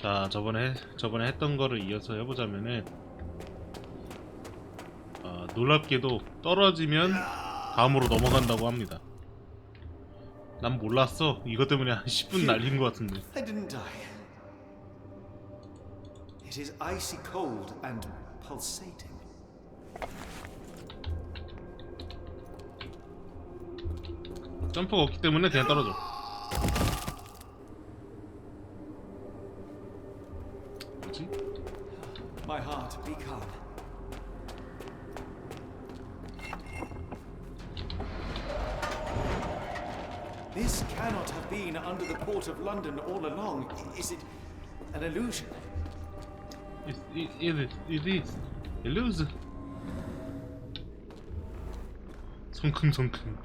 자, 저번에 했던 거를 이어서 해보자면은, 놀랍게도 떨어지면 다음으로 넘어간다고 합니다. 난 몰랐어. 이것 때문에 한 10분 날린 것 같은데. I didn't die. It is icy cold and pulsating. 점프가 없기 때문에 그냥 떨어져. 뭐지? My heart, be calm. This cannot have been under the port of London all along. Is it an illusion? It is. Illusion. 성큼성큼.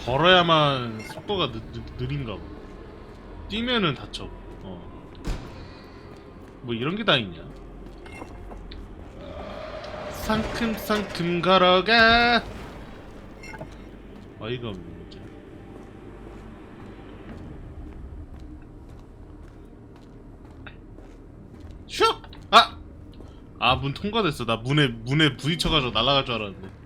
걸어야만 속도가 느린가 봐. 뛰면은 다쳐. 뭐 이런 게 다 있냐? 상큼상큼 걸어가. 어이가 없네 진짜. 슉! 문 통과됐어. 나 문에 부딪혀가지고 날아갈 줄 알았는데.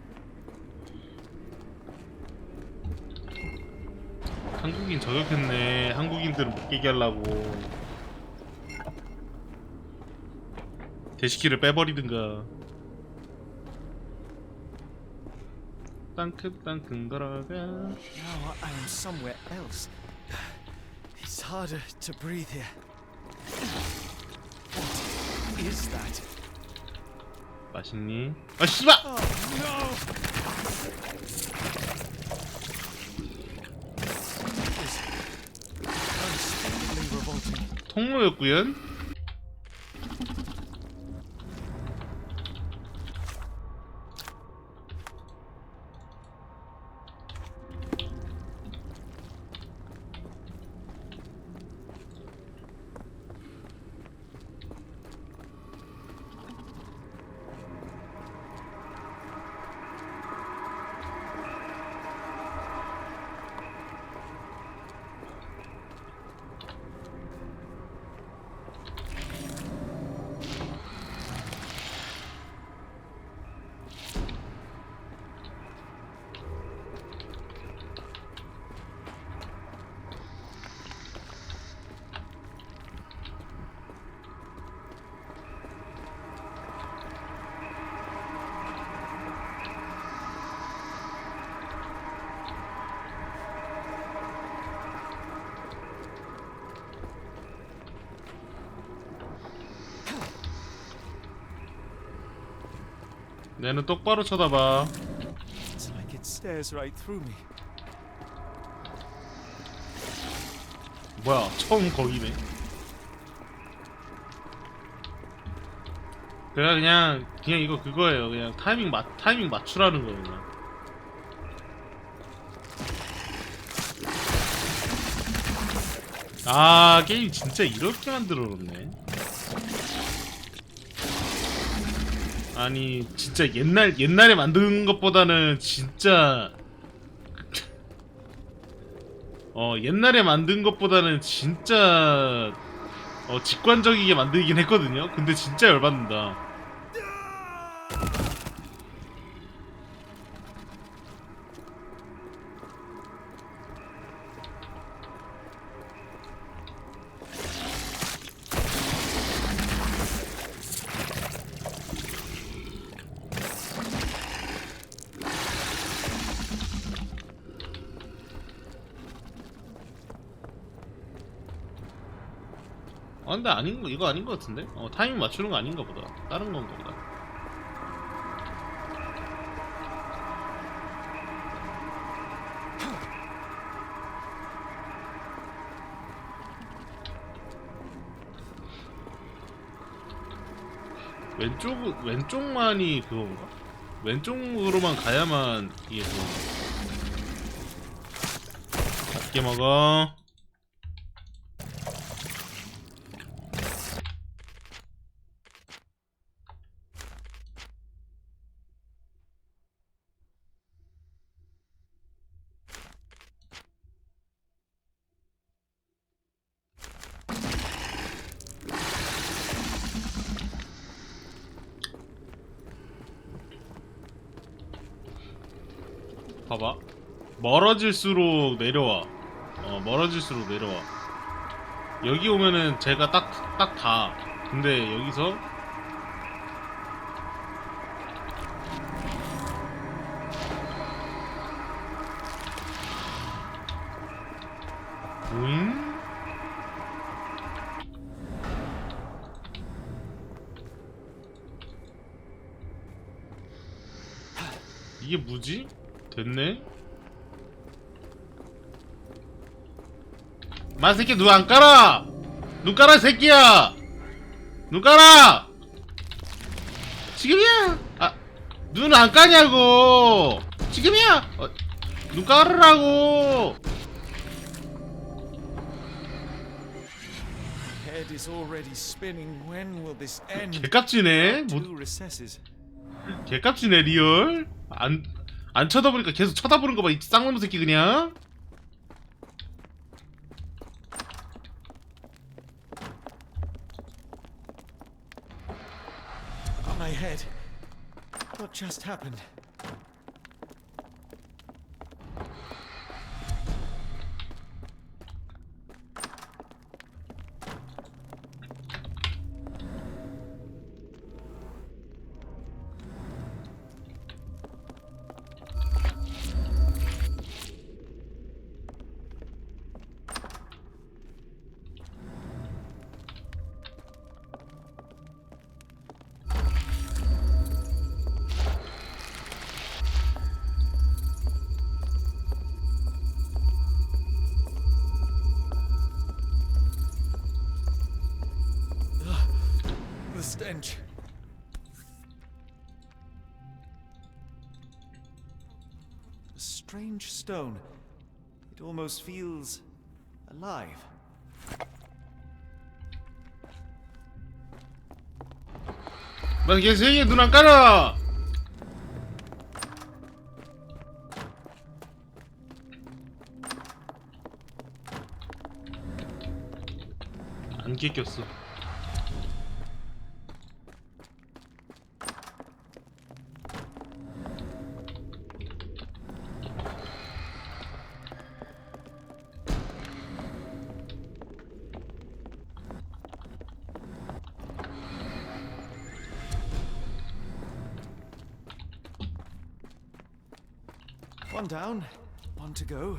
한국인 저격했네. 한국인들은 못 깨게 하려고. 대시키를 빼버리든가. 땅큼땅큼 걸어가. Now I am somewhere else. It's harder to breathe here. What is that? 맛있니? 아 씨발! Oh no! Unspeakably revolting. 통로였구연. 내 눈 똑바로 쳐다봐. It's like it stares right through me. 뭐야, 처음 거기네. 그냥 이거 그거예요. 그냥 타이밍 맞추라는 거예요. 그냥. 게임 진짜 이렇게 만들어놓네. 아니 진짜 옛날에 만든 것보다는 진짜 옛날에 만든 것보다는 진짜 직관적이게 만들긴 했거든요. 근데 진짜 열받는다. 근데 이거 아닌 것 같은데? 타이밍 맞추는 거 아닌가 보다. 다른 건가 보다. 왼쪽만이 그건가? 왼쪽으로만 가야만 이게 또 맛있게 먹어. 봐봐. 멀어질수록 내려와. 멀어질수록 내려와. 여기 오면은 제가 딱 봐. 근데 여기서 보잉? 이게 뭐지? 됐네? 마 새끼 눈 안 깔아! 눈 깔아 새끼야! 눈 깔아! 지금이야! 아, 눈 안 까냐고! 지금이야! 눈 깔으라고! Head is already spinning. When will this end? 개깝치네? 뭐, Two recesses. 개깝치네 리얼? 안 쳐다보니까 계속 쳐다보는 거 봐 이 쌍놈 새끼 그냥. My head. What just happened? The stench. A strange stone. It almost feels alive. 마 개새끼 눈 안 깔아! 안 깨꼈어. One down, one to go.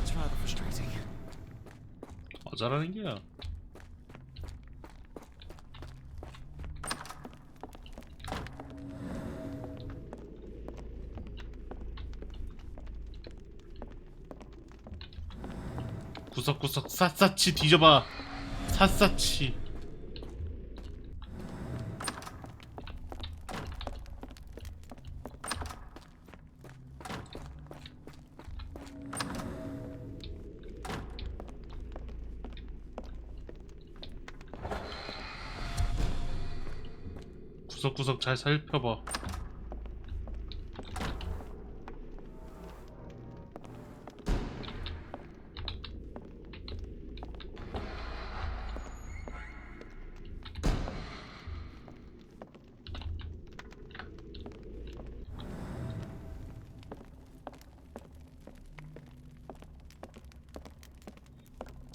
It's rather frustrating. 어쩌라는 게야. 구석구석 샅샅이 뒤져봐. 샅샅이. 구석구석 잘 살펴봐.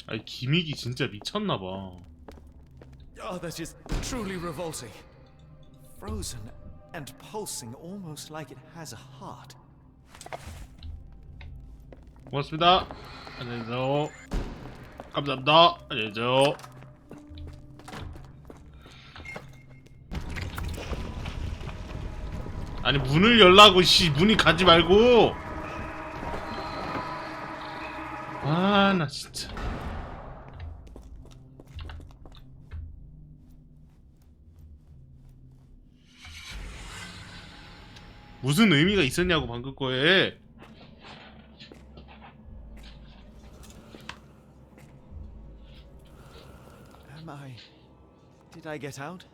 아니 기믹이 진짜 미쳤나봐. Oh, that is truly revolting. Frozen and pulsing almost like it has a heart. 고맙습니다. 안녕히 계세요. 감사합니다. 안녕히 계세요. 아니 문을 열라고 씨 문이 가지 말고. 아 나 진짜. 무슨 의미가 있었냐고 방금 거에. Did I get out?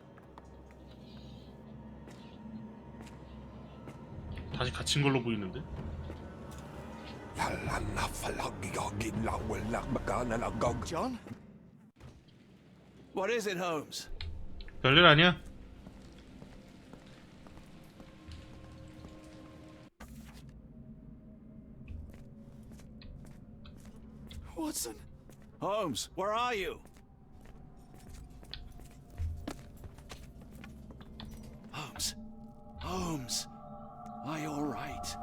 다시 갇힌 걸로 보이는데? John? What is it, Holmes? 별일 아니야. Watson? Holmes, where are you? Holmes. Holmes. Are you all right?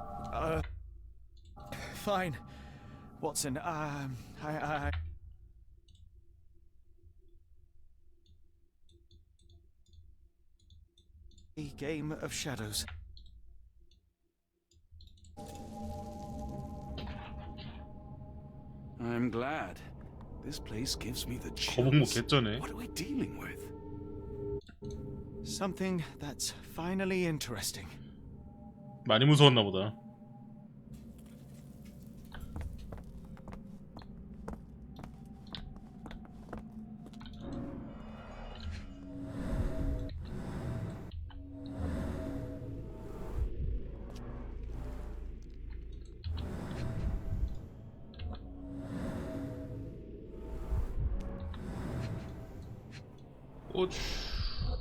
Fine. Watson, I... A game of shadows. I'm glad. This place gives me the 거북목 chills. 개쩌네. What are we dealing with? Something that's finally interesting. 많이 무서웠나 보다.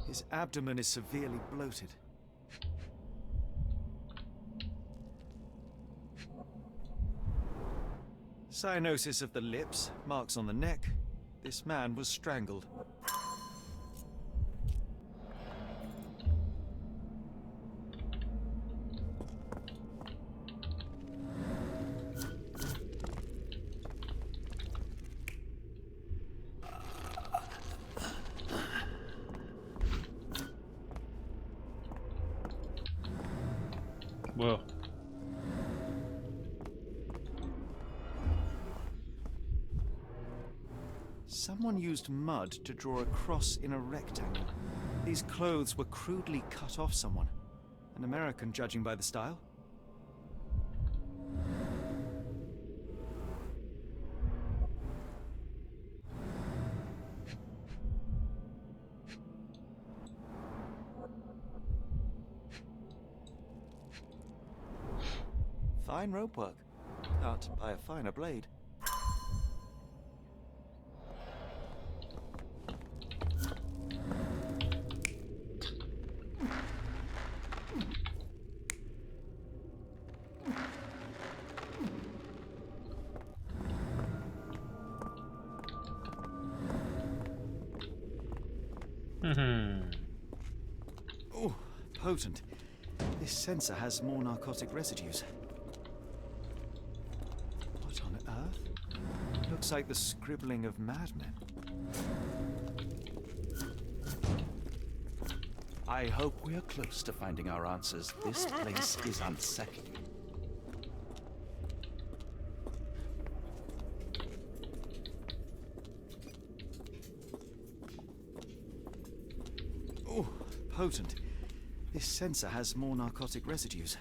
His abdomen is severely bloated. Cyanosis of the lips, marks on the neck. This man was strangled. 뭐야? Someone used mud to draw a cross in a rectangle. These clothes were crudely cut off someone. An American, judging by the style. Fine rope work, cut by a finer blade. Oh, potent. This sensor has more narcotic residues. What on earth? Looks like the scribbling of madmen. I hope we're close to finding our answers. This place is unsettling. Oh, potent. This sensor has more narcotic residues.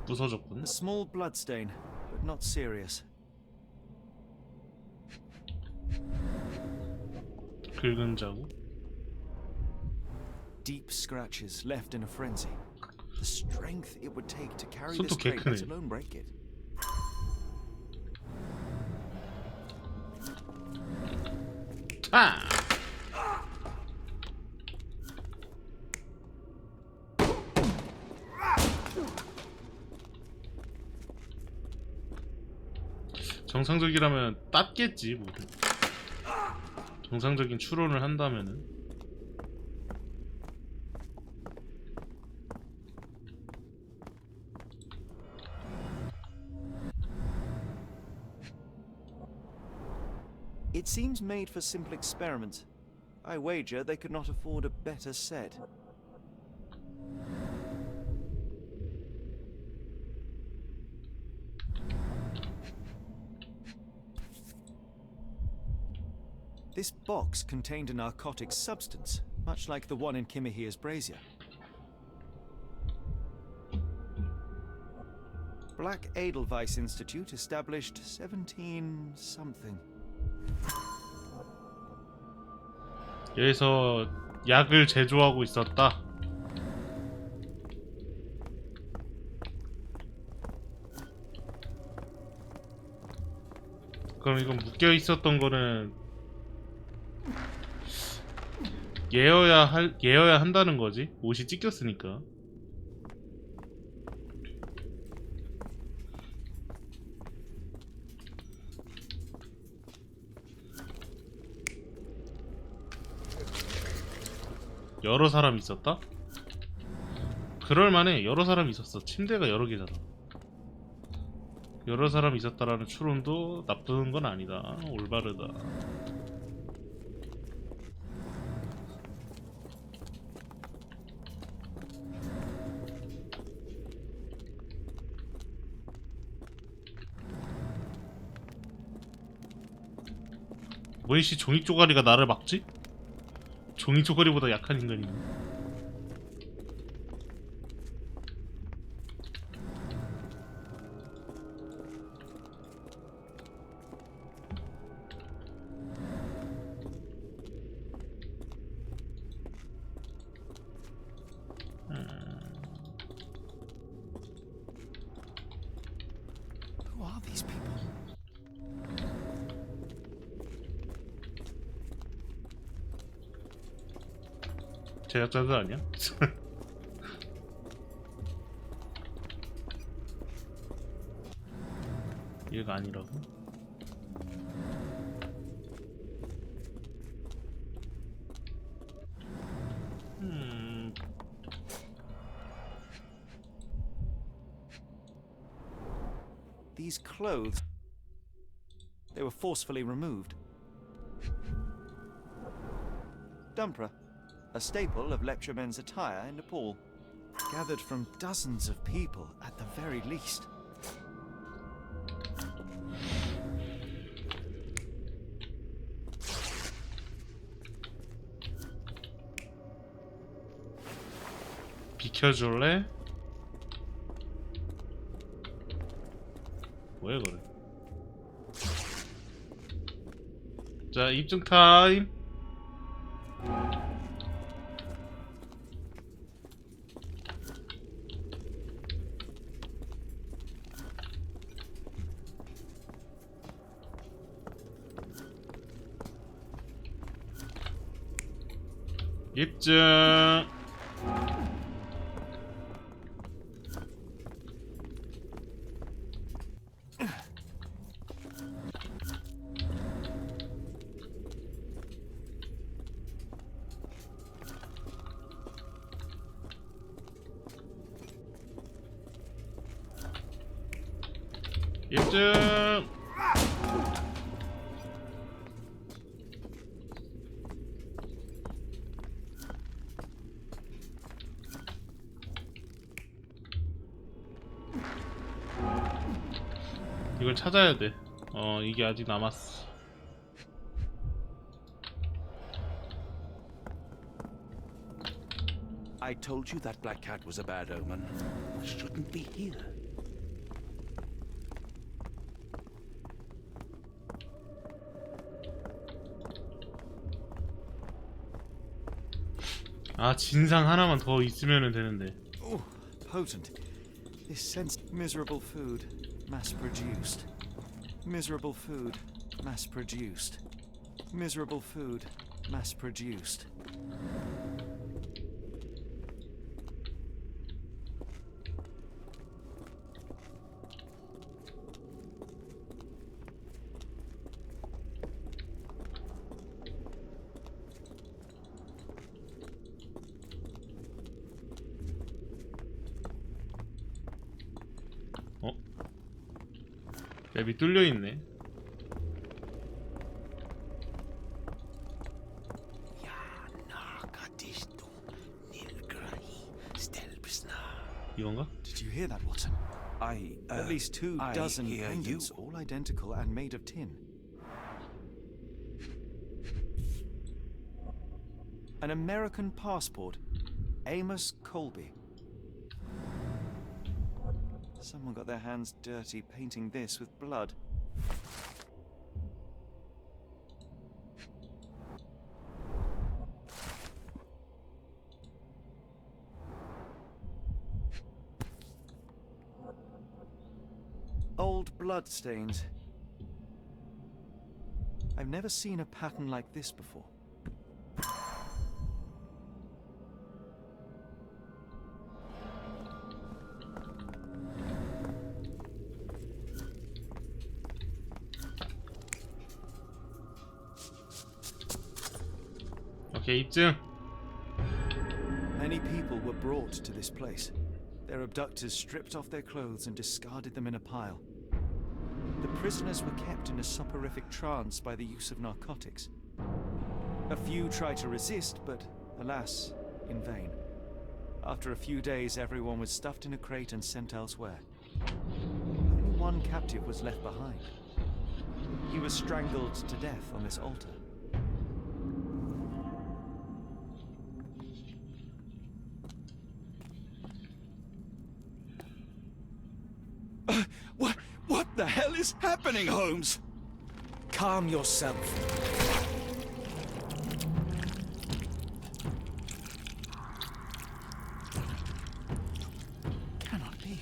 부서졌군. A small bloodstain, but not serious. 긁은 자국. Deep scratches left in a frenzy. The strength it would take to carry 손톱 this crate, 개 let 크네. alone break it. 아! 정상적이라면 땄겠지 뭐든. 정상적인 추론을 한다면은. It seems made for simple experiments. I wager they could not afford a better set. This box contained a narcotic substance, much like the one in Kimihia's brazier. Black Edelweiss Institute established 17-something. 여기서 약을 제조하고 있었다. 그럼 이건 묶여 있었던 거는 얘여야 한다는 거지. 옷이 찢겼으니까. 여러 사람 있었다? 그럴만해. 여러 사람 있었어. 침대가 여러 개잖아. 여러 사람 있었다라는 추론도 나쁜 건 아니다. 올바르다. 뭐이씨 종이 쪼가리가 나를 막지? 종이 쪼가리보다 약한 인간이네. Who are these people? 제작자들 아니야? 얘가 아니라고? These clothes. They were forcefully removed. Dumpra, a staple of lecturemen's attire in Nepal, gathered from dozens of people at the very least. 비켜줄래? 뭐야 그래? 자, 입증 타임. 입증. 입증. 이걸 찾아야 돼. 이게 아직 남았어. I told you that black cat was a bad omen. I shouldn't be here. 아, 진상 하나만 더 있으면 되는데. Oh, potent. This sense. Miserable food, mass-produced. Miserable food, mass-produced. Miserable food, mass-produced. 맵이 뚫려있네. 이건가? Did you hear that, Watson? At least 2 I dozen hear pendants, you. all identical and made of tin. An American passport. Amos Colby. Someone got their hands dirty painting this with blood. Old blood stains. I've never seen a pattern like this before. 오케이, 입증. Many people were brought to this place. Their abductors stripped off their clothes and discarded them in a pile. The prisoners were kept in a soporific trance by the use of narcotics. A few tried to resist, but alas, in vain. After a few days, everyone was stuffed in a crate and sent elsewhere. Only one captive was left behind. He was strangled to death on this altar. What the hell is happening, Holmes? Calm yourself. Cannot be.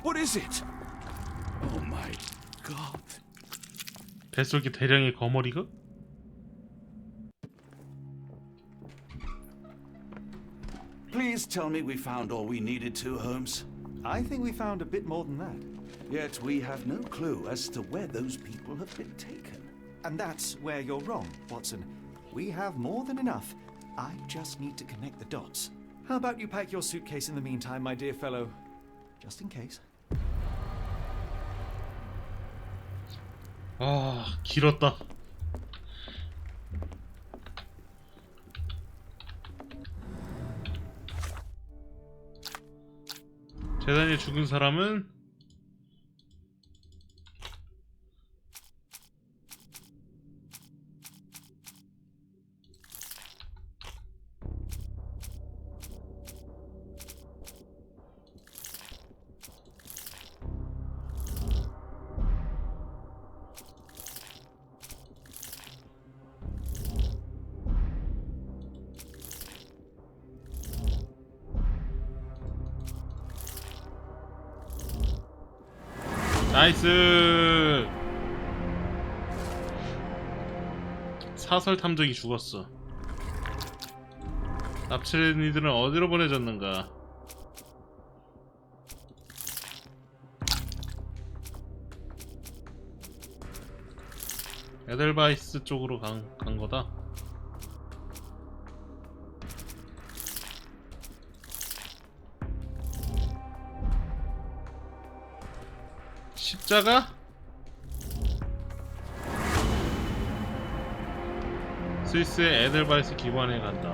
What is it? Oh my God. 뱃속에 대량의 거머리가? Please tell me we found all we needed to, Holmes. I think we found a bit more than that. Yet we have no clue as to where those people have been taken. And that's where you're wrong, Watson. We have more than enough. I just need to connect the dots. How about you pack your suitcase in the meantime, my dear fellow? Just in case. 아, 길었다. 재단에 죽은 사람은 나이스. 사설 탐정이 죽었어. 납치된 이들은 어디로 보내졌는가? 에델바이스 쪽으로 간 거다. 십자가? 스위스의 에델바이스 기관에 간다.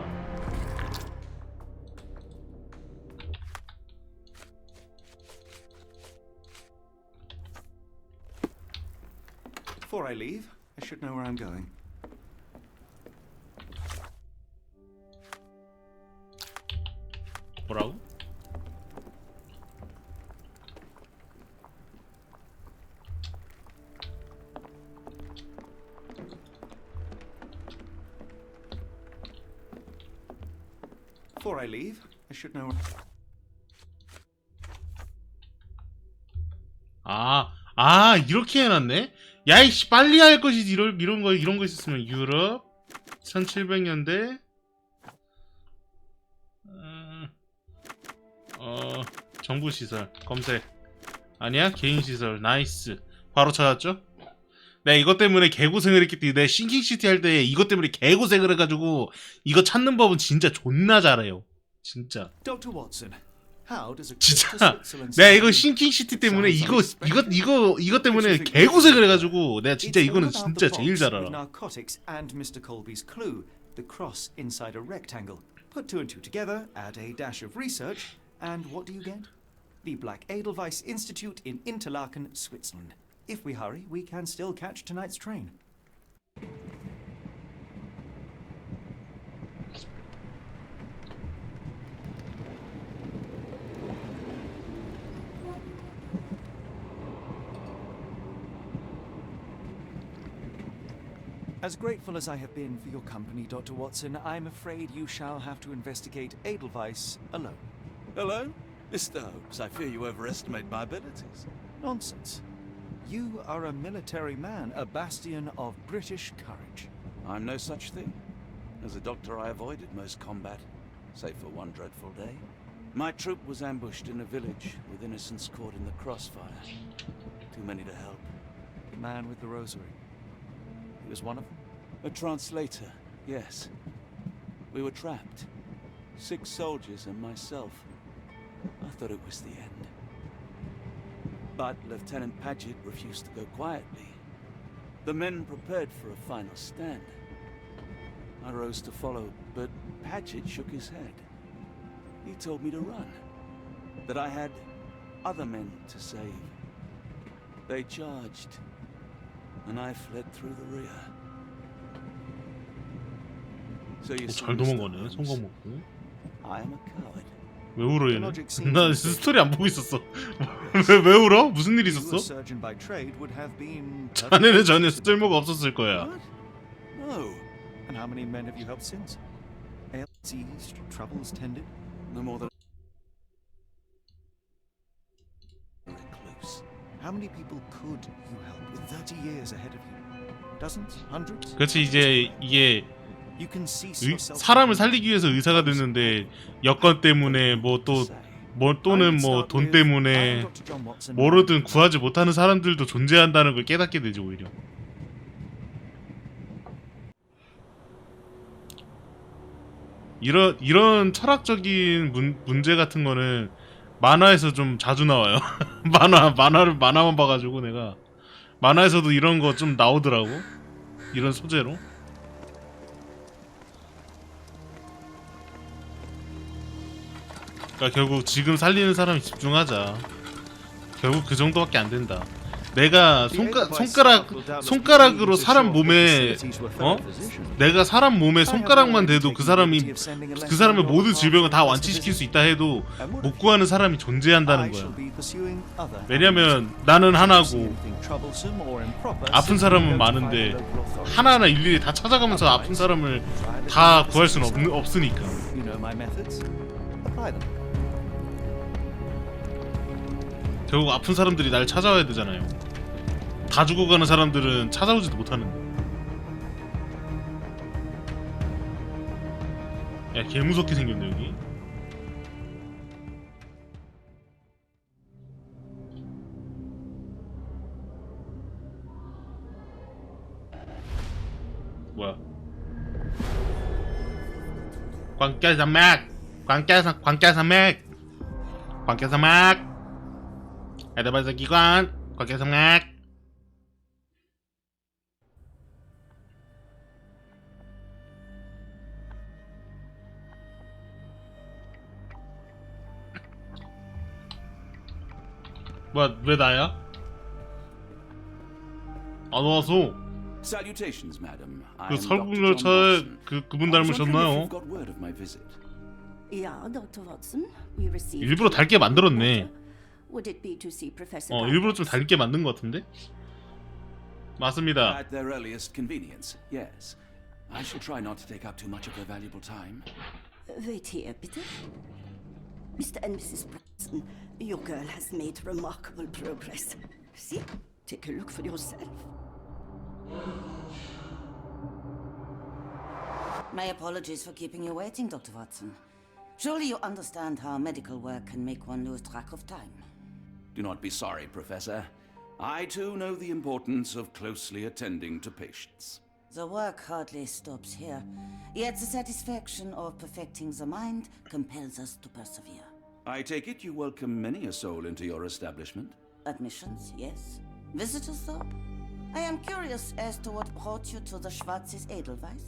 Before I leave, I should know where I'm going. 뭐라고? Before I leave, I should know. 이렇게 해놨네? 야이씨, 빨리 할 것이지. 이런 거 있었으면. 유럽 1700년대 정부시설 검색. 아니야, 개인시설. 나이스. 바로 찾았죠? 내가 이것 때문에 개고생을 했기 때문에 내가 싱킹시티 할 때 이것 때문에 개고생을 해가지고 이거 찾는 법은 진짜 존나 잘해요. 진짜. Dr. Watson, how does a 진짜 trip to Switzerland 내가 이거 sound? 싱킹시티 때문에 이것 때문에 개고생을 해가지고 내가 진짜 It's 이거는 all about 진짜 the 제일 box 잘 with 알아. narcotics and Mr. Colby's clue, the cross inside a rectangle. Put two and two together, add a dash of research, and what do you get? The Black Edelweiss Institute in Interlaken, Switzerland. If we hurry, we can still catch tonight's train. As grateful as I have been for your company, Dr. Watson, I'm afraid you shall have to investigate Edelweiss alone. Hello? Mr. Holmes, I fear you overestimate my abilities. Nonsense. You are a military man, a bastion of British courage. I'm no such thing. As a doctor, I avoided most combat, save for one dreadful day. My troop was ambushed in a village with innocents caught in the crossfire. Too many to help. The man with the rosary. He was one of them? A translator, yes. We were trapped. 6 soldiers and myself. I thought it was the end. But Lieutenant Paget refused to go quietly. The men prepared for a final stand. I rose to follow, but Paget shook his head. He told me to run. That I had other men to save. They charged, and I fled through the rear. So you see, 잘 Mr. 도망가네. Holmes, 성공 먹고. I am a coward. 왜 울어 얘는? 나 스토리 안 보고 있었어. 왜 울어? 무슨 일 You, a 있었어? surgeon by trade, would have been. 자네는 전혀 쓸모가 없었을 거야. What? No. And how many men have you helped since? Ails eased, troubles tended? No more than a recluse. How many people could you help with 30 years ahead of you? Dozens? Hundreds? 그렇지 이제 이게 You can cease yourself. 사람을 살리기 위해서 의사가 됐는데 여건 때문에 뭐 또는 뭐 돈 때문에 뭐로든 구하지 못하는 사람들도 존재한다는 걸 깨닫게 되지 오히려. 이런 철학적인 문제 같은 거는 만화에서 좀 자주 나와요. 만화만 봐가지고 내가 만화에서도 이런 거 좀 나오더라고. 이런 소재로. 그러니까 결국 지금 살리는 사람이 집중하자. 결국 그 정도밖에 안 된다. 내가 손가락으로 사람 몸에 내가 사람 몸에 손가락만 대도 그 사람의 모든 질병을 다 완치시킬 수 있다 해도 못 구하는 사람이 존재한다는 거야. 왜냐면 나는 하나고 아픈 사람은 많은데 하나하나 일일이 다 찾아가면서 아픈 사람을 다 구할 수는 없으니까. 결국 아픈 사람들이 날 찾아와야 되잖아요. 다 죽어가는 사람들은 찾아오지도 못하는데. 야, 개무섭게 생겼네 여기. 뭐야? 광캐산맥 에드바이저 기관 광캐산맥. 뭐야, 왜 나야? 안 와서. Salutations, madam. I 그 am Dr. 설국열차에 John Watson. 그분 I was wondering if 닮으셨나요? you've got word of my visit. Yeah, Dr. Watson. We received 일부러 닮게 만들었네. Would it be to see Professor 일부러 좀 Barnes? 닮게 만든 것 같은데? 맞습니다. At their earliest convenience, yes. I shall try not to take up too much of their valuable time. Wait here, bitte. Mr. and Mrs. Branson, your girl has made remarkable progress. See? Take a look for yourself. My apologies for keeping you waiting, Dr. Watson. Surely you understand how medical work can make one lose track of time. Do not be sorry, Professor. I too know the importance of closely attending to patients. The work hardly stops here, yet the satisfaction of perfecting the mind compels us to persevere. I take it you welcome many a soul into your establishment? Admissions, yes. Visitors, though? I am curious as to what brought you to the Schwarzes Edelweiss.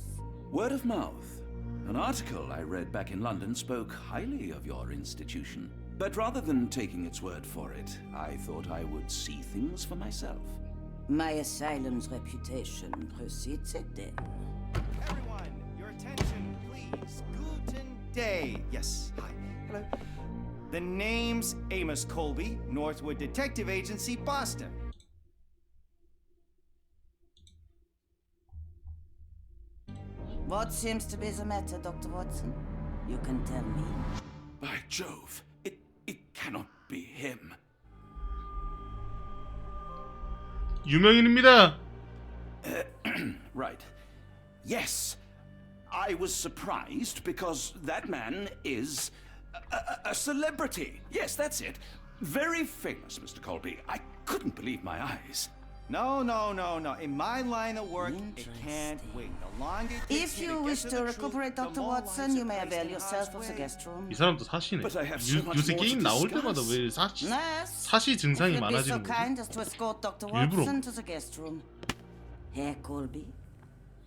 Word of mouth. An article I read back in London spoke highly of your institution. But rather than taking its word for it, I thought I would see things for myself. My asylum's reputation precedes it, then. Everyone, your attention, please. Guten day. Yes, hi. Hello. The name's Amos Colby, Northwood Detective Agency, Boston. What seems to be the matter, Dr. Watson? You can tell me. By Jove, it cannot be him. 유명인입니다. Right. Yes. I was surprised because that man is a celebrity. Yes, that's it. Very famous, Mr. Colby. I couldn't believe my eyes. No. In my line of work, it can't wait. The longer it takes If me you to wish get to the truth, recuperate, the Dr. more Watson, lives you are may placed avail in yourself harm's of the way. guest room. 이 사람도 사시네. But I have so much 요새 more 게임 to 나올 discuss. 때마다 왜 Nurse, 사시 if 증상이 you'd be so 많아지는 거지? kind as to escort Dr. 일부러. Watson to the guest room. Herr Colby,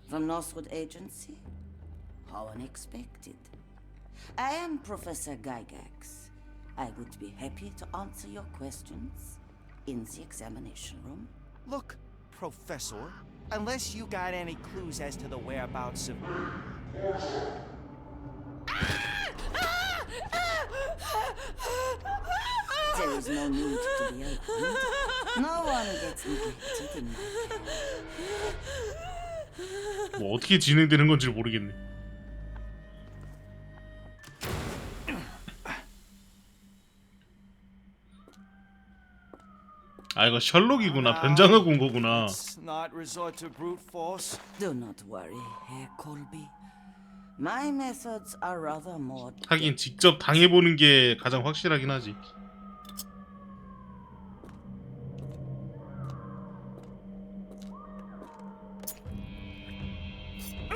from Northwood Agency? How unexpected. I am Professor Gygax. I would be happy to answer your questions in the examination room. Look, Professor, unless you got any clues as to the whereabouts of... There is no need to be alarmed. No one gets neglected in my care. 뭐 어떻게 진행되는 건지 모르겠네. 아 이거 셜록이구나. 변장하고 온 거구나. Let's not resort to brute force. Do not worry, Herr Colby. My methods are rather more... 하긴 직접 당해보는 게 가장 확실하긴 하지.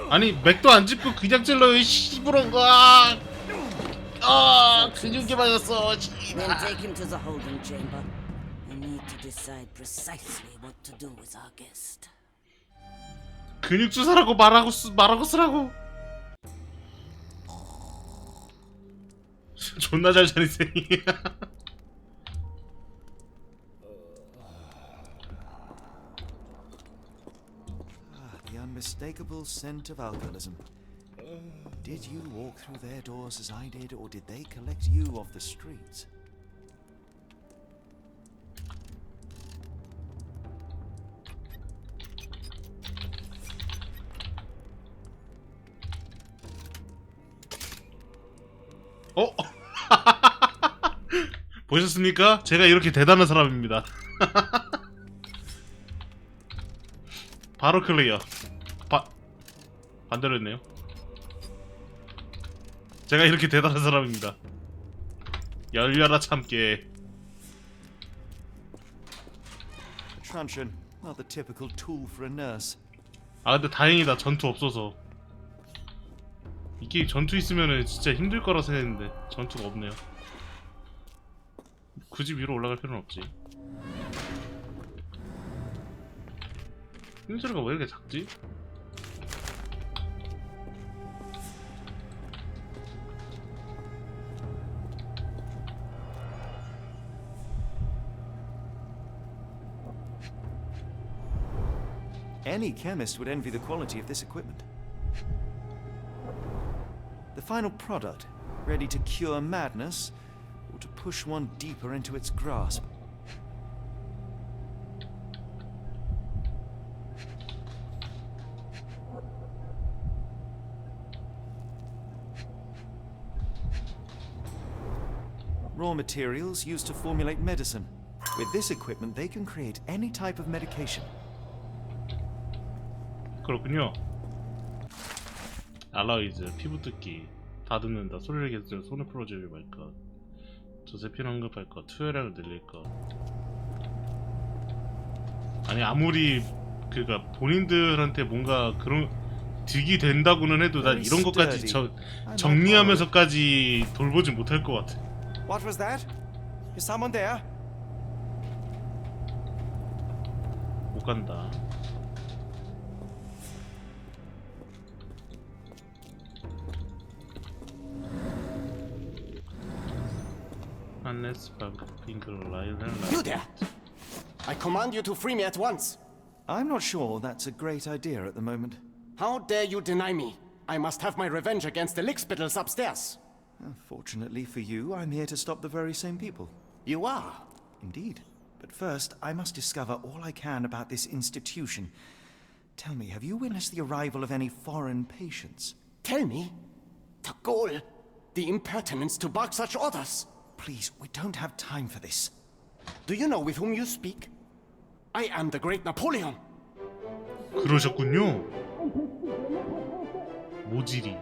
아니 맥도 안 짚고 그냥 찔러요. 씨부런 거. 근육이 맞았어. Then take him to the holding chamber. I need to decide precisely what to do with our guest. 근육 주사라고 말하고 쓰라고. 존나 잘 차리세요. The unmistakable scent of alcoholism. Did you walk through their doors as I did, or did they collect you off the streets? 어? 보셨습니까? 제가 이렇게 대단한 사람입니다. 바로 클리어. 반대로 했네요. 제가 이렇게 대단한 사람입니다. 열려라 참깨. Truncheon, not the typical tool for a nurse. 아 근데 다행이다. 전투 없어서. 이 게임 전투 있으면은 진짜 힘들 거라 생각했는데 전투가 없네요. 굳이 위로 올라갈 필요는 없지. 힘소리가 왜 이렇게 작지? Any chemist would envy the quality of this equipment. The final product, ready to cure madness, or to push one deeper into its grasp. Raw materials used to formulate medicine. With this equipment, they can create any type of medication. 그렇군요. 알로이즈, 피부 뜯기, 다듬는다, 소리를 개들, 손을 풀어주길 말까, 조세핀 언급할 것, 투여량을 늘릴 것. 아니 아무리 그니까 본인들한테 뭔가 그런 득이 된다고는 해도 난 이런 것까지 정리하면서까지 돌보지 못할 것 같아. What was that? Is someone there? 못 간다. You there! I command you to free me at once. I'm not sure that's a great idea at the moment. How dare you deny me? I must have my revenge against the lickspittles upstairs. Fortunately for you, I'm here to stop the very same people. You are? Indeed. But first, I must discover all I can about this institution. Tell me, have you witnessed the arrival of any foreign patients? Tell me? The gall, the impertinence to bark such orders. Please, we don't have time for this. Do you know with whom you speak? I am the great Napoleon. 그러셨군요. 모질이.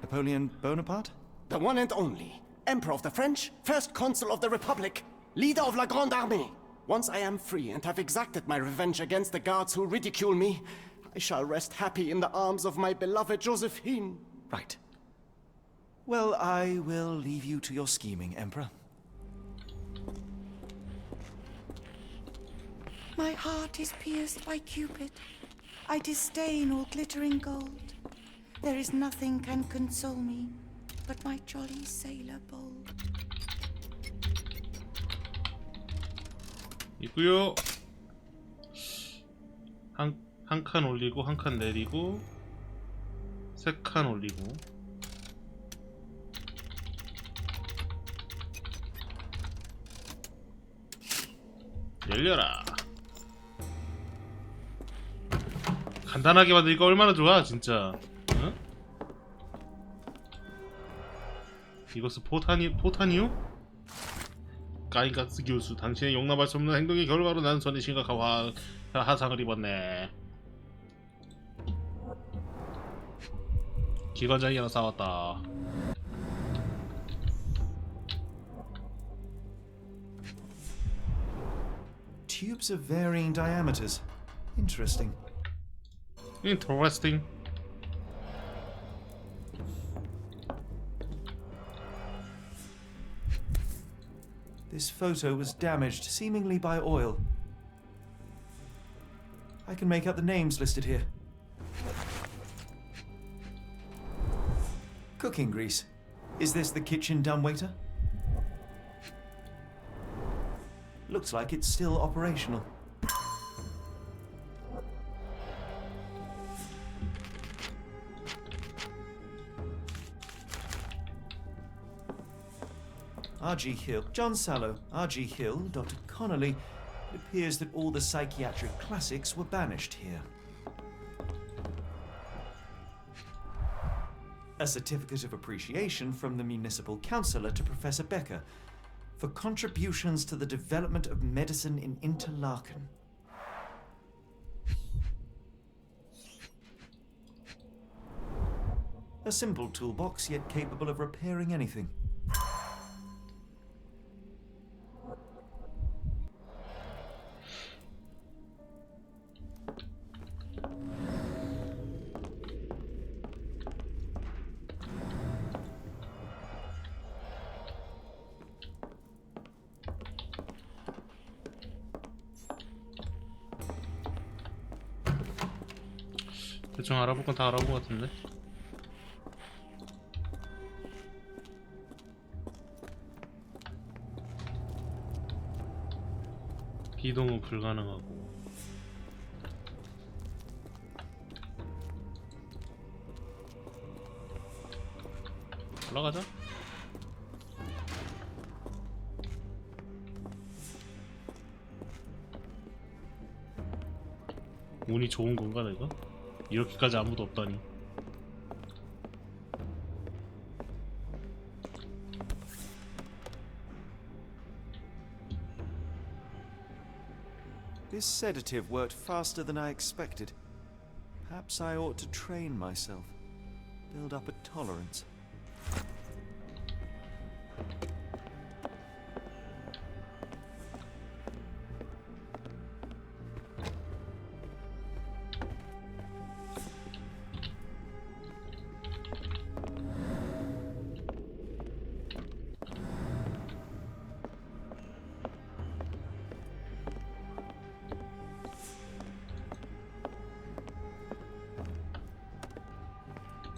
Napoleon Bonaparte? The one and only. Emperor of the French, first consul of the Republic, leader of La Grande Armée. Once I am free and have exacted my revenge against the guards who ridicule me, I shall rest happy in the arms of my beloved Josephine. Right. Well, I will leave you to your scheming, Emperor. My heart is pierced by Cupid. I disdain all glittering gold. There is nothing can console me but my jolly sailor bold. 있고요. 한 칸 올리고 한 칸 내리고 세 칸 올리고. 열려라. 간단하게 만드니까 얼마나 좋아 진짜. 응? 이것은 포탄이요? 가인가스 교수, 당신의 용납할 수 없는 행동의 결과로 나는 전에 심각한 하상을 입었네. 기관장이랑 싸웠다. Tubes of varying diameters. Interesting. Interesting. This photo was damaged, seemingly by oil. I can make out the names listed here. Cooking grease. Is this the kitchen dumbwaiter? Looks like it's still operational. R.G. Hill, John Sallow, R.G. Hill, Dr. Connolly. It appears that all the psychiatric classics were banished here. A certificate of appreciation from the municipal councillor to Professor Becker for contributions to the development of medicine in Interlaken. A simple toolbox, yet capable of repairing anything. 대충 알아볼 건 다 알아본 것 같은데. 이동은 불가능하고. 올라가자. 운이 좋은 건가 내가? 이렇게까지 아무도 없다니. This sedative worked faster than I expected. Perhaps I ought to train myself, build up a tolerance.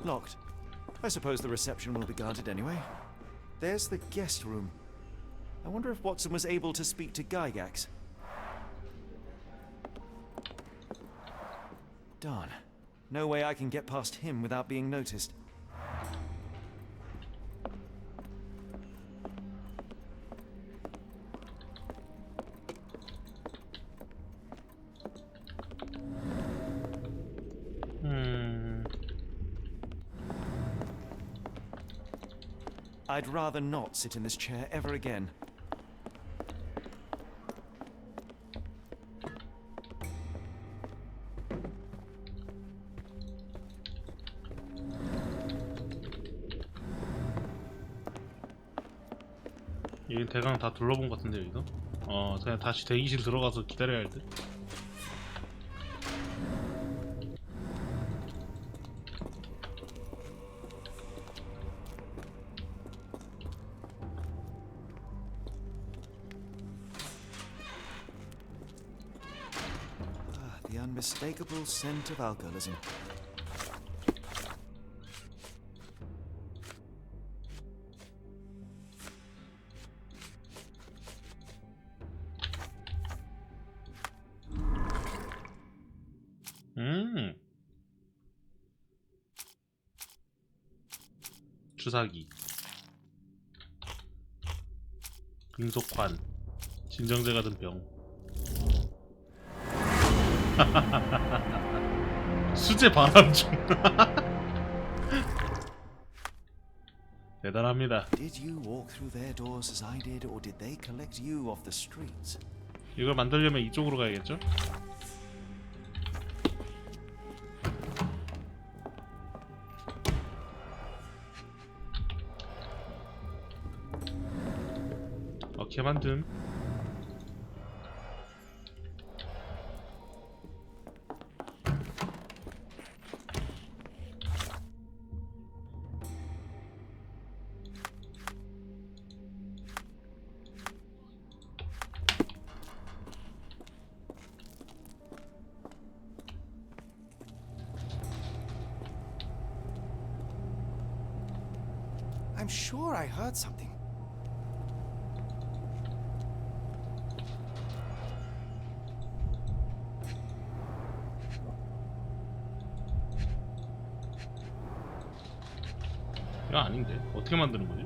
Locked. I suppose the reception will be guarded anyway. There's the guest room. I wonder if Watson was able to speak to Gygax. Darn. No way I can get past him without being noticed. I'd rather not sit in this chair ever again. 여기 대강 다 둘러본 것 같은데 여기도? 그냥 다시 대기실 들어가서 기다려야 할 듯? The unmistakable scent of alcoholism. 주사기, 금속관, 진정제 같은 병. 수제 바람중. 대단합니다. Did you walk through their doors as I did, or did they collect you off the streets? 이걸 만들려면 이쪽으로 가야겠죠? 어케 만듦. I'm sure I heard something. 이거 아닌데 어떻게 만드는 거지?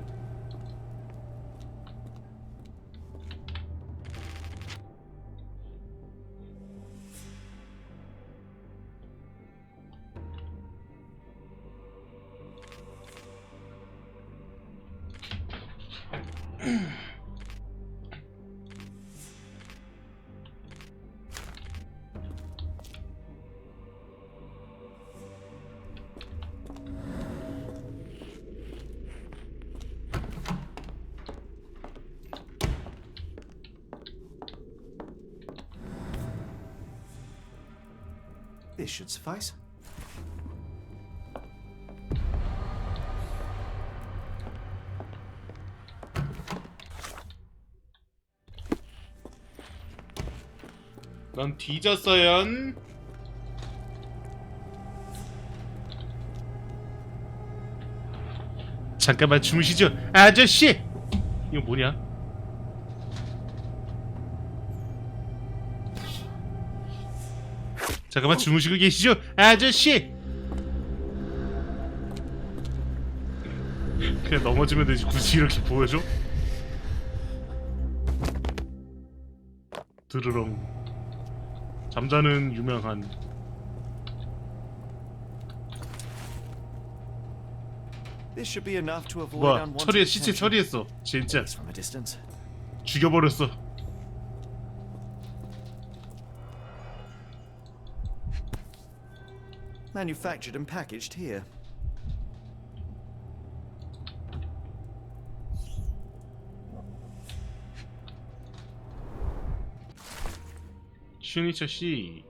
This should suffice. 넌 뒤졌어요. 잠깐만 주무시죠, 아저씨. 이거 뭐냐? 잠깐만 주무시고 계시죠, 아저씨. 그냥 넘어지면 되지 굳이 이렇게 보여줘? 드르렁. 잠자는 유명한. This should be enough to avoid 뭐야, unwanted 시체 attention. 처리했어 진짜. From a distance. 죽여버렸어. Manufactured and packaged here. 슈니처 씨.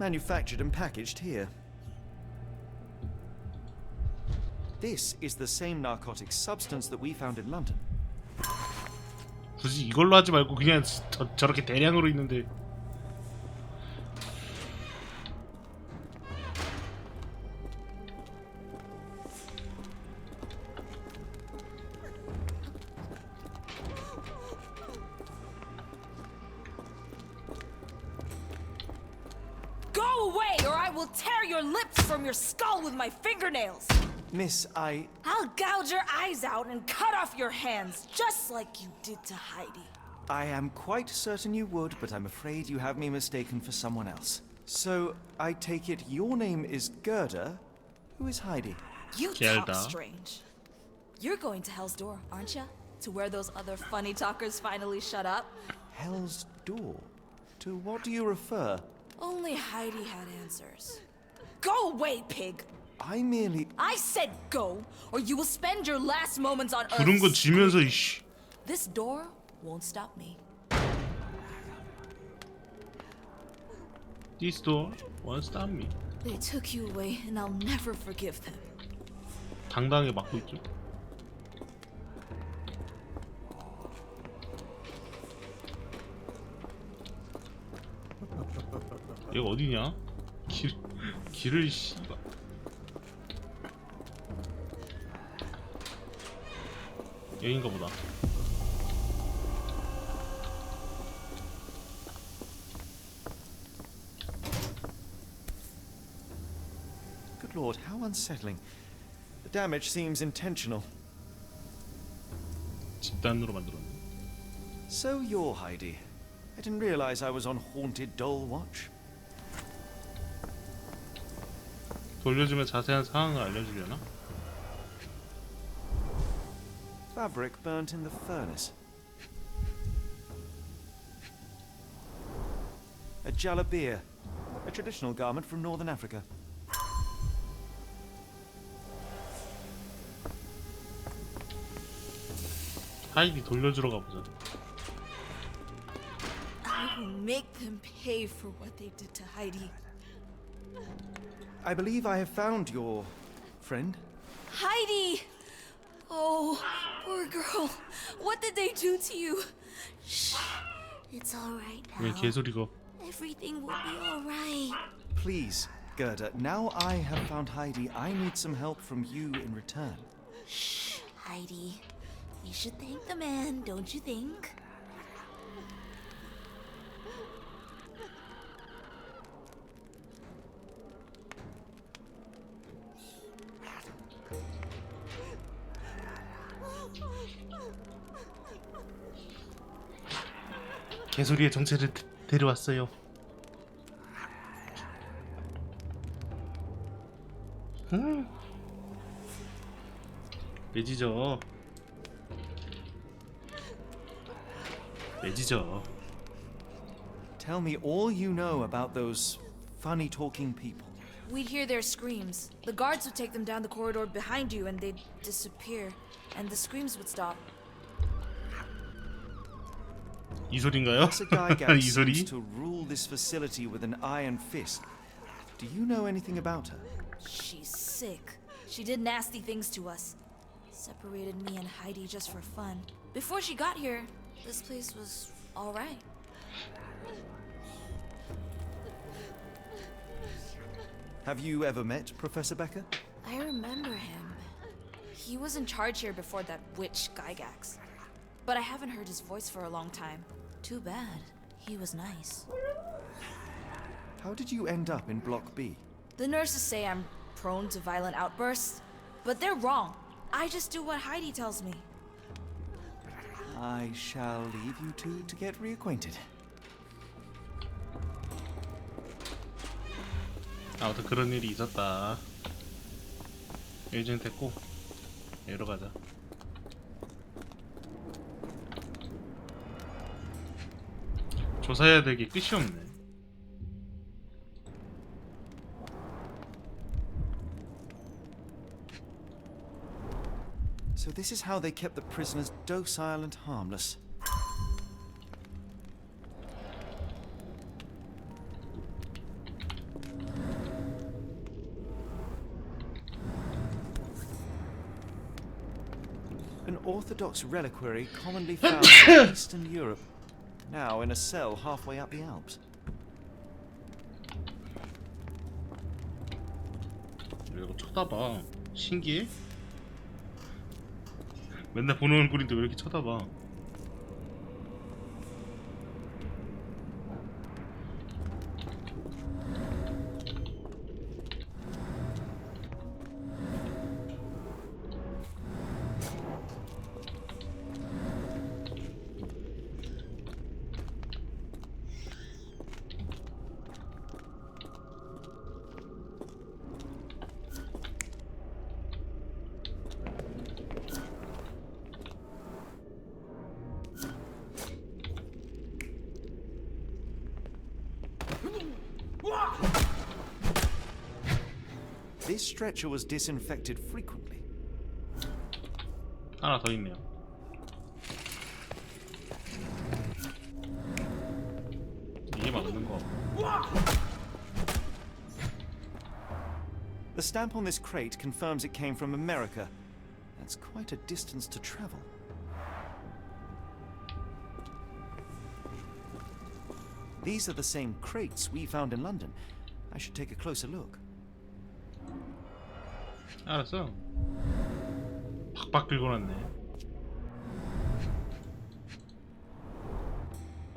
manufactured and packaged here. This is the same narcotic substance that we found in London. 굳이 이걸로 하지 말고 그냥 저렇게 대량으로 있는데. Go away, or I will tear your lips from your skull with my fingernails. Miss, I'll gouge your eyes out and cut off your hands, just like you did to Heidi. I am quite certain you would, but I'm afraid you have me mistaken for someone else. So, I take it your name is Gerda? Who is Heidi? You Gerda. talk strange. You're going to Hell's Door, aren't ya? To where those other funny talkers finally shut up? Hell's Door? To what do you refer? Only Heidi had answers. Go away, pig! I said go, or you will spend your last moments on 부른 거 Earth. 지면서 이씨. This door won't stop me. This door won't stop me. They took you away, and I'll never forgive them. 당당하게 막고 있죠. 여기 어디냐? 길을 씨발. 여긴가 보다. Good lord, how unsettling. The damage seems intentional. 집단으로 만들었네. So you're Heidi. I didn't realize I was on haunted doll watch. 돌려주면 자세한 상황을 알려주려나? Fabric burnt in the furnace. A jalabia, a traditional garment from northern Africa. 하이디 돌려주러 가보자. I will make them pay for what they did to Heidi. I believe I have found your friend. Heidi! Oh, poor girl. What did they do to you? Shh. It's all right 왜 now. 개소리가? Everything will be all right. Please, Gerda, now I have found Heidi, I need some help from you in return. Shh, Heidi. We should thank the man, don't you think? 개소리의 정체를 데려왔어요. 매지죠. 매지죠. Tell me all you know about those funny talking people. We'd hear their screams. The guards would take them down the corridor behind you and they'd disappear. And the screams would stop. 이 소린가요? Professor Gygax 이 소리? seems to rule this facility with an iron fist. Do you know anything about her? She's sick. She did nasty things to us. Separated me and Heidi just for fun. Before she got here, this place was all right. Have you ever met Professor Becker? I remember him. He was in charge here before that witch Gygax. But I haven't heard his voice for a long time. Too bad. He was nice. How did you end up in Block B? The nurses say I'm prone to violent outbursts, but they're wrong. I just do what Heidi tells me. I shall leave you two to get reacquainted. 아무튼 그런 일이 있었다. 에이전트 됐고 여기로 가자. 조사해야 될 게 끝이 없네. So this is how they kept the prisoners docile and harmless. An Orthodox reliquary commonly found in Eastern Europe, now in a cell halfway up the Alps. 왜 이거 쳐다봐? 신기해? 맨날 보는 얼굴인데 왜 이렇게 쳐다봐? This stretcher was disinfected frequently. 하나 더 있네요. 이게 맞는 거. The stamp on this crate confirms it came from America. That's quite a distance to travel. These are the same crates we found in London. I should take a closer look. 알았어. 팍팍 긁어놨네.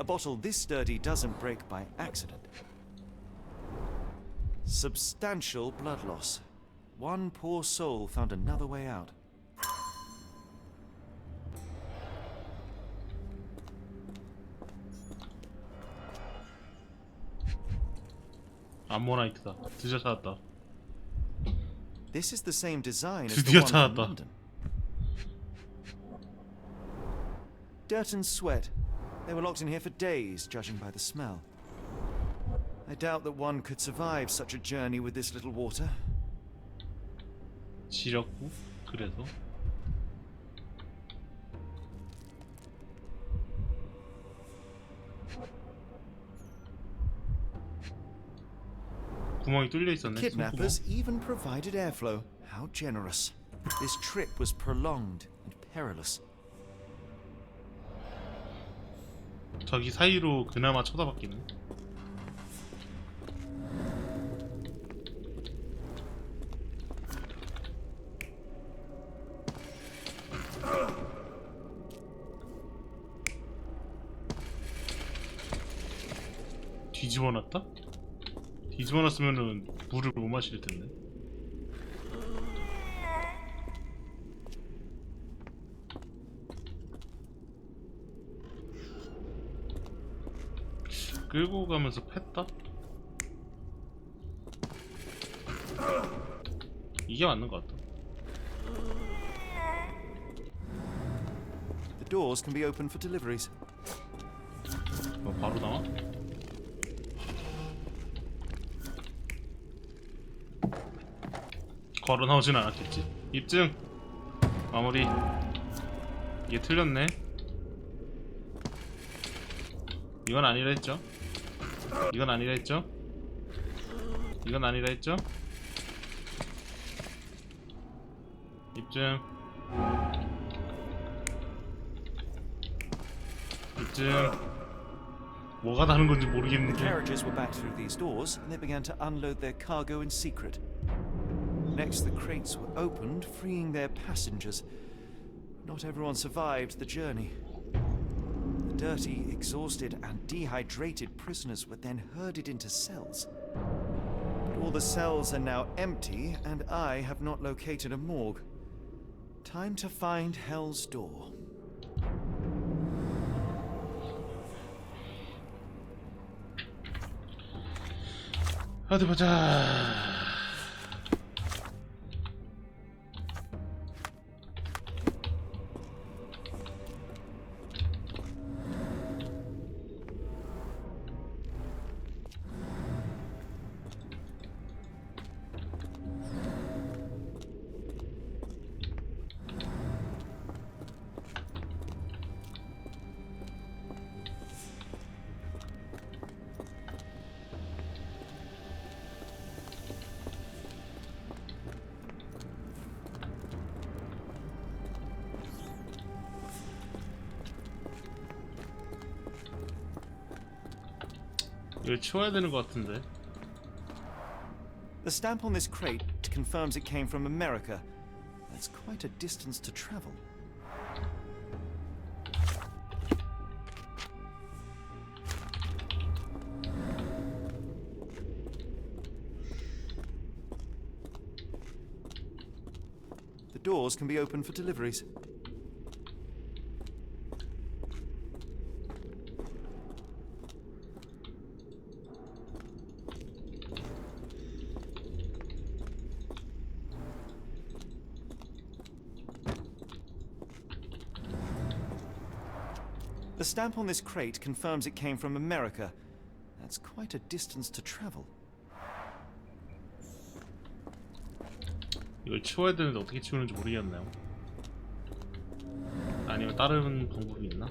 A bottle this sturdy doesn't break by accident. Substantial blood loss. One poor soul found another way out. 암모나이트다. 드디어 찾았다. This is the same design as the 드디어 one from 찾았다. London. Dirt and sweat. They were locked in here for days, judging by the smell. I doubt that one could survive such a journey with this little water. 지렸고 그래서 구멍이 뚫려 있었네. Kidnappers even provided airflow. How generous. This trip was prolonged and perilous. 저기 사이로 그나마 쳐다봤기는. 뒤집어놨다? 뒤집어놨으면은 물을 못 마실 텐데. 끌고 가면서 팼다? 이게 맞는 것 같다. The doors can be opened for deliveries. 바로 나와? 걸어 나오진 않았겠지. 입증 마무리. 이게 틀렸네. 이건 아니라 했죠. 이건 아니라 했죠. 이건 아니라 했죠. 입증. 입증. 뭐가 다른 건지 The 모르겠는데. carriages were back through these doors, and they began to unload their cargo in secret. Next, the crates were opened, freeing their passengers. Not everyone survived the journey. The dirty, exhausted, and dehydrated prisoners were then herded into cells. But all the cells are now empty, and I have not located a morgue. Time to find Hell's Door. 어디 보자. 이걸 치워야 되는 것 같은데. The stamp on this crate confirms it came from America. That's quite a distance to travel. The doors can be opened for deliveries. The stamp on this crate confirms it came from America. That's quite a distance to travel. 이걸 치워야 되는데 어떻게 치우는지 모르겠네요. 아니면 다른 방법이 있나?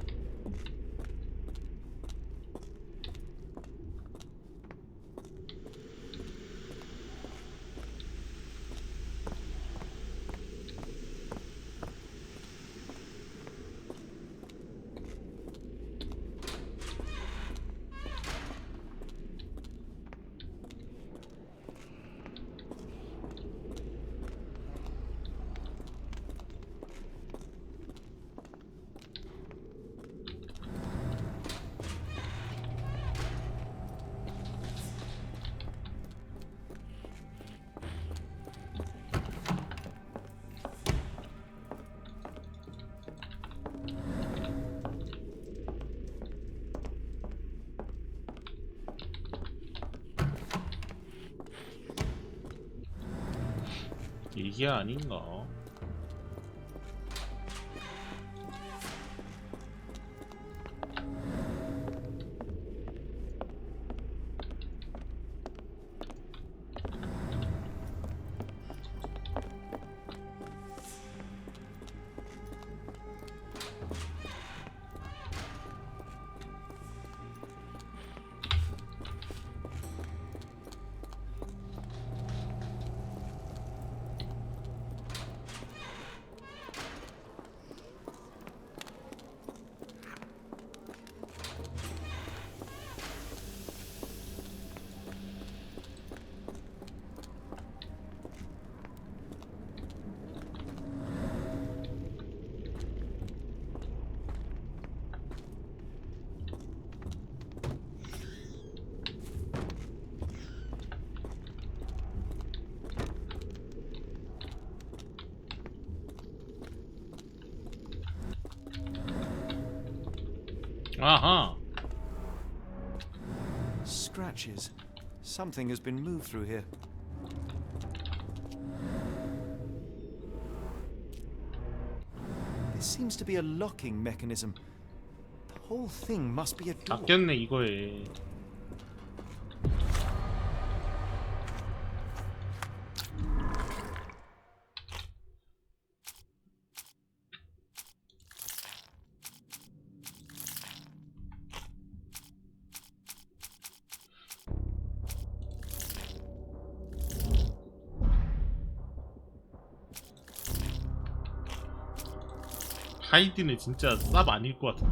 이게 아닌가? 아하. Scratches. Something has been moved through here. There seems to be a locking mechanism. The whole thing must be a door. 닦였네 이거에. 하이디는 진짜 쌉 아닐 것 같은데.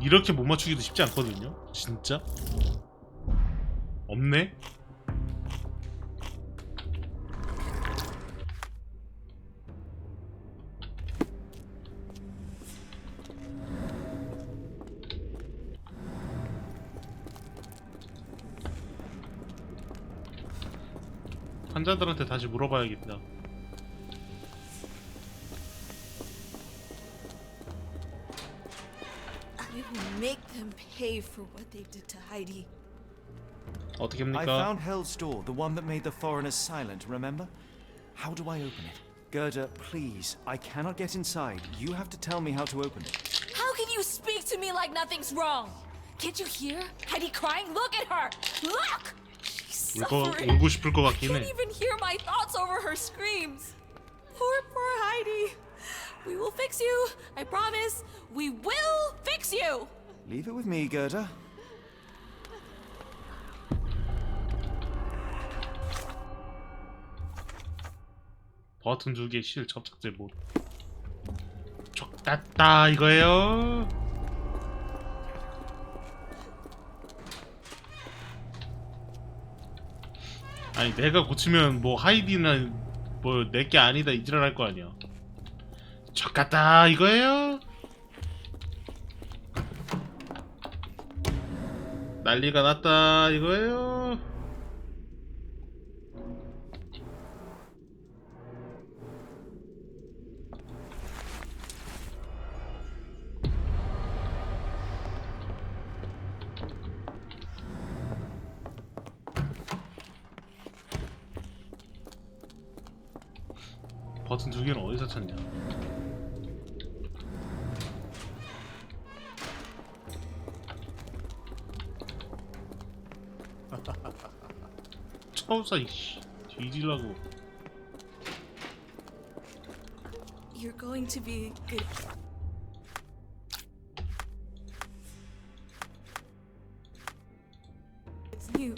이렇게 못 맞추기도 쉽지 않거든요. 진짜 없네. 환자들한테 다시 물어봐야겠다. I will make them pay for what they did to Heidi. 어떻게 I 합니까? found Hell's door, the one that made the foreigners silent, remember? How do I open it? Gerda, please. I cannot get inside. You have to tell me how to open it. How can you speak to me like nothing's wrong? Can't you hear Heidi crying? Look at her! Look! She's suffering. 울고 싶을 것 I 같긴 can't 해. even hear my thoughts over her screams. Poor Heidi. We will fix you. I promise. We will fix you. Leave it with me, Gerda. 버튼 2개 실 접착제 못. 촉났다 이거예요. 아니 내가 고치면 뭐 하이디나 뭐 내게 아니다 이지랄 할 거 아니야. 촉났다 이거예요. 난리가 났다 이거예요. 버튼 2개는 어디서 찾냐? 처우사 이씨 뒤질라고. You're going to be good. It's you.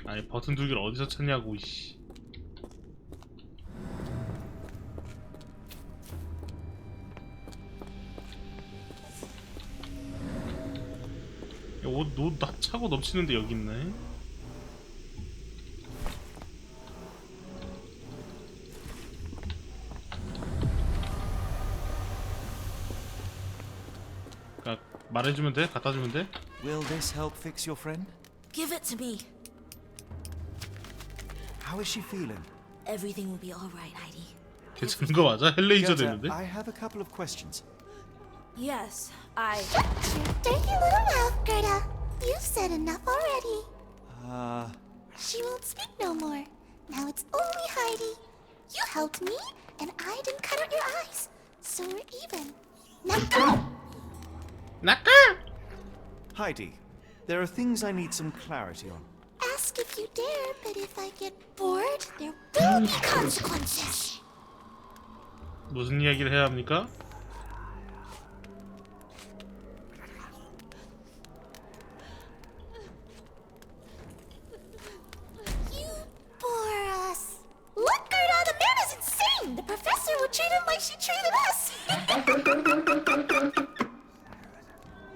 아니 버튼 2개를 어디서 찾냐고 이씨. 옷 다 차고 넘치는데 여기 있네. 그니까 말해주면 돼? 갖다 주면 돼? Will this help fix your friend? Give it to me. How is she feeling? Everything will be all right, Heidi. 괜찮은 거 맞아? 헬레이저 Gerda, 되는데? I have a couple of questions. Yes, I. Dirty little mouth, Gerda. You've said enough already. She won't speak no more. Now it's only Heidi. You helped me, and I didn't cut out your eyes. So we're even. Now go! 나까! Heidi, there are things I need some clarity on. Ask if you dare, but if I get bored, there will be consequences. 무슨 이야기를 해야 합니까? You bore us. Look, Gerda, the man is insane. The professor would treat him like she treated us.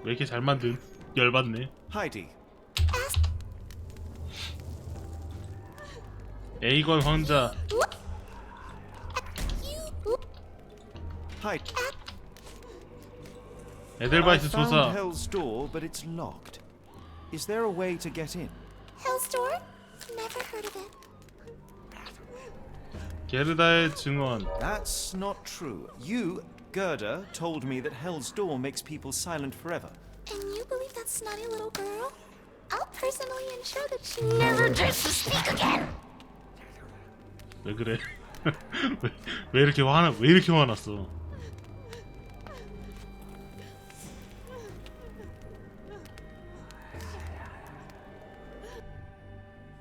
왜 이렇게 잘 만든? 열받네. Heidi, 에이건 황자. Heidi. I 에델바이스 found 조사. Hell's door, but it's locked. Is there a way to get in? Hell's Door? Never heard of it. 게르다의 증언. That's not true. You, Gerda, told me that Hell's door makes people silent forever. And you believe that snotty little girl? I'll personally ensure that she never dares to speak again. 왜 그래? 왜 이렇게 화났어?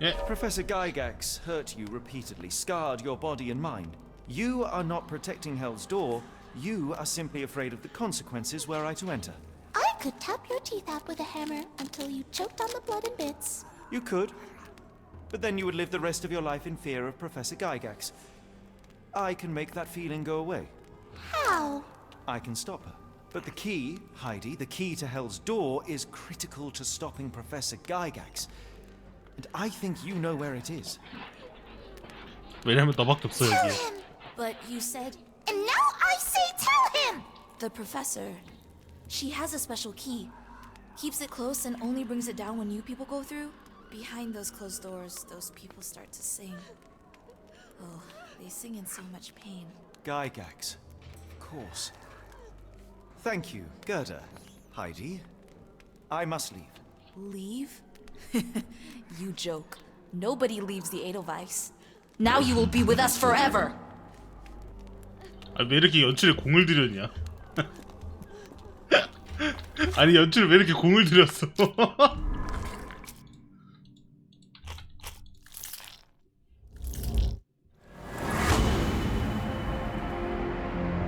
예. Professor Gygax hurt you repeatedly, scarred your body and mind. You are not protecting Hell's door. You are simply afraid of the consequences were I to enter. I could tap your teeth out with a hammer until you choked on the blood in bits. You could, but then you would live the rest of your life in fear of Professor Gygax. I can make that feeling go away. How? I can stop her. But the key, Heidi, the key to Hell's door is critical to stopping Professor Gygax. And I think you know where it is. 왜냐면 너밖에 없어 Tell 여기. him! But you said And now I say tell him! the professor. She has a special key. Keeps it close and only brings it down when you people go through. Behind those closed doors, those people start to sing. Oh, they sing in so much pain. Gygax. Of course. Thank you, Gerda. Heidi. I must leave. Leave? You joke. Nobody leaves the Edelweiss. Now you will be with us forever. 아, 왜 이렇게 연출에 공을 들였냐? 아니 연출 왜 이렇게 공을 들였어?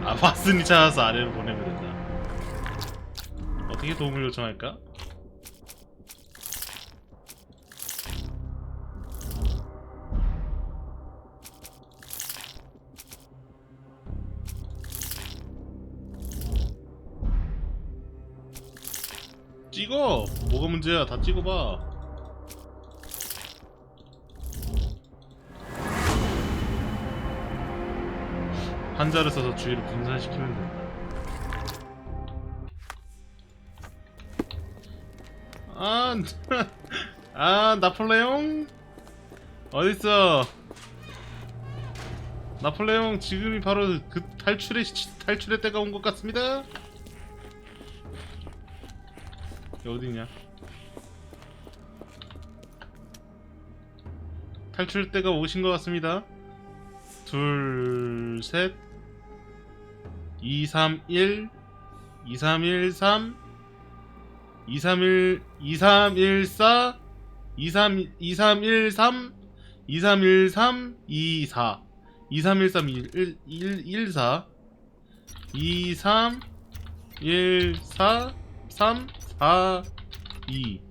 아, 왓슨이 찾아서 아래로 보내면 된다. 어떻게 도움을 요청할까? 찍어! 뭐가 문제야? 다 찍어봐. 한자를 써서 주위를 분산시키면 된다. 아, 나폴레옹? 어딨어? 나폴레옹, 지금이 바로 그 탈출의 때가 온 것 같습니다. 어디냐? 탈출 때가 오신 것 같습니다. 둘, 셋, 2, 3, 1, 2, 3, 1, 3, 2, 3, 1, 2, 3, 1, 4, 2, 3, 2, 3, 1, 3, 2, 3, 1, 3, 2, 4, 2, 3, 1, 3, 1, 1, 4, 2, 3, 1, 4, 3, 4, 2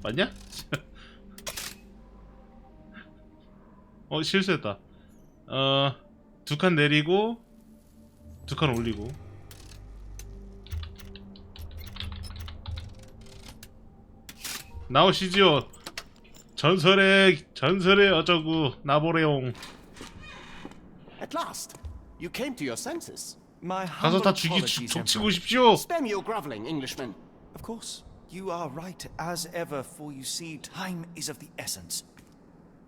맞냐? 실수했다. 두 칸 내리고 두 칸 올리고. 나오시지요. 전설의 어쩌구 나보레옹. At last, you came to your senses. My 가서 humble 다 apologies, 족치고 Emperor. 싶시오. Spare me your groveling, Englishman. Of course, you are right as ever, for you see, time is of the essence.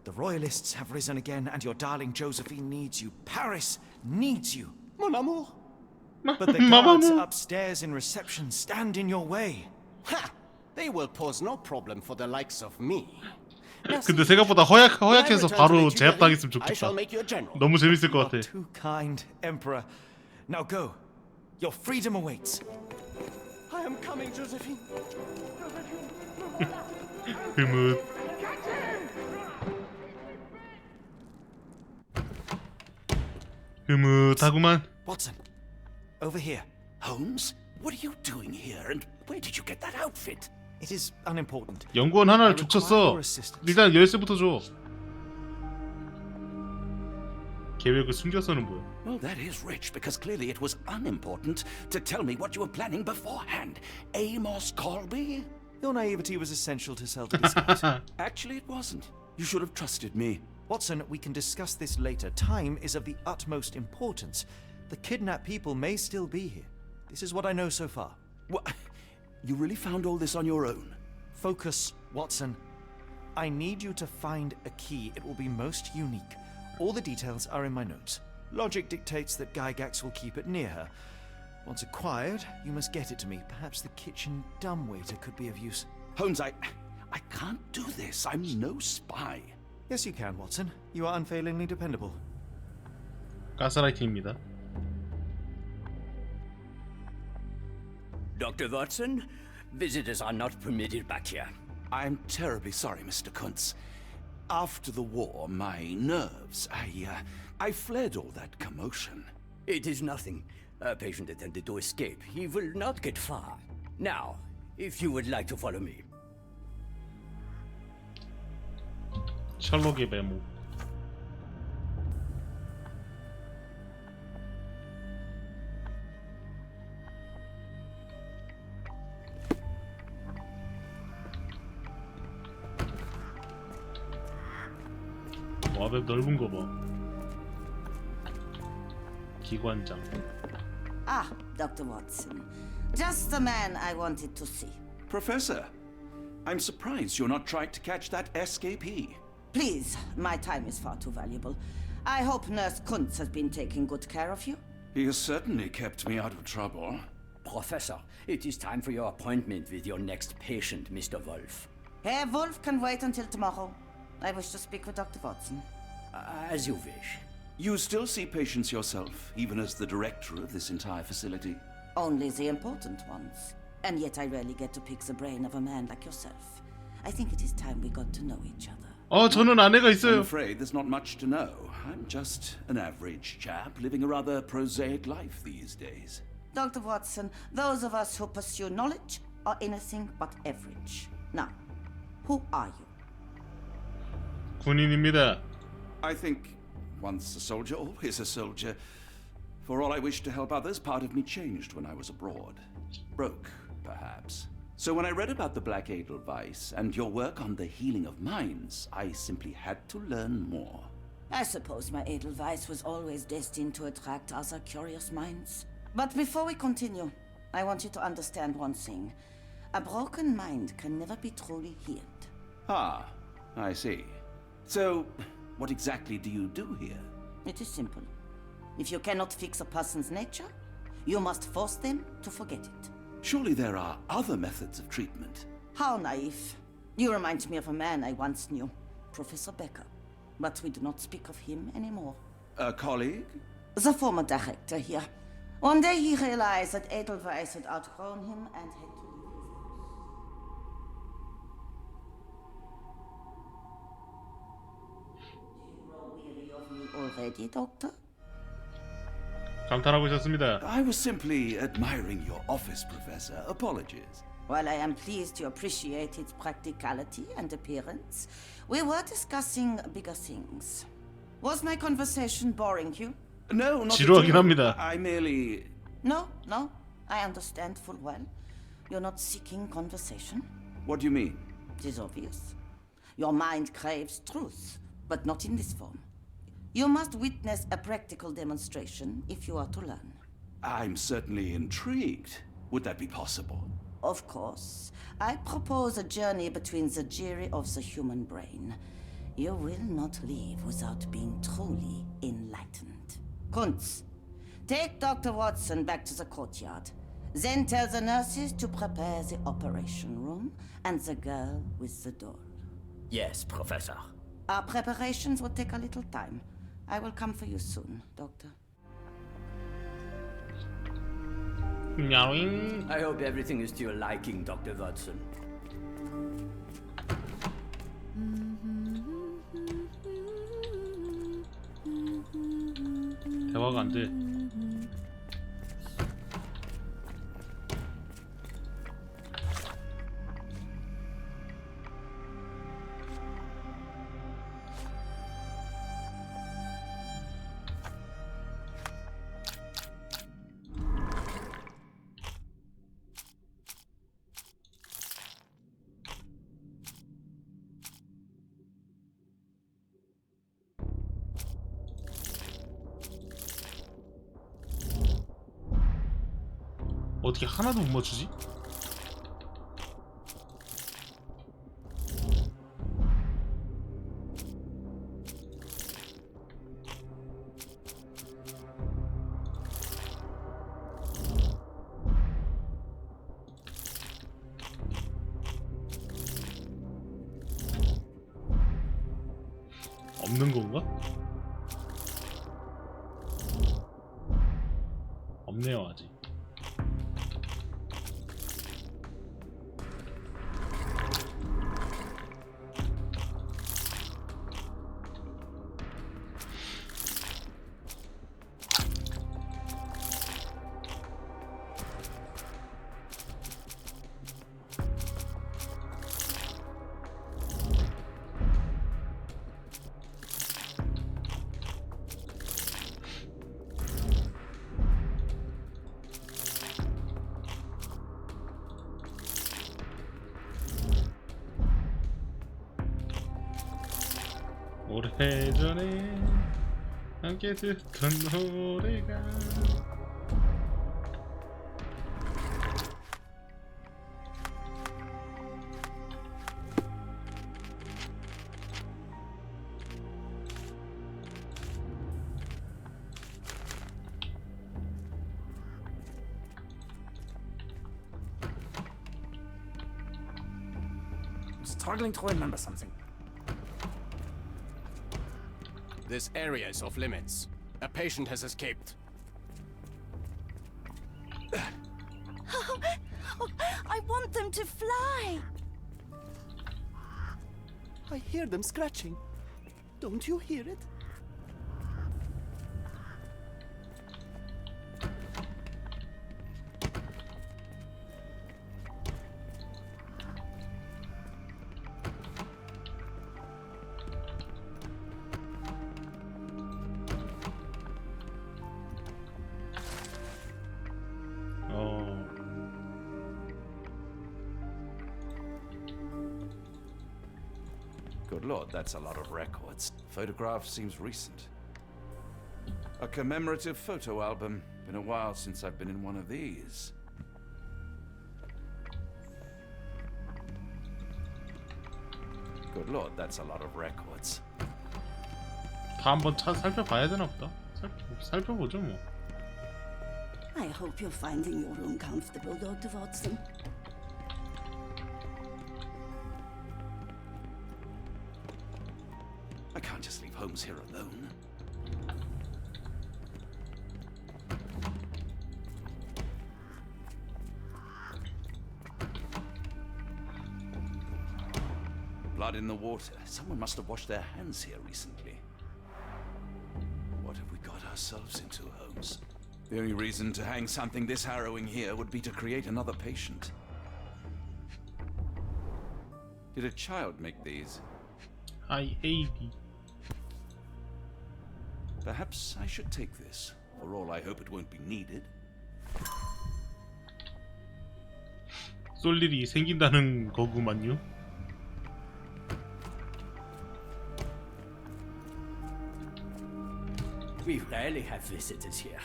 The royalists have risen again, and your darling Josephine needs you. Paris needs you. Mon amour. But the guards upstairs in reception stand in your way. Ha! They will pose no problem for the likes of me. 근데 생각보다 허약해서 바로 제압당했으면 I shall 좋겠다. make you a general. 너무 재밌을 것 You 같아. are too kind, Emperor. Now go. Your freedom awaits. I am coming, Josephine. 흐뭇. 흐뭇하구만. Watson, over here. Holmes, what are you doing here, and where did you get that outfit? It is unimportant. 연구원 하나를 족쳤어. 일단 열쇠부터 줘. 계획을 숨겼어는 뭐야? Well, that is rich, because clearly it was unimportant to tell me what you were planning beforehand. Amos Colby? Your naivety was essential to sell the disguise. Actually, it wasn't. You should have trusted me. Watson, we can discuss this later. Time is of the utmost importance. The kidnapped people may still be here. This is what I know so far. What? You really found all this on your own? Focus, Watson. I need you to find a key. It will be most unique. All the details are in my notes. Logic dictates that Gygax will keep it near her. Once acquired, you must get it to me. Perhaps the kitchen dumbwaiter could be of use. Holmes, I can't do this. I'm no spy. Yes, you can, Watson. You are unfailingly dependable. 가스라이팅입니다. Dr. Watson, visitors are not permitted back here. I'm terribly sorry, Mr. Kuntz. After the war, my nerves, I fled all that commotion. It is nothing. A patient attempted to escape. He will not get far. Now, if you would like to follow me. 셜록의 메모. 와맵 넓은 거 봐. 기관장. Ah, Dr. Watson. Just the man I wanted to see. Professor, I'm surprised you're not trying to catch that escapee. Please, my time is far too valuable. I hope Nurse Kuntz has been taking good care of you. He has certainly kept me out of trouble. Professor, it is time for your appointment with your next patient, Mr. Wolf. Herr Wolf can wait until tomorrow. I wish to speak with Dr. Watson. As you wish. You still see patients yourself, even as the director of this entire facility? Only the important ones. And yet I rarely get to pick the brain of a man like yourself. I think it is time we got to know each other. 저는 아내가 I'm 있어요. afraid there's not much to know. I'm just an average chap living a rather prosaic life these days. Dr. Watson, those of us who pursue knowledge are anything but average. Now, who are you? 군인입니다. I think once a soldier, always a soldier. For all I wished to help others, part of me changed when I was abroad. Broke, perhaps. So when I read about the Black Edelweiss and your work on the healing of minds, I simply had to learn more. I suppose my Edelweiss was always destined to attract other curious minds. But before we continue, I want you to understand one thing. A broken mind can never be truly healed. Ah, I see. So, what exactly do you do here? It is simple. If you cannot fix a person's nature, you must force them to forget it. Surely there are other methods of treatment. How naive. You remind me of a man I once knew, Professor Becker. But we do not speak of him anymore. A colleague? The former director here. One day he realized that Edelweiss had outgrown him and had to leave his house. Do you grow weary of me already, Doctor? 감탄하고 있었습니다. I was simply admiring your office, Professor. Apologies. While I am pleased you appreciate its practicality and appearance, we were discussing bigger things. Was my conversation boring you? No, not at 지루하긴 all. 합니다. I merely... No, I understand full well. You're not seeking conversation. What do you mean? It is obvious. Your mind craves truth, but not in this form. You must witness a practical demonstration if you are to learn. I'm certainly intrigued. Would that be possible? Of course. I propose a journey between the jury of the human brain. You will not leave without being truly enlightened. Kuntz, take Dr. Watson back to the courtyard. Then tell the nurses to prepare the operation room and the girl with the doll. Yes, Professor. Our preparations will take a little time. I will come for you soon, Doctor. 야옹. I hope everything is to your liking, Dr. Watson. 대화가 안 돼. 어떻게 하나도 못 맞추지? 없는 건가? 없네요 아직. 오래전에 함께 듣던 노래가 I'm struggling to remember something. This area is off limits. A patient has escaped. I want them to fly. I hear them scratching. Don't you hear it? Good lord, that's a lot of records. Photograph seems recent. A commemorative photo album. Been a while since I've been in one of these. Good lord, that's a lot of records. 다 한번 살펴봐야 되나 보다. 살펴보죠 뭐. I hope you're finding your room comfortable, Dr. Watson. I can't just leave Holmes here alone. Blood in the water. Someone must have washed their hands here recently. What have we got ourselves into, Holmes? The only reason to hang something this harrowing here would be to create another patient. Did a child make these? I hate it. Perhaps I should take this. For all I hope it won't be needed. 쏠 일이 생긴다는 거구만요. We rarely have visitors here.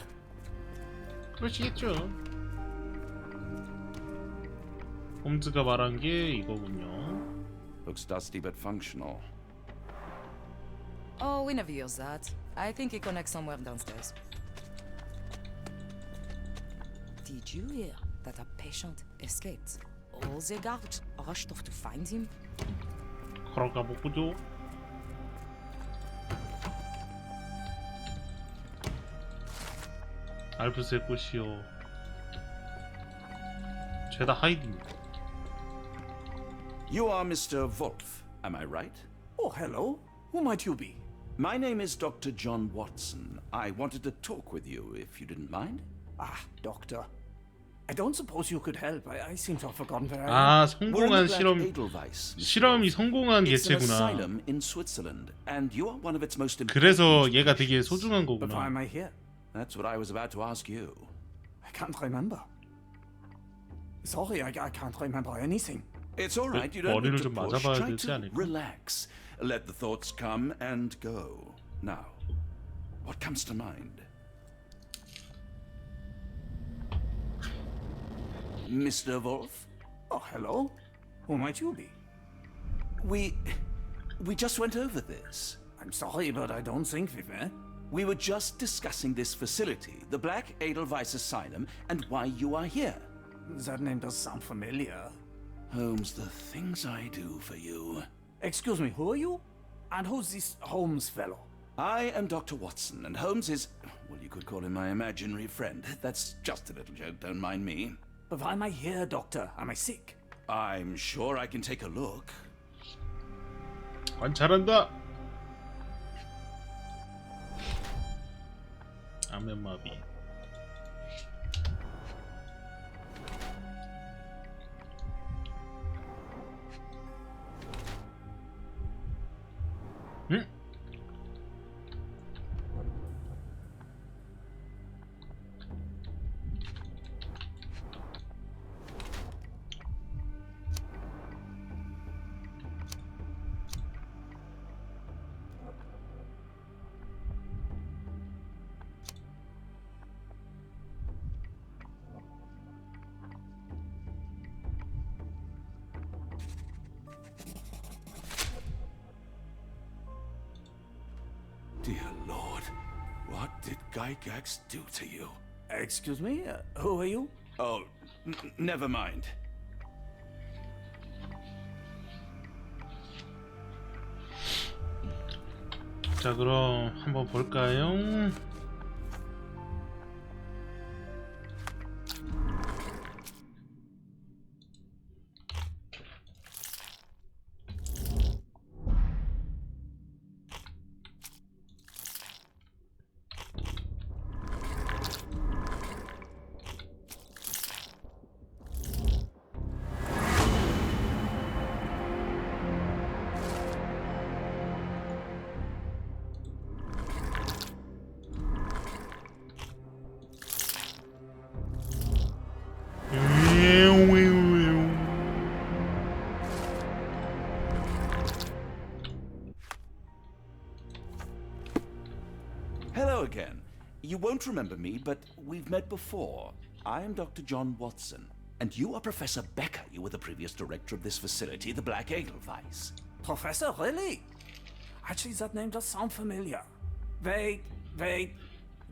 그러시겠죠. 홈즈가 말한 게 이거군요. Looks dusty but functional. Oh, we never use that. I think it connects somewhere downstairs. Did you hear that a patient escaped? All the guards rushed off to find him. 걸어가 보죠. 알프스의 꽃이요. 죄다 하이드입니다. You are Mr. Wolf, am I right? Oh, hello. Who might you be? My name is Dr. John Watson. I wanted to talk with you, if you didn't mind. Ah, doctor. I don't suppose you could help. I seem to have forgotten where I am. 아, We're in 성공한 the 실험. Black Edelweiss, Mr. 실험이 Wolf. 성공한 It's an 개체구나. asylum in Switzerland, and you are one of its most important 그래서 얘가 되게 patients. 소중한 But why 거구나. am I here? That's what I was about to ask you. I can't remember. Sorry, I can't remember anything. It's all right. You don't 머리를 need to 좀 push. 맞아봐야 Try 되지 to 않을까? relax. Let the thoughts come and go. Now, what comes to mind? Mr. Wolf? Oh, hello. Who might you be? We just went over this. I'm sorry, but I don't think we've met. We were just discussing this facility, the Black Edelweiss Asylum, and why you are here. That name does sound familiar. Holmes, the things I do for you. Excuse me, who are you? And who's this Holmes fellow? I am Dr. Watson, and Holmes is, well, you could call him my imaginary friend. That's just a little joke, don't mind me. But why am I here, doctor? Am I sick? I'm sure I can take a look. 관찰한다. 안면마비. 응? Dear Lord, what did Gygax do to you? Excuse me, who are you? Oh, never mind. 자, 그럼 한번 볼까요? Hello again. You won't remember me, but we've met before. I am Dr. John Watson, and you are Professor Becker. You were the previous director of this facility, the Black Edelweiss. Professor, really? Actually, that name does sound familiar. Wait.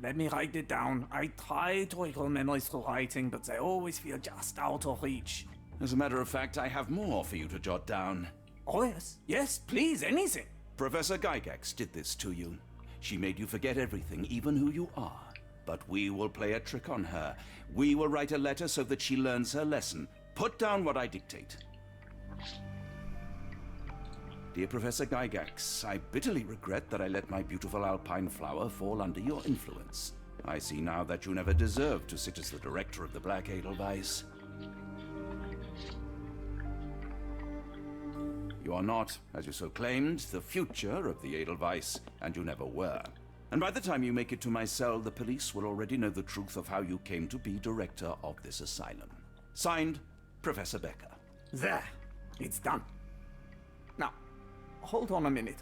Let me write it down. I try to recall memories through writing, but they always feel just out of reach. As a matter of fact, I have more for you to jot down. Oh, yes. Yes, please, anything. Professor Gygax did this to you. She made you forget everything, even who you are. But we will play a trick on her. We will write a letter so that she learns her lesson. Put down what I dictate. Dear Professor Gygax, I bitterly regret that I let my beautiful alpine flower fall under your influence. I see now that you never deserved to sit as the director of the Black Edelweiss. You are not, as you so claimed, the future of the Edelweiss, and you never were. And by the time you make it to my cell, the police will already know the truth of how you came to be director of this asylum. Signed, Professor Becker. There. It's done. Now, hold on a minute.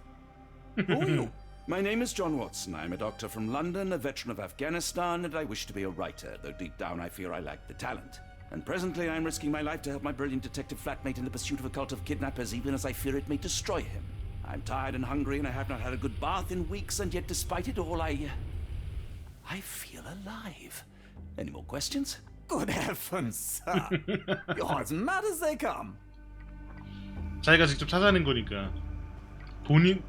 Who are you? My name is John Watson. I'm a doctor from London, a veteran of Afghanistan, and I wish to be a writer, though deep down I fear I lack the talent. And presently I'm risking my life to help my brilliant detective flatmate in the pursuit of a cult of kidnappers, even as I fear it may destroy him. I'm tired and hungry, and I have not had a good bath in weeks, and yet despite it all, I feel alive. Any more questions? Good heavens, sir. You're as mad as they come. 자기가 직접 찾아낸 거니까 본인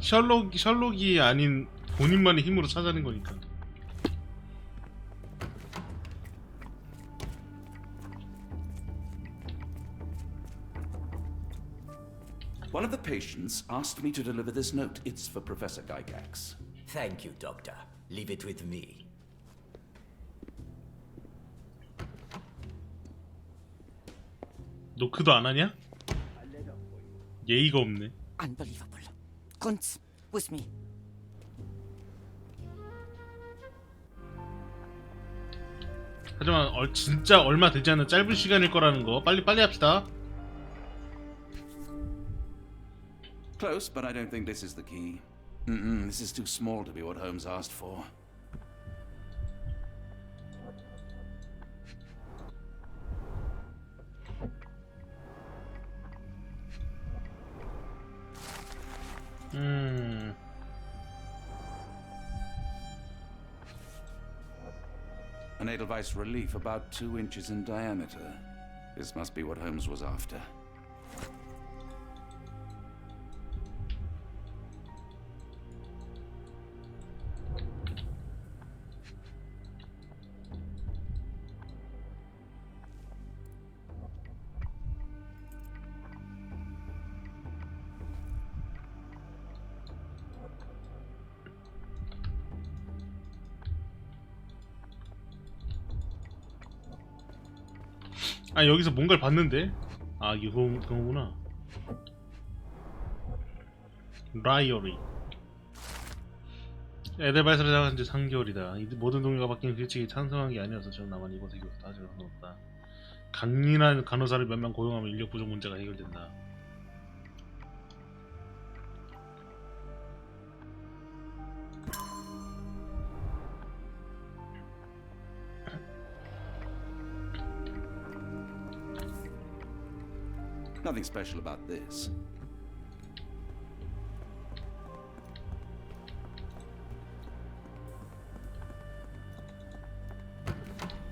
셜록이 아닌 본인만의 힘으로 찾아낸 거니까. One of the patients asked me to deliver this note. It's for Professor Gygax. Thank you, Doctor. Leave it with me. 노크도 안 하냐? 예의가 없네. Unbelievable. Kuntz, with me. 하지만 진짜 얼마 되지 않는 짧은 시간일 거라는 거 빨리 합시다. Close, but I don't think this is the key. This is too small to be what Holmes asked for. An Edelweiss relief about 2 inches in diameter. This must be what Holmes was after. 아, 여기서 뭔가를 봤는데? 아, 이게 그거구나. 라이어리. 에델바이스를 시작한 지 3개월이다. 이 모든 동료가 바뀐 규칙에 찬성한 게 아니어서 저는 나만 이곳에 기어서 하지 않았다. 강인한 간호사를 몇 명 고용하면 인력 부족 문제가 해결된다. Nothing special about this.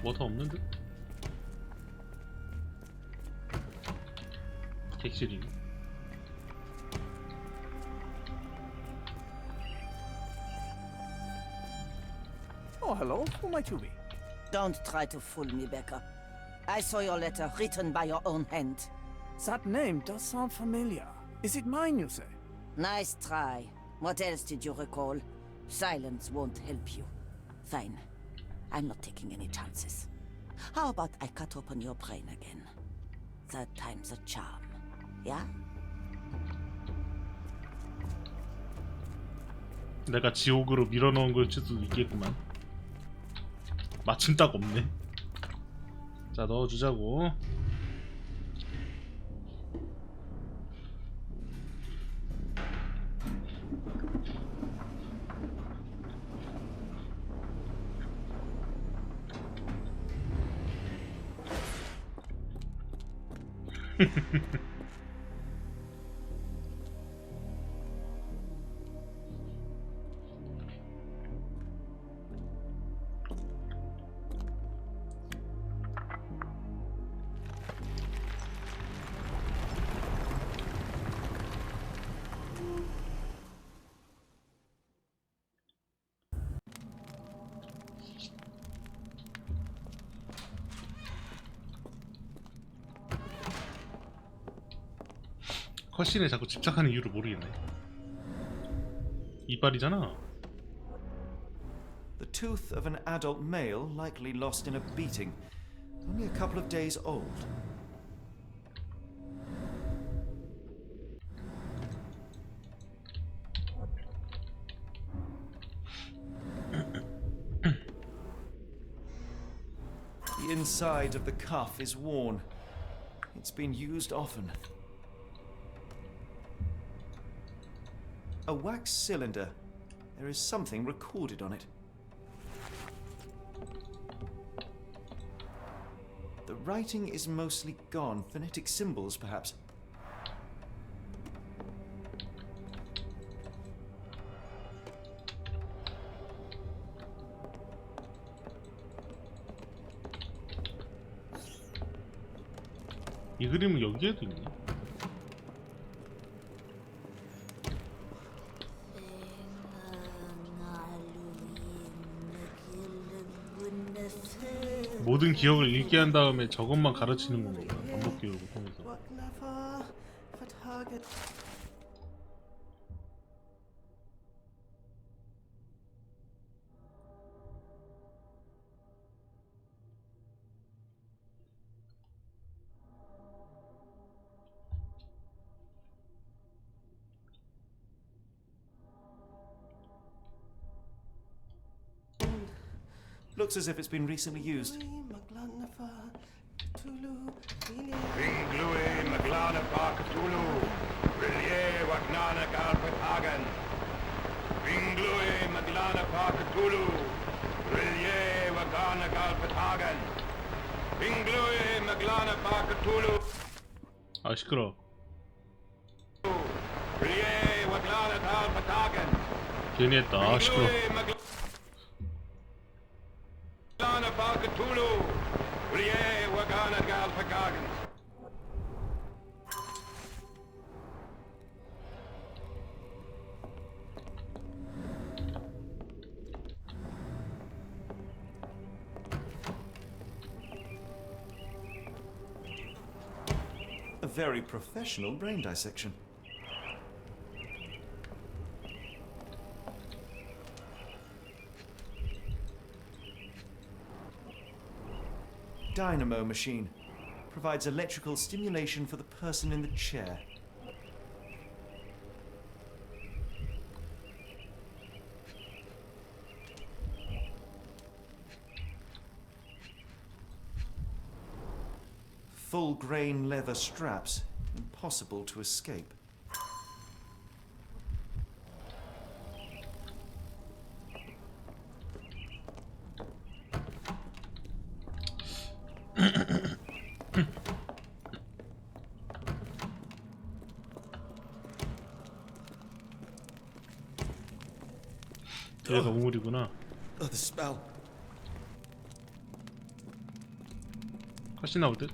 뭐 더 없는 듯? 객실이. Oh, hello. Who might you be? Don't try to fool me, Becca. I saw your letter written by your own hand. That name does sound familiar. Is it mine, you say? Nice try. What else did you recall? Silence won't help you. Fine. I'm not taking any chances. How about I cut open your brain again? Third time's a charm. Yeah? 내가 지옥으로 밀어넣은 걸 수도 있겠구만. 맞춤 딱 없네. 자, 넣어주자고. 컷신에 자꾸 집착하는 이유를 모르겠네. 이빨이잖아. The tooth of an adult male, likely lost in a beating. Only a couple of days old. The inside of the cuff is worn. It's been used often. A wax cylinder. There is something recorded on it. The writing is mostly gone. Phonetic symbols, perhaps. 이 그림은 여기에도 있네. 모든 기억을 읽게 한 다음에 저것만 가르치는 건가? 반복 교육을 통해서. Looks as if it's been recently used. 아, 시끄러. 괜히 했다. 아, 시끄러. A very professional brain dissection. Dynamo machine. Provides electrical stimulation for the person in the chair. Full grain leather straps. Impossible to escape. 얘가 우물이구나. Oh, the smell. 컷신 나올 듯?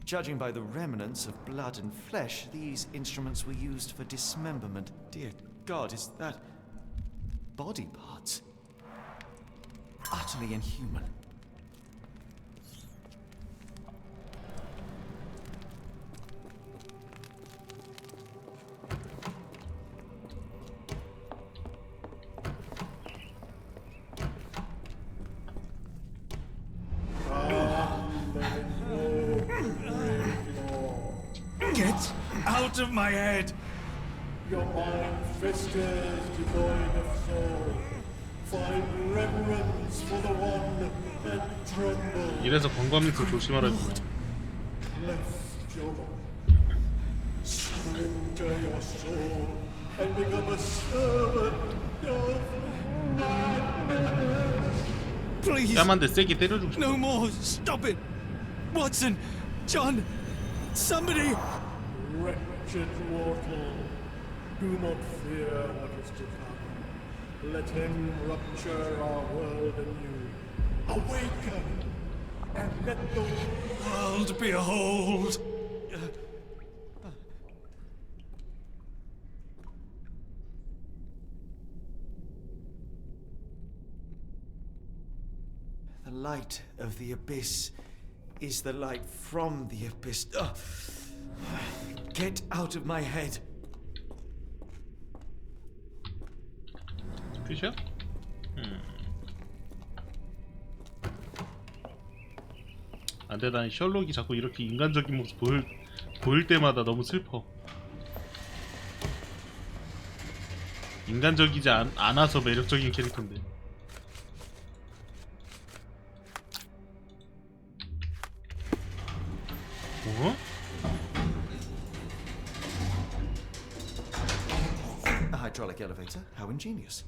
Judging by the remnants of blood and flesh, these instruments were used for dismemberment. Dear God, is that body parts? Utterly inhuman. Get out of my head! Your mind festers devoid of soul. Find reverence for the one that trembles. 이래서 관광민수 조심하라구나. Bless your surrender your soul and become a servant of Please, 뺨한대 세게 때려주고 싶어. no more! Stop it! Watson! John! Somebody! wretched mortal. Do not fear what is to come. Let him rupture our world anew. Awaken and let the World behold! The light of the abyss is the light from the abyss. Get out of my head. 끝이야? 안돼, 난 셜록이 자꾸 이렇게 인간적인 모습 보일 때마다 너무 슬퍼. 인간적이지 않아서 매력적인 캐릭터인데. 뭐? A hydraulic elevator? How ingenious.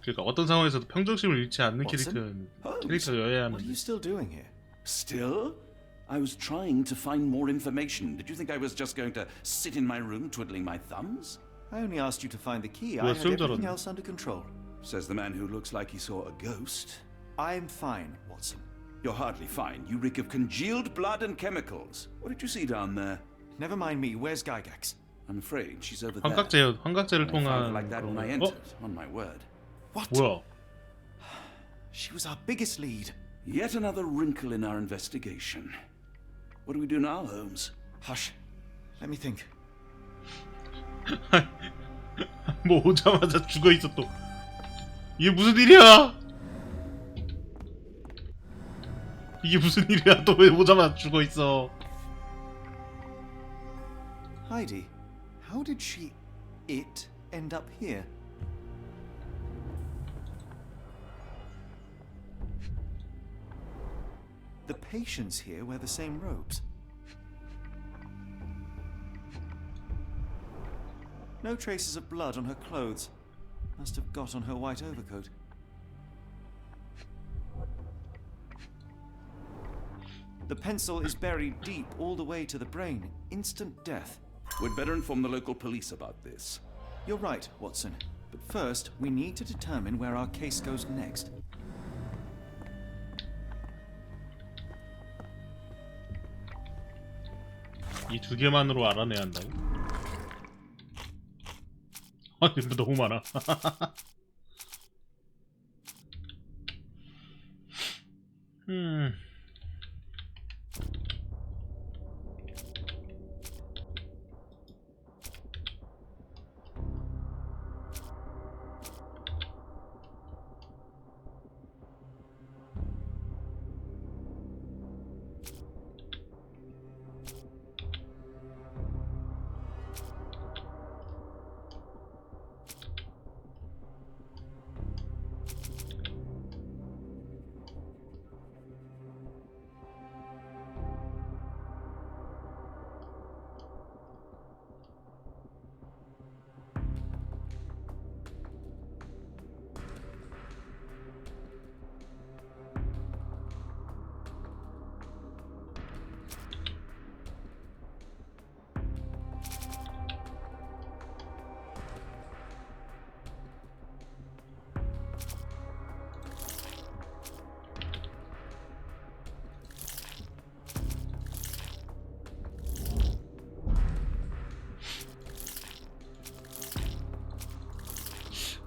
그러니까 어떤 상황에서도 평정심을 잃지 않는 Watson? 캐릭터여야 What are you 하는데. still doing here? Still? I was trying to find more information. Did you think I was just going to sit in my room twiddling my thumbs? I only asked you to find the key. Well, I had so everything done. else under control. Says the man who looks like he saw a ghost. I'm fine, Watson. You're hardly fine. You reek of congealed blood and chemicals. What did you see down there? Never mind me. Where's Gygax? I'm afraid she's over there. 환각제를 I found her 통한 like that when I 그런 거. entered, on my word. What? 뭐야? She was our biggest lead. Yet another wrinkle in our investigation. What do we do now, Holmes? Hush. Let me think. 뭐 오자마자 죽어 있어 또. 이게 무슨 일이야? 이게 무슨 일이야? 또 왜 오자마자 죽어 있어? Heidi, how did it end up here? The patients here wear the same robes. No traces of blood on her clothes. Must have got on her white overcoat. The pencil is buried deep all the way to the brain. Instant death. We'd better inform the local police about this. You're right, Watson. But first, we need to determine where our case goes next. 이 두 개만으로 알아내야 한다고? 아니 뭐 너무 많아.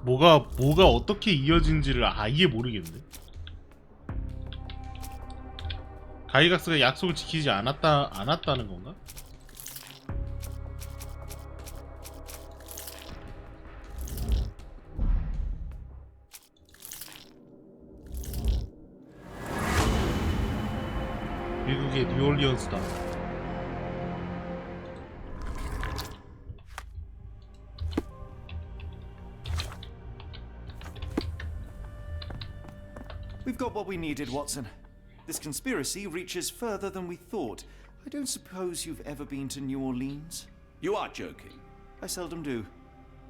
뭐가 어떻게 이어진지를 아예 모르겠네. 가이각스가 약속을 지키지 않았다는 건가? 미국의 뉴올리언스다. We've got what we needed, Watson. This conspiracy reaches further than we thought. I don't suppose you've ever been to New Orleans? You are joking. I seldom do.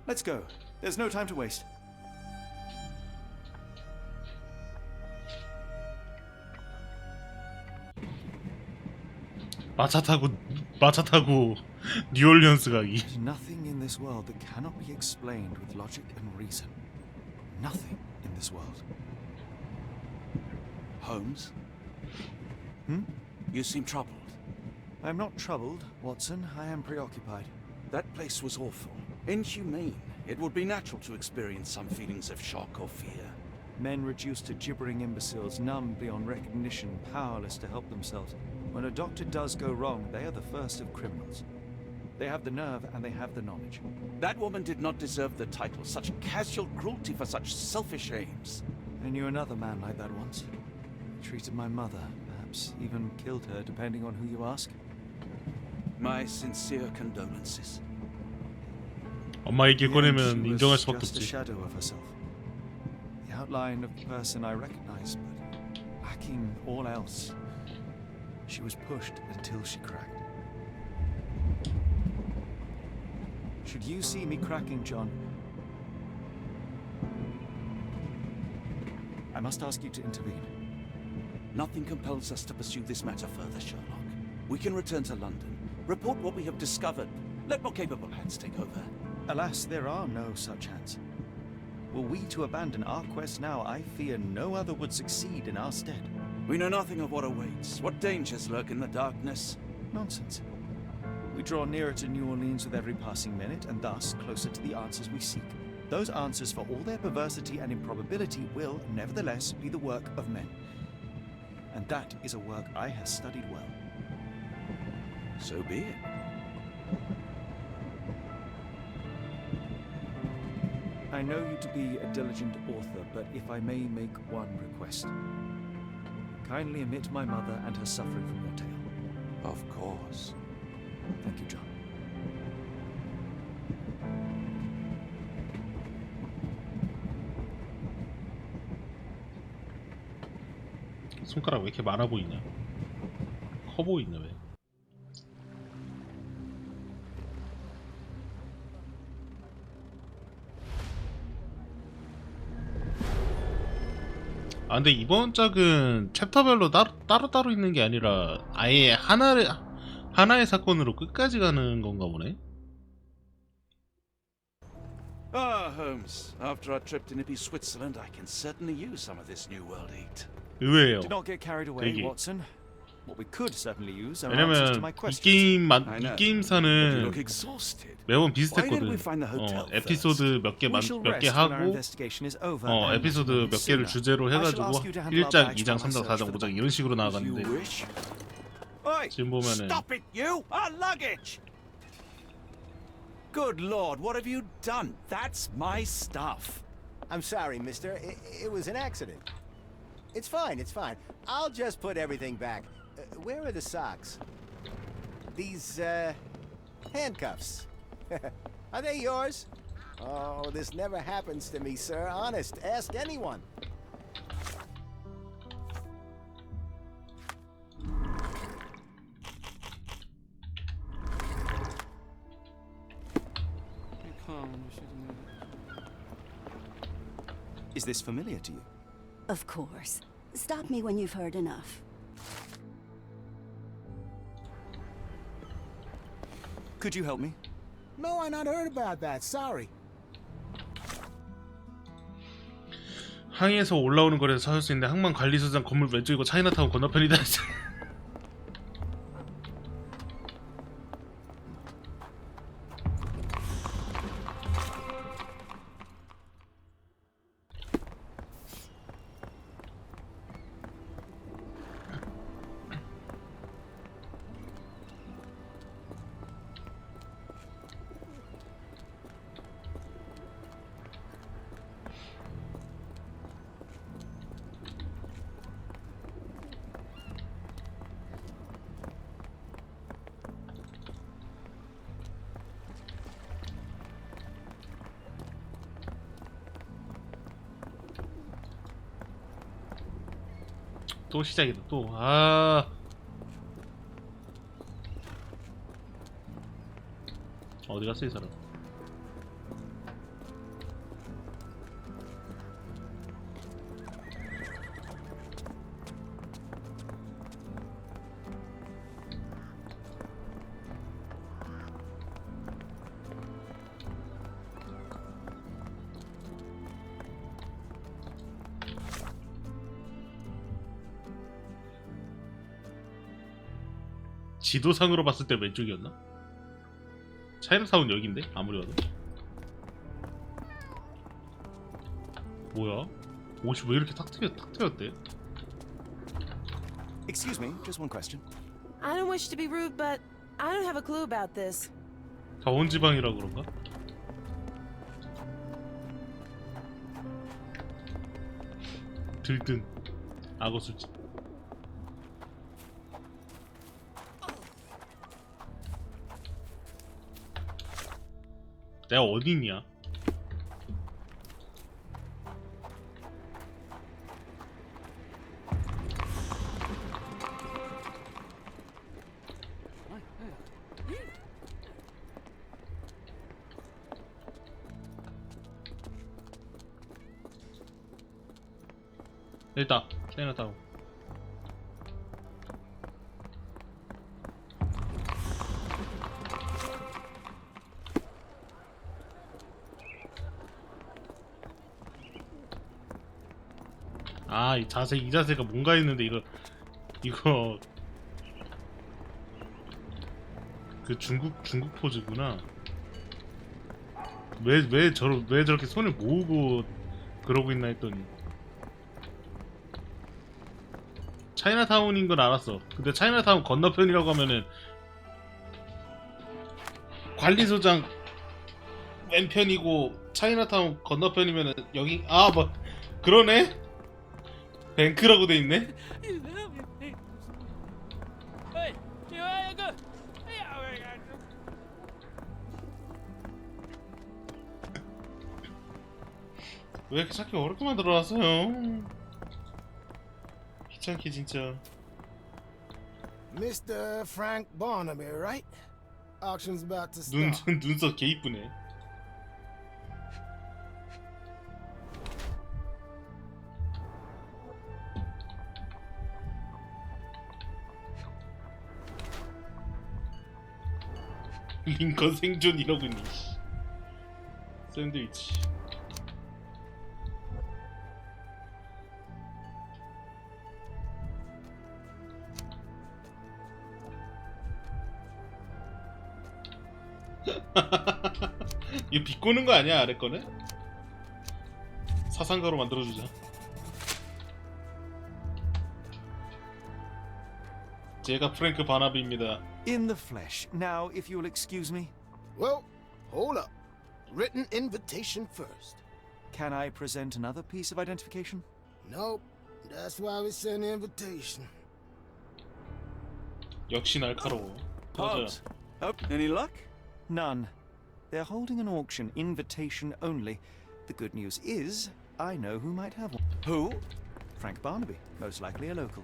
Let's go. There's no time to waste. 마차 타고 뉴올리언스 가기. There's nothing in this world that cannot be explained with logic and reason. Nothing in this world. Holmes? Hmm? You seem troubled. I'm not troubled, Watson. I am preoccupied. That place was awful. Inhumane. It would be natural to experience some feelings of shock or fear. Men reduced to gibbering imbeciles, numb beyond recognition, powerless to help themselves. When a doctor does go wrong, they are the first of criminals. They have the nerve and they have the knowledge. That woman did not deserve the title. Such casual cruelty for such selfish aims. I knew another man like that once. He treated my mother, perhaps even killed her, depending on who you ask. My sincere condolences. 엄마 얘기 꺼내면 She was 인정할 수밖에 just a 없지. shadow of herself. The outline of the person I recognized, but lacking all else. She was pushed until she cracked. Should you see me cracking, John, I must ask you to intervene. Nothing compels us to pursue this matter further, Sherlock. We can return to London, report what we have discovered. Let more capable hands take over. Alas, there are no such hands. Were we to abandon our quest now, I fear no other would succeed in our stead. We know nothing of what awaits, what dangers lurk in the darkness. Nonsense. We draw nearer to New Orleans with every passing minute, and thus closer to the answers we seek. Those answers, for all their perversity and improbability, will, nevertheless, be the work of men. And that is a work I have studied well. So be it. I know you to be a diligent author, but if I may make one request. Kindly omit my mother and her suffering from your tale. Of course. Thank you, John. 손가락 왜 이렇게 많아 보이냐? 커 보이냐 왜? 아 근데 이번 짝은 챕터별로 따로 있는 게 아니라 아예 하나의 사건으로 끝까지 가는 건가 보네. Ah, Holmes. After our trip to nippy Switzerland, I can certainly use some of this New World eat. 의외예요. Do not get carried away, 되게. Watson. What we could certainly use are answers to 왜냐면 my 이 questions. 게임사는 look exhausted. 매번 Why didn't 비슷했거든. we find the hotel 에피소드 몇 개 We shall 몇 개 rest when our 하고 investigation is over. and 에피소드 몇 개를 sooner. 주제로 I shall 해가지고 ask you to handle our 1장, bags 2장, while I 3장, search 4장, for the 5장 이런 식으로 If you 나아갔는데 wish. Oi! 지금 보면은 Stop it, you! Our luggage! Good Lord, what have you done? That's my stuff. I'm sorry, mister. It was an accident. It's fine, it's fine. I'll just put everything back. Where are the socks? These, handcuffs. Are they yours? Oh, this never happens to me, sir. Honest, ask anyone. Is this familiar to you? Of course. Stop me when you've heard enough. Could you help me? No, I not heard about that. Sorry. 항에서 올라오는 거리에서 찾을 수 있는데 항만 관리소장 건물 왼쪽이고 차이나타운 건너편이다. 또 시작이다 또. 아 어디 갔어 이 사람? 지도상으로 봤을 때 왼쪽이었나? 차이나타운 여긴데? 아무리 봐도. 뭐야? 옷이 왜 이렇게 탁 트였대? Excuse me, just one question. I don't wish to be rude, but I don't have a clue about this. 자원지방이라 그런가? 들뜬 악어 술집. 내가 어디 있냐? 일단 차이나타운. 아, 이 자세가 뭔가 했는데 이거 그 중국 포즈구나. 왜 저렇게 손을 모으고 그러고 있나 했더니 차이나타운인 건 알았어. 근데 차이나타운 건너편이라고 하면은 관리소장 왼편이고 차이나타운 건너편이면은 여기 뭐 그러네? 뱅크라고 돼 있네. 왜 이렇게 찾기 어렵게 만들어놨어요? 귀찮게 진짜. Mr. Frank Barnaby, right? Auction's about to start. 눈썹 개 이쁘네. 링컨 생존 이러고 있네. 샌드위치. 이거 비꼬는 거 아니야? 아래 거는? 사상가로 만들어주자. 제가 프랭크 바나비입니다. In the flesh. Now, if you'll excuse me. Well, hold up. Written invitation first. Can I present another piece of identification? Nope. That's why we send the invitation. 역시 날카로워. Pops, any luck? None. They're holding an auction, invitation only. The good news is, I know who might have one. Who? Frank Barnaby, most likely a local.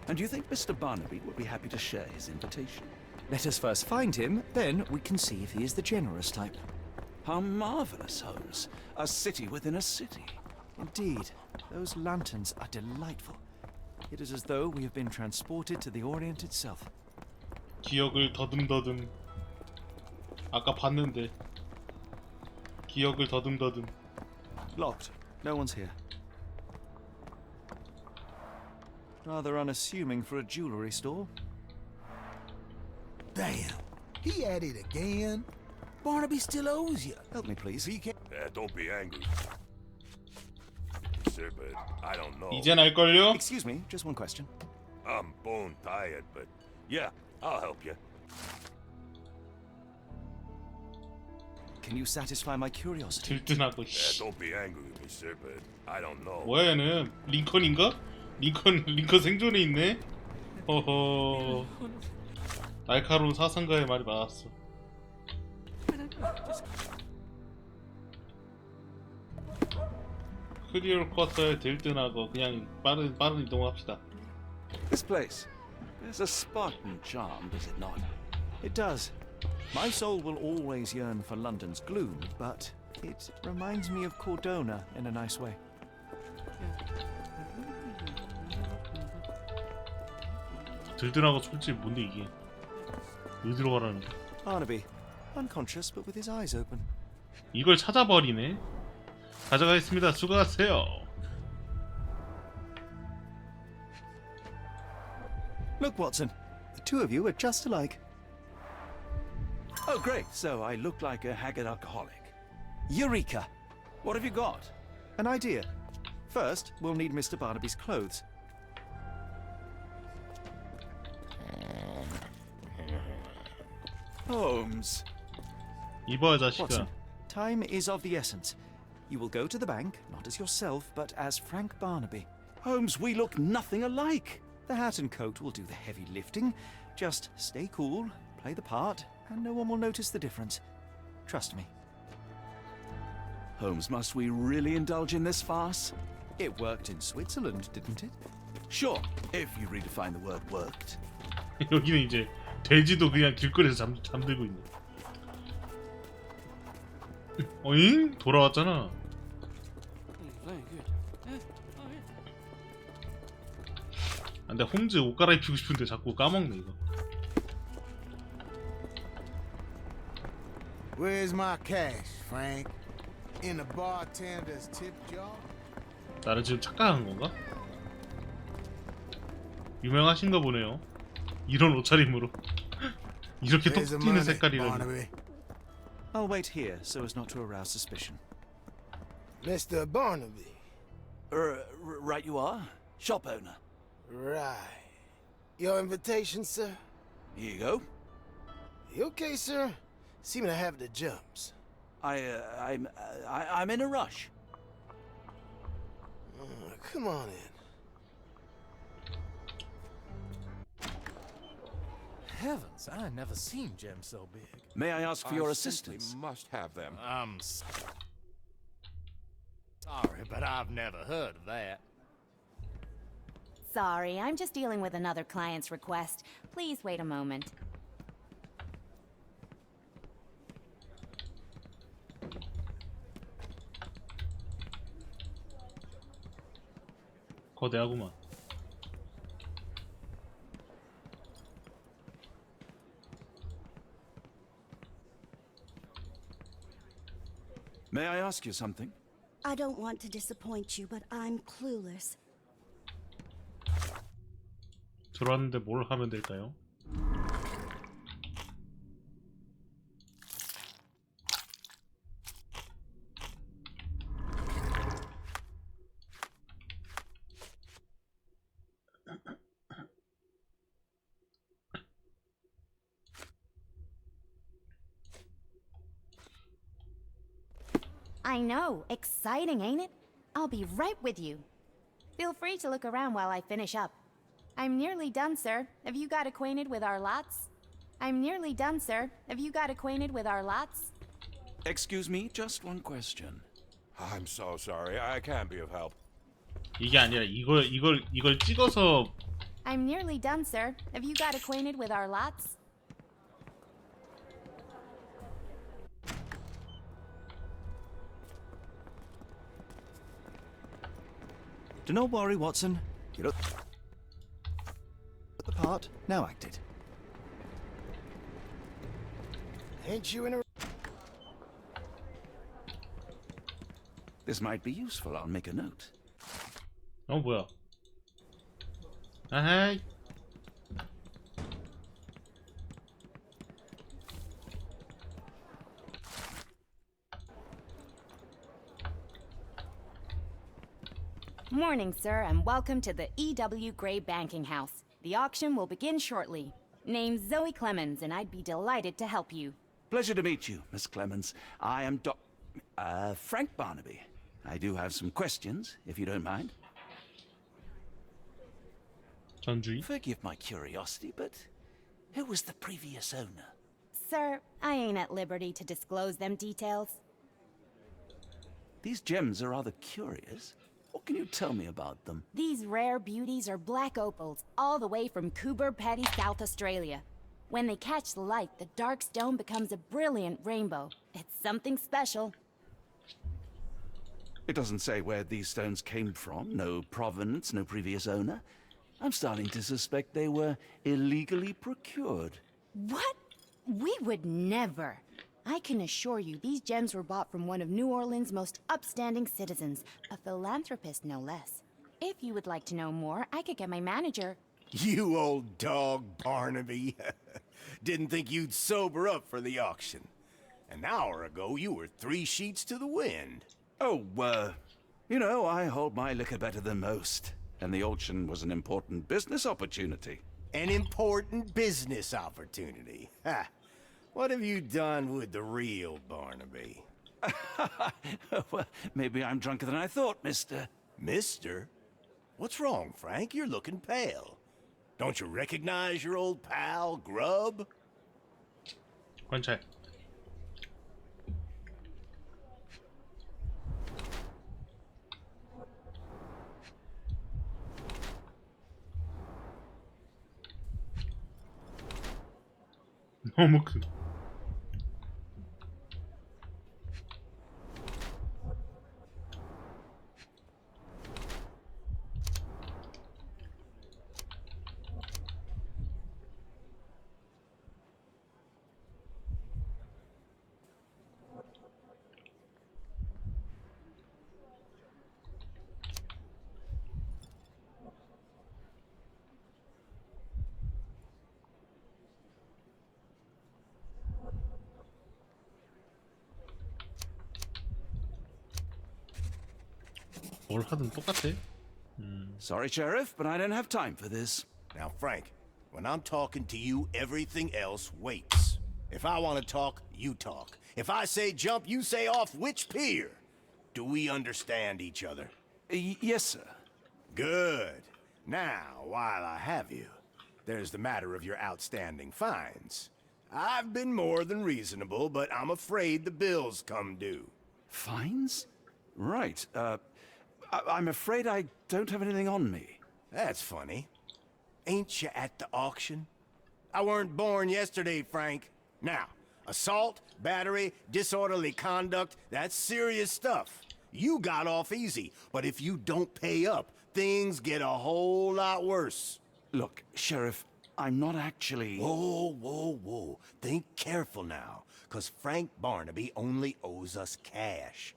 And do you think Mr. Barnaby would be happy to share his invitation? Let us first find him, then we can see if he is the generous type. How marvelous, Holmes. A city within a city. Indeed, those lanterns are delightful. It is as though we have been transported to the Orient itself. 기억을 더듬더듬. 아까 봤는데. 기억을 더듬더듬. Locked. No one's here. Rather unassuming for a jewelry store. Damn. He at it again. Barnaby still owes you. Help me, please. He can't. Don't be angry. Sir, but I don't know. 이젠 알걸요? Excuse me, just one question. I'm bone tired, but yeah, I'll help you. Can you satisfy my curiosity? 들뜬하고. Don't be angry with me, sir, but I don't know. 뭐야 얘는? 링컨인가? 링컨 생존에 있네? 허허. 날카로운 사상가의 말이 많았어. 클리어 쿼터에 들뜬하고 그냥 빠른 이동을 합시다. This place. There's a Spartan charm, does it not? It does. My soul will always yearn for London's gloom, but it reminds me of Cordona in a nice way. 들들하고 솔직히 뭔데 이게? 어디로 가라는 거야? Barnaby, unconscious but with his eyes open. 이걸 찾아버리네. 가져가겠습니다. 수고하세요. Look, Watson, the two of you are just alike. Oh, great. So I look like a haggard alcoholic. Eureka! What have you got? An idea. First, we'll need Mr. Barnaby's clothes. Holmes. 이봐 자식아. Watson, time is of the essence. You will go to the bank, not as yourself, but as Frank Barnaby. Holmes, we look nothing alike. The hat and coat will do the heavy lifting. Just stay cool, play the part, and no one will notice the difference. Trust me. Holmes, must we really indulge in this farce? It worked in Switzerland, didn't it? Sure, if you redefine the word worked. 여기는 이제 돼지도 그냥 길거리에서 잠들고 있네. 어잉? 돌아왔잖아. 근데 홈즈 옷 갈아입히고 싶은데 자꾸 까먹네 이거. Where's my cash, Frank? In the bartender's tip jar? 나를 지금 착각한 건가? 유명하신가 보네요. 이런 옷차림으로 이렇게 톡 튀는 색깔이라니. I'll wait here so as not to arouse suspicion. Mr. Barnaby. Right you are. Shop owner. Right. Your invitation, sir? Here you go. You okay, sir? Seem to have the jumps. I'm in a rush. Come on in. Heavens, I never seen gems so big. May I ask for your assistance? Must have them. I'm sorry, but I've never heard of that. Sorry, I'm just dealing with another client's request. Please wait a moment. 거대하구만. May I ask you something? I don't want to disappoint you, but I'm clueless. 들어왔는데 뭘 하면 될까요? I know. Exciting, ain't it? I'll be right with you. Feel free to look around while I finish up. I'm nearly done, sir. Have you got acquainted with our lots? I'm nearly done, sir. Have you got acquainted with our lots? Excuse me, just one question. I'm so sorry. I can't be of help. 이게 아니라 이걸 찍어서. I'm nearly done, sir. Have you got acquainted with our lots? Do not worry, Watson. You look at the part, now act it. Ain't you in a... This might be useful. I'll make a note. 뭐야? 아하이. Morning, sir, and welcome to the E.W. Gray Banking House. The auction will begin shortly. Name's Zoe Clemens, and I'd be delighted to help you. Pleasure to meet you, Miss Clemens. I am Frank Barnaby. I do have some questions, if you don't mind. 전주의? Forgive my curiosity, but who was the previous owner? Sir, I ain't at liberty to disclose them details. These gems are rather curious. What can you tell me about them? These rare beauties are black opals, all the way from Coober Pedy, South Australia. When they catch the light, the dark stone becomes a brilliant rainbow. It's something special. It doesn't say where these stones came from, no provenance, no previous owner. I'm starting to suspect they were illegally procured. What? We would never. I can assure you these gems were bought from one of New Orleans' most upstanding citizens, a philanthropist no less. If you would like to know more, I could get my manager. You old dog, Barnaby. Didn't think you'd sober up for the auction. An hour ago, you were 3 sheets to the wind. Oh, you know, I hold my liquor better than most. And the auction was an important business opportunity. An important business opportunity. Ha! What have you done with the real Barnaby? Well, maybe I'm drunker than I thought, mister. Mister? What's wrong, Frank? You're looking pale. Don't you recognize your old pal, Grub? 관찰. 너무 큰. 뭘 하든 똑같아. Sorry, Sheriff, but I don't have time for this. Now, Frank, when I'm talking to you, everything else waits. If I want to talk, you talk. If I say jump, you say off which pier. Do we understand each other? Yes, sir. Good. Now, while I have you, there's the matter of your outstanding fines. I've been more than reasonable, but I'm afraid the bills come due. Fines? Right, I'm afraid I don't have anything on me. That's funny. Ain't you at the auction? I weren't born yesterday, Frank. Now, assault, battery, disorderly conduct, that's serious stuff. You got off easy, but if you don't pay up, things get a whole lot worse. Look, Sheriff, I'm not actually... Whoa. Think careful now, 'cause Frank Barnaby only owes us cash.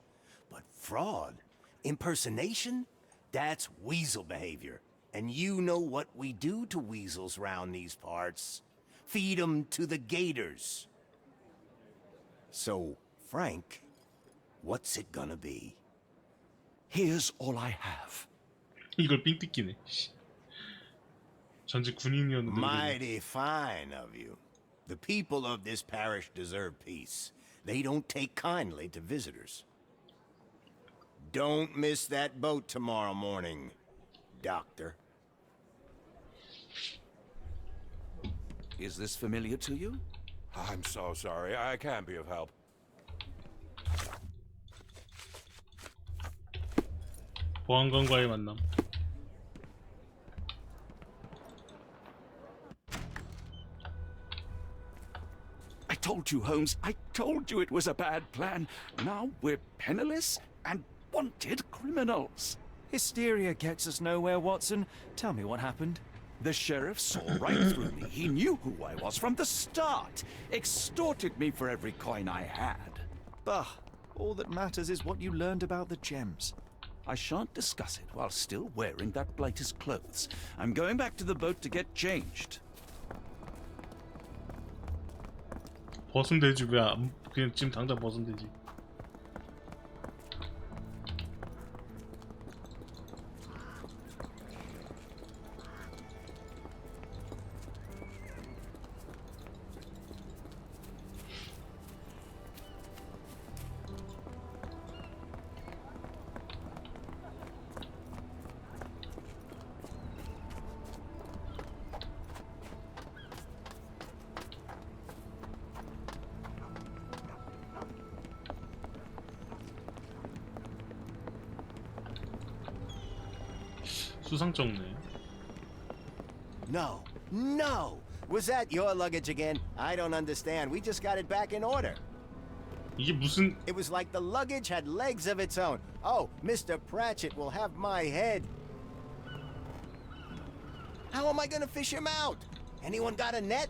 But fraud, impersonation, that's weasel behavior. And you know what we do to weasels round these parts. Feed 'em to the gators. So, Frank, what's it gonna be? Here's all I have. 이걸 삥 뜯기네. 전직 군인이었는데. Mighty fine of you. The people of this parish deserve peace. They don't take kindly to visitors. Don't miss that boat tomorrow morning, Doctor. Is this familiar to you? I'm so sorry. I can't be of help. 보안관과의 만남. I told you, Holmes. I told you it was a bad plan. Now we're penniless and wanted criminals. Hysteria gets us nowhere, Watson. Tell me what happened. The sheriff saw right through me. He knew who I was from the start. Extorted me for every coin I had. Bah, all that matters is what you learned about the gems. I shan't discuss it while still wearing that blighter's clothes. I'm going back to the boat to get changed. 벗으면 되지. 왜 그냥 지금 당장 벗으면 되지. 수상쩍네. No. No! Was that your luggage again? I don't understand. We just got it back in order. 이게 무슨... It was like the luggage had legs of its own. Oh, Mr. Pratchett will have my head. How am I gonna fish him out? Anyone got a net?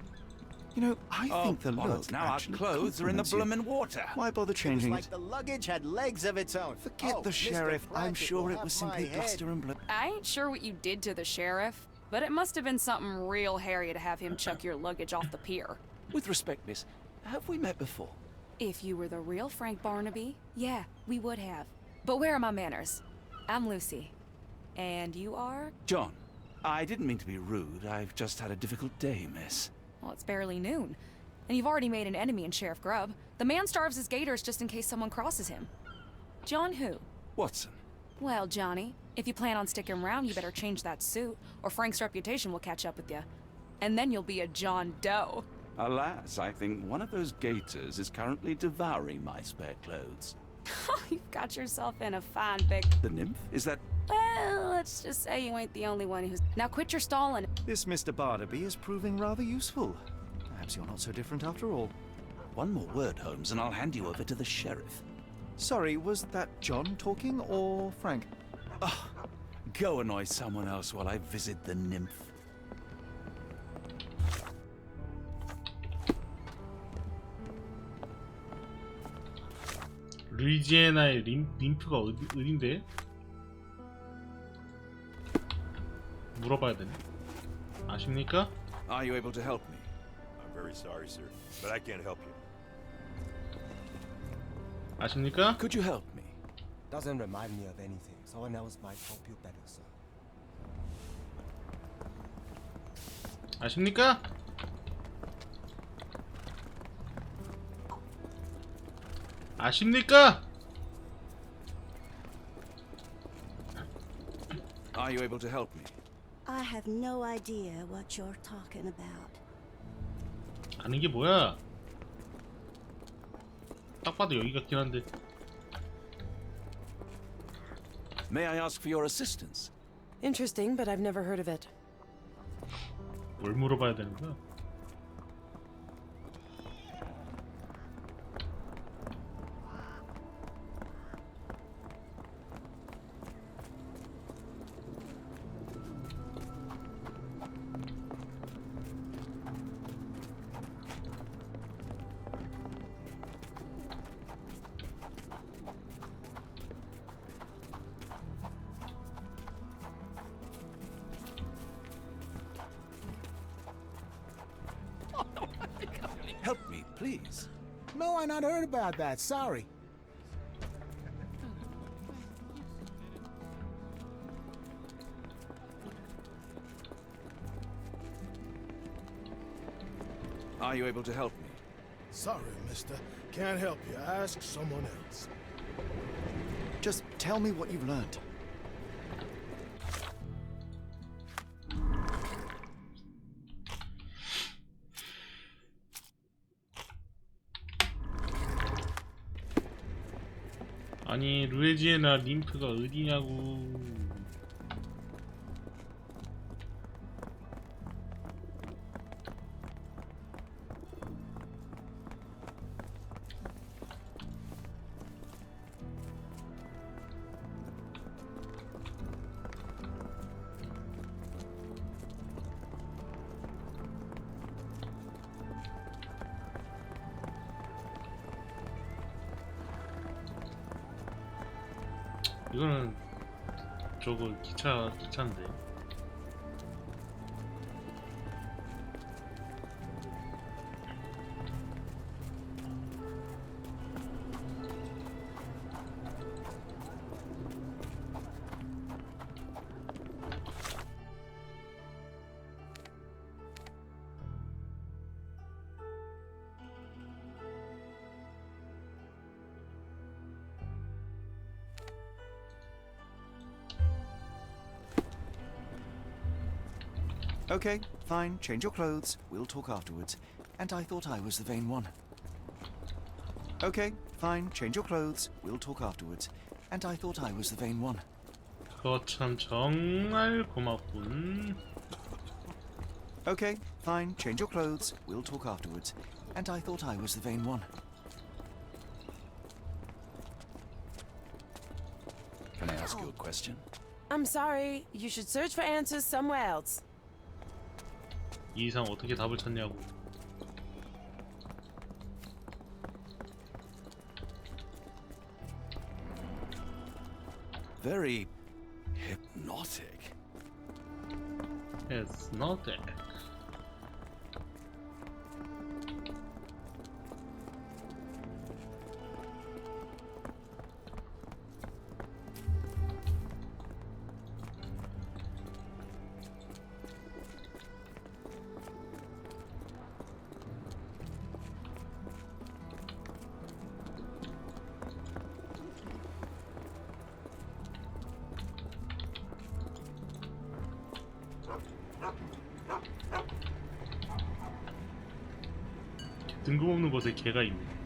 You know, I think the bollocks, look now our actually clothes are in the compliments you. bloomin' water. Why bother It was changing like it? the luggage had legs of its own. Forget Oh, the Mr. sheriff. I'm Pratchett sure will it was have my simply head. bluster and blood. I ain't sure what you did to the sheriff, but it must have been something real hairy to have him chuck your luggage off the pier. With respect, miss, have we met before? If you were the real Frank Barnaby, yeah, we would have. But where are my manners? I'm Lucy. And you are? John, I didn't mean to be rude. I've just had a difficult day, miss. Well, it's barely noon. And you've already made an enemy in Sheriff Grubb. The man starves his gators just in case someone crosses him. John who? Watson. Well, Johnny, if you plan on sticking around, you better change that suit, or Frank's reputation will catch up with you. And then you'll be a John Doe. Alas, I think one of those gators is currently devouring my spare clothes. You've got yourself in a fine big... The nymph? Is that... Well, let's just say you ain't the only one who's... Now quit your stalling. This Mr. Barnaby is proving rather useful. Perhaps you're not so different after all. One more word, Holmes, and I'll hand you over to the sheriff. Sorry, was that John talking or Frank? Oh, go annoy someone else while I visit the nymph. 루이지애나의 림프가 어딘데? 물어봐야 되네. 아십니까? Are you able to help me? I'm very sorry, sir, but I can't help you. 아십니까? Could you help me? Doesn't remind me of anything. Someone else might help you better, sir. 아십니까? 아십니까? Are you able to help me? I have no idea what you're talking about. 아는 게 뭐야? 딱 봐도 여기 같긴 한데. May I ask for your assistance? Interesting, but I've never heard of it. 뭘 물어봐야 되는 거야? Help me, please. No, I not heard about that. Sorry. Are you able to help me? Sorry, mister. Can't help you. Ask someone else. Just tell me what you've learned. 아니 루이지애나 림프가 어디냐고. 이거는 저거 기차인데. Okay, fine, change your clothes. We'll talk afterwards. And I thought I was the vain one. Okay, fine, change your clothes. We'll talk afterwards. And I thought I was the vain one. 그거 참 정말 고맙군. Okay, fine. Change your clothes. We'll talk afterwards. And I thought I was the vain one. Can I ask you a question? I'm sorry. You should search for answers somewhere else. 이 이상 어떻게 답을 찾냐고. Very hypnotic. It's not that. 뜬금없는 곳에 개가 있네.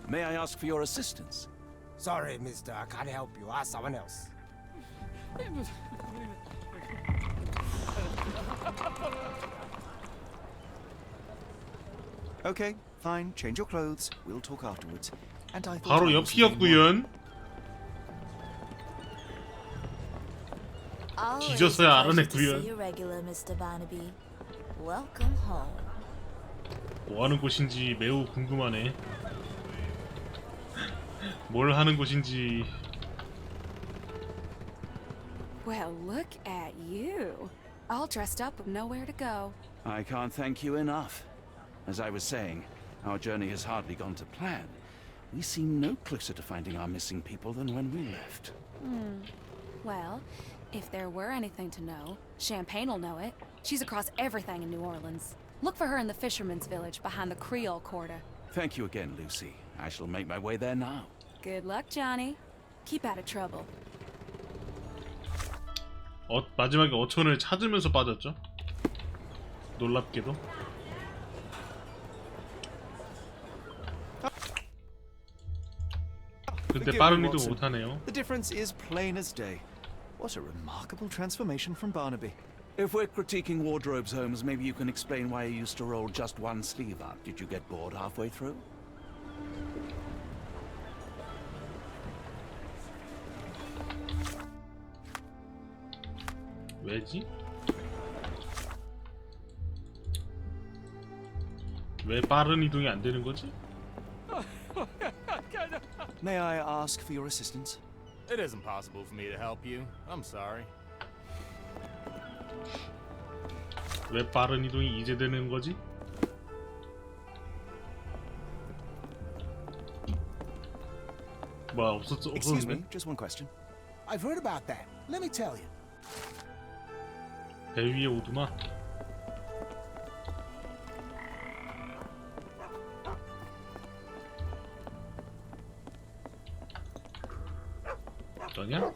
May I ask for your assistance? Sorry, mister. I can't help you. Ask someone else. Okay, fine. Change your clothes. We'll talk afterwards. And I thought 바로 I was the vain one. 옆이었구연. Always 뒤져서야 a pleasure to see 알아냈구연. you regular, Mr. Barnaby. Welcome home. 뭐 하는 곳인지 매우 궁금하네. 뭘 하는 곳인지. Well, look at you. All dressed up with nowhere to go. I can't thank you enough. As I was saying, our journey has hardly gone to plan. We seem no closer to finding our missing people than when we left. Well, if there were anything to know, Champagne'll know it. She's across everything in New Orleans. Look for her in the fisherman's village behind the Creole Quarter. Thank you again, Lucy. I shall make my way there now. Good luck, Johnny. Keep out of trouble. 마지막에 어촌을 찾으면서 빠졌죠? 놀랍게도. 근데 Forgive 빠른 me, 이동 Watson. 못하네요. The difference is plain as day. What a remarkable transformation from Barnaby. If we're critiquing wardrobes, Holmes, maybe you can explain why you used to roll just one sleeve up. Did you get bored halfway through? 왜지? 왜 빠른 이동이 안 되는 거지? May I ask for your assistance? It isn't possible for me to help you. I'm sorry. 왜 빠른 이동이 이제 되는 거지? 뭐야 Excuse me, 없었는데? just one question. I've heard about that. Let me tell you. 배 위에 오두마? 어떠냐?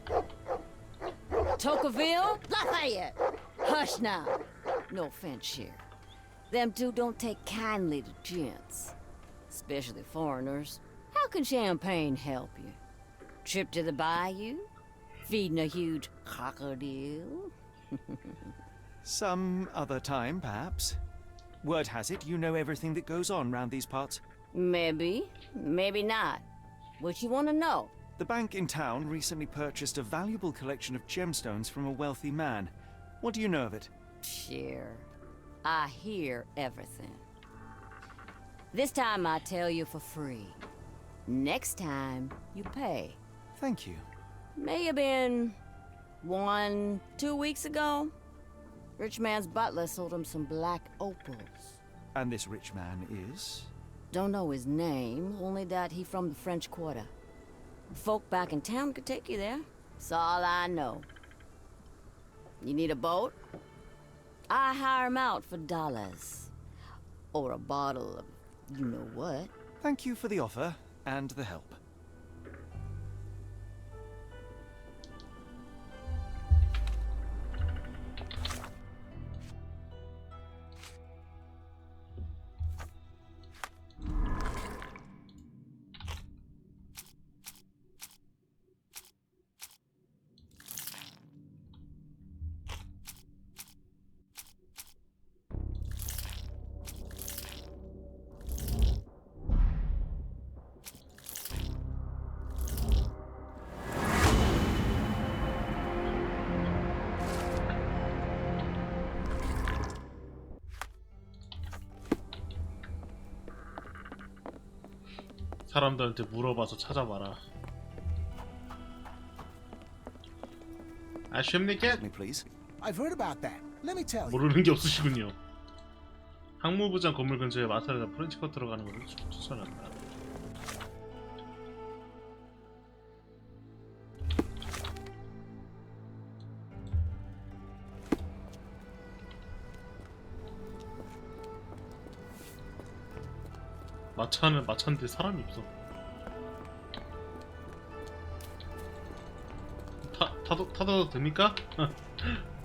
Tocqueville? Lafayette! Hush now. No offense here. Them two don't take kindly to gents. Especially foreigners. How can champagne help you? Trip to the bayou? Feeding a huge crocodile? Some other time, perhaps. Word has it, you know everything that goes on round these parts. Maybe, maybe not. What you want to know? The bank in town recently purchased a valuable collection of gemstones from a wealthy man. What do you know of it? Sure. I hear everything. This time I tell you for free. Next time, you pay. Thank you. May have been 2 weeks ago. Rich man's butler sold him some black opals. And this rich man is? Don't know his name, only that he from the French Quarter. Folk back in town could take you there. That's all I know. You need a boat? I hire him out for dollars. Or a bottle of you-know-what. Thank you for the offer and the help. 사람들한테 물어봐서 찾아봐라. 아쉽니까? I've heard about that. Let me tell you. 모르는 게 없으시군요. 항무부장 건물 근처에 마사르가 프렌치컷 들어가는 것을 추천한다. 마차인데 사람이 없어. 타도 됩니까?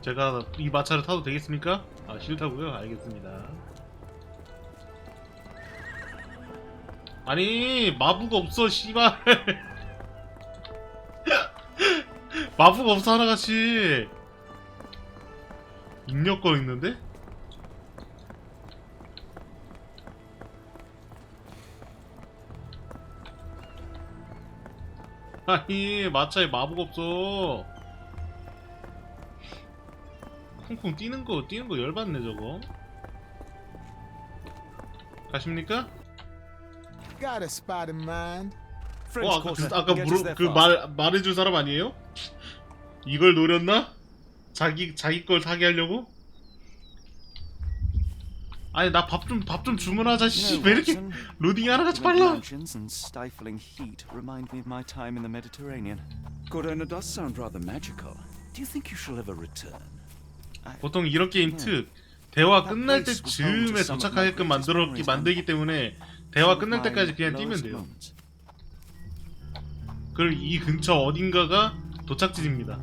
제가 이 마차를 타도 되겠습니까? 아, 싫다고요? 알겠습니다. 아니, 마부가 없어, 씨발. 마부가 없어, 하나같이. 입력거 있는데? 아니, 마차에 마부가 없어. 쿵쿵 뛰는 거 열받네, 저거. 가십니까? Got a spot in mind. 아까 말해줄 사람 아니에요? 이걸 노렸나? 자기 걸 사게 하려고? 아니, 나 밥 좀 주문하자. 씨, 왜 이렇게 로딩이 하나같이 빨라? And stifling heat remind me of my time in the Mediterranean. Corona does sound rather magical. Do you think you shall ever return? 보통 이런 게임 특 대화 끝날 때 즈음에 도착하게끔 만들기 때문에 대화 끝날 때까지 그냥 뛰면 돼요. 그리고 이 근처 어딘가가 도착지입니다.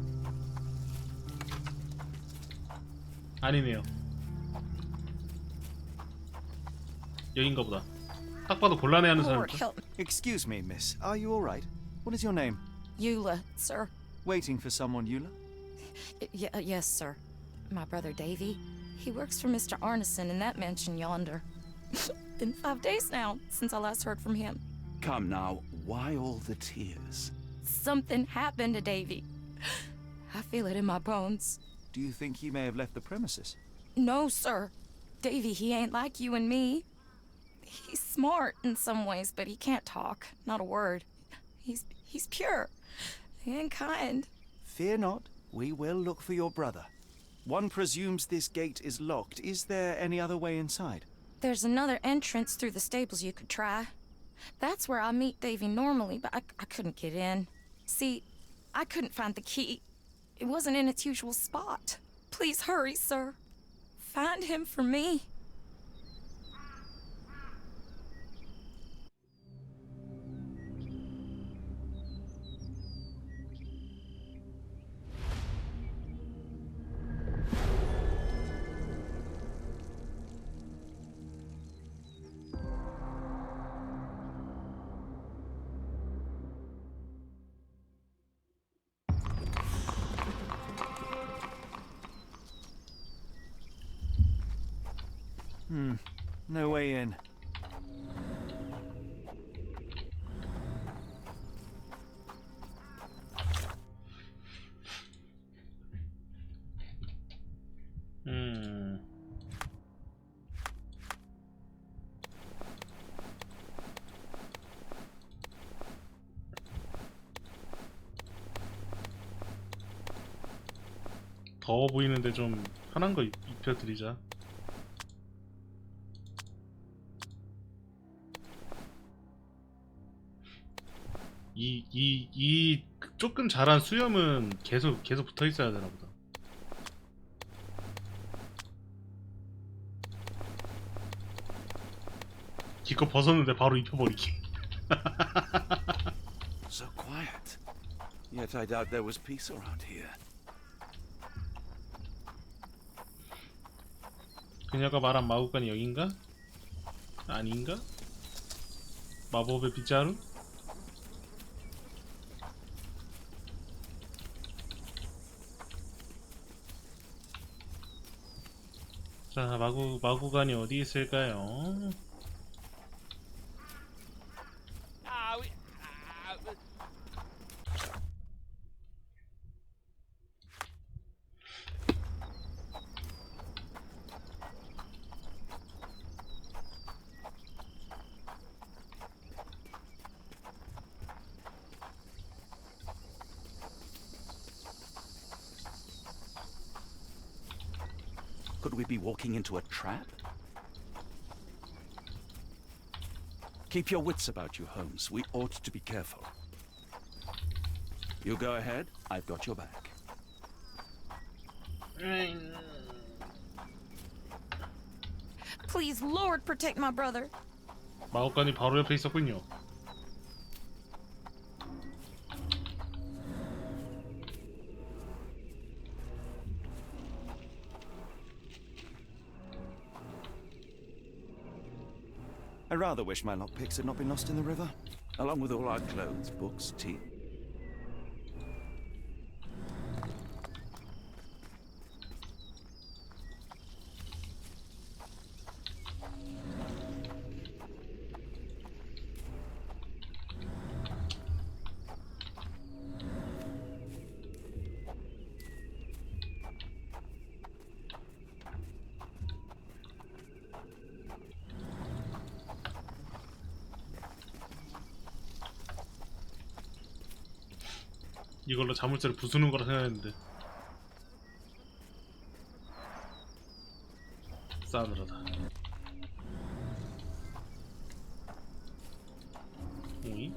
아니네요. 여긴가 보다. 딱 봐도 곤란해하는 사람이죠. Excuse me, miss. Are you all right? What is your name? Eula, sir. Waiting for someone, Eula? Yes, sir. My brother Davy. He works for Mr. Arneson in that mansion yonder. Been 5 days now since I last heard from him. Come now, why all the tears? Something happened to Davy. I feel it in my bones. Do you think he may have left the premises? No, sir. Davy, he ain't like you and me. He's smart in some ways, but he can't talk. Not a word. He's pure and kind. Fear not. We will look for your brother. One presumes this gate is locked. Is there any other way inside? There's another entrance through the stables you could try. That's where I meet Davy normally, but I couldn't get in. See, I couldn't find the key. It wasn't in its usual spot. Please hurry, sir. Find him for me. No way in. 더워 보이는데 좀 편한 거 입혀드리자. 이 조금 자란 수염은 계속 붙어 있어야 되나 보다. 기껏 벗었는데 바로 입혀버리기. So quiet. Yet I doubt there was peace around here. 그녀가 말한 마구간이 여긴가? 아닌가? 마법의 빗자루? 자, 마구간이 어디 있을까요? Could we be walking into a trap? Keep your wits about you, Holmes. We ought to be careful. You go ahead. I've got your back. Please, Lord, protect my brother. 마구간이 바로 옆에 있었군요. I rather wish my lockpicks had not been lost in the river. Along with all our clothes, books, tea. 이걸로 자물쇠를 부수는 거라 생각했는데 싸늘하다. 오이?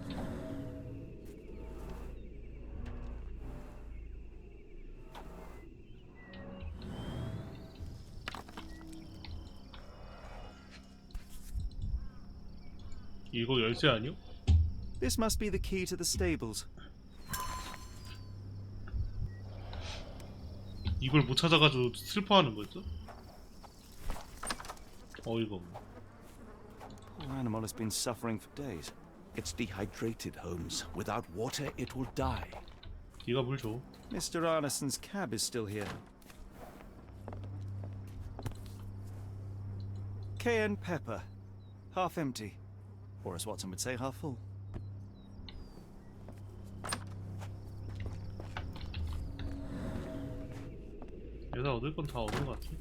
이거 열쇠 아니요? This must be the key to the stables. 이걸 못 찾아가지고 슬퍼하는 거죠? 어이가 없네. Poor animal has been suffering for days. It's dehydrated, Holmes. Without water, it will die. 네가 물 줘. Mr. Arneson's cab is still here. Cayenne pepper. Half empty. Or as Watson would say, half full. 여기다 얻을 건 다 얻은 것 같아.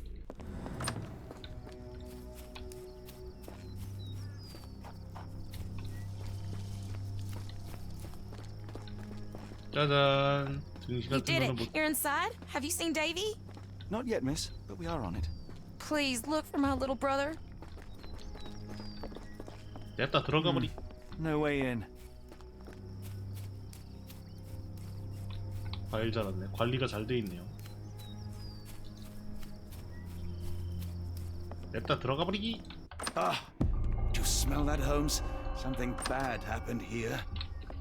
짜잔. 등시 You 같은 did 거는 it. 못. You're inside? Have you seen Davy? Not yet, miss, but we are on it. Please look for my little brother. 냅다 들어가 버리. No way in. 과일 자랐네. 관리가 잘 돼 있네요. 냅다 들어가 버리기. Ah, do you smell that, Holmes? Something bad happened here.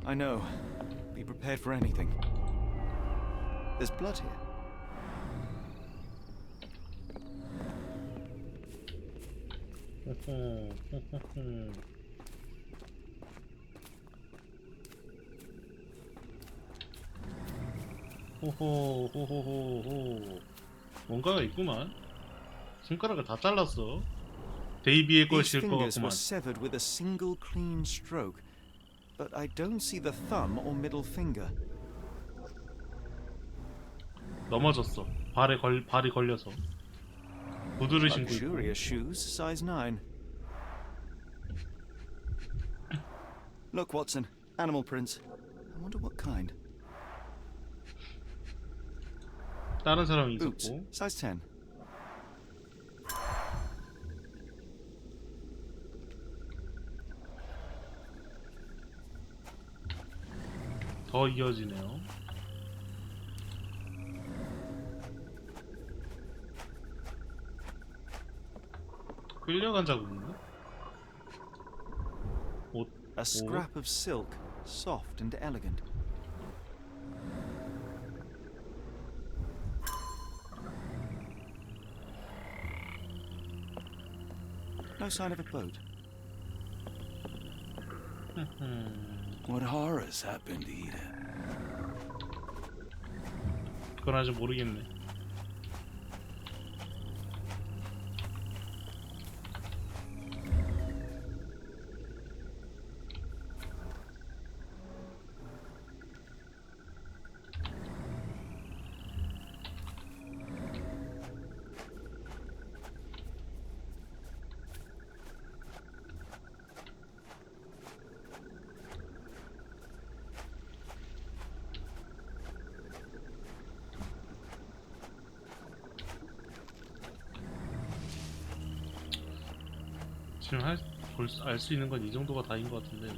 I know. Be prepared for anything. There's blood here. 호호호호호호. 뭔가가 있구만. 손가락을 다 잘랐어. 데이비의 These 것일 것 fingers 같구만. were severed with a single clean stroke, but I don't see the thumb or middle finger. 넘어졌어. 발이 걸려서. 구두를 신고 있고. Luxurious shoes, size 9. Look, Watson, animal prints. I wonder what kind. 다른 사람이 Boots, 있었고. size 10. 더 이어지네요. 끌려간 자국인가? 옷. A scrap of silk, soft and elegant. No sign of a boat. What horrors happened here? 그건 아직 모르겠네. 지금 알 수 있는 건 이 정도가 다인 것 같은데.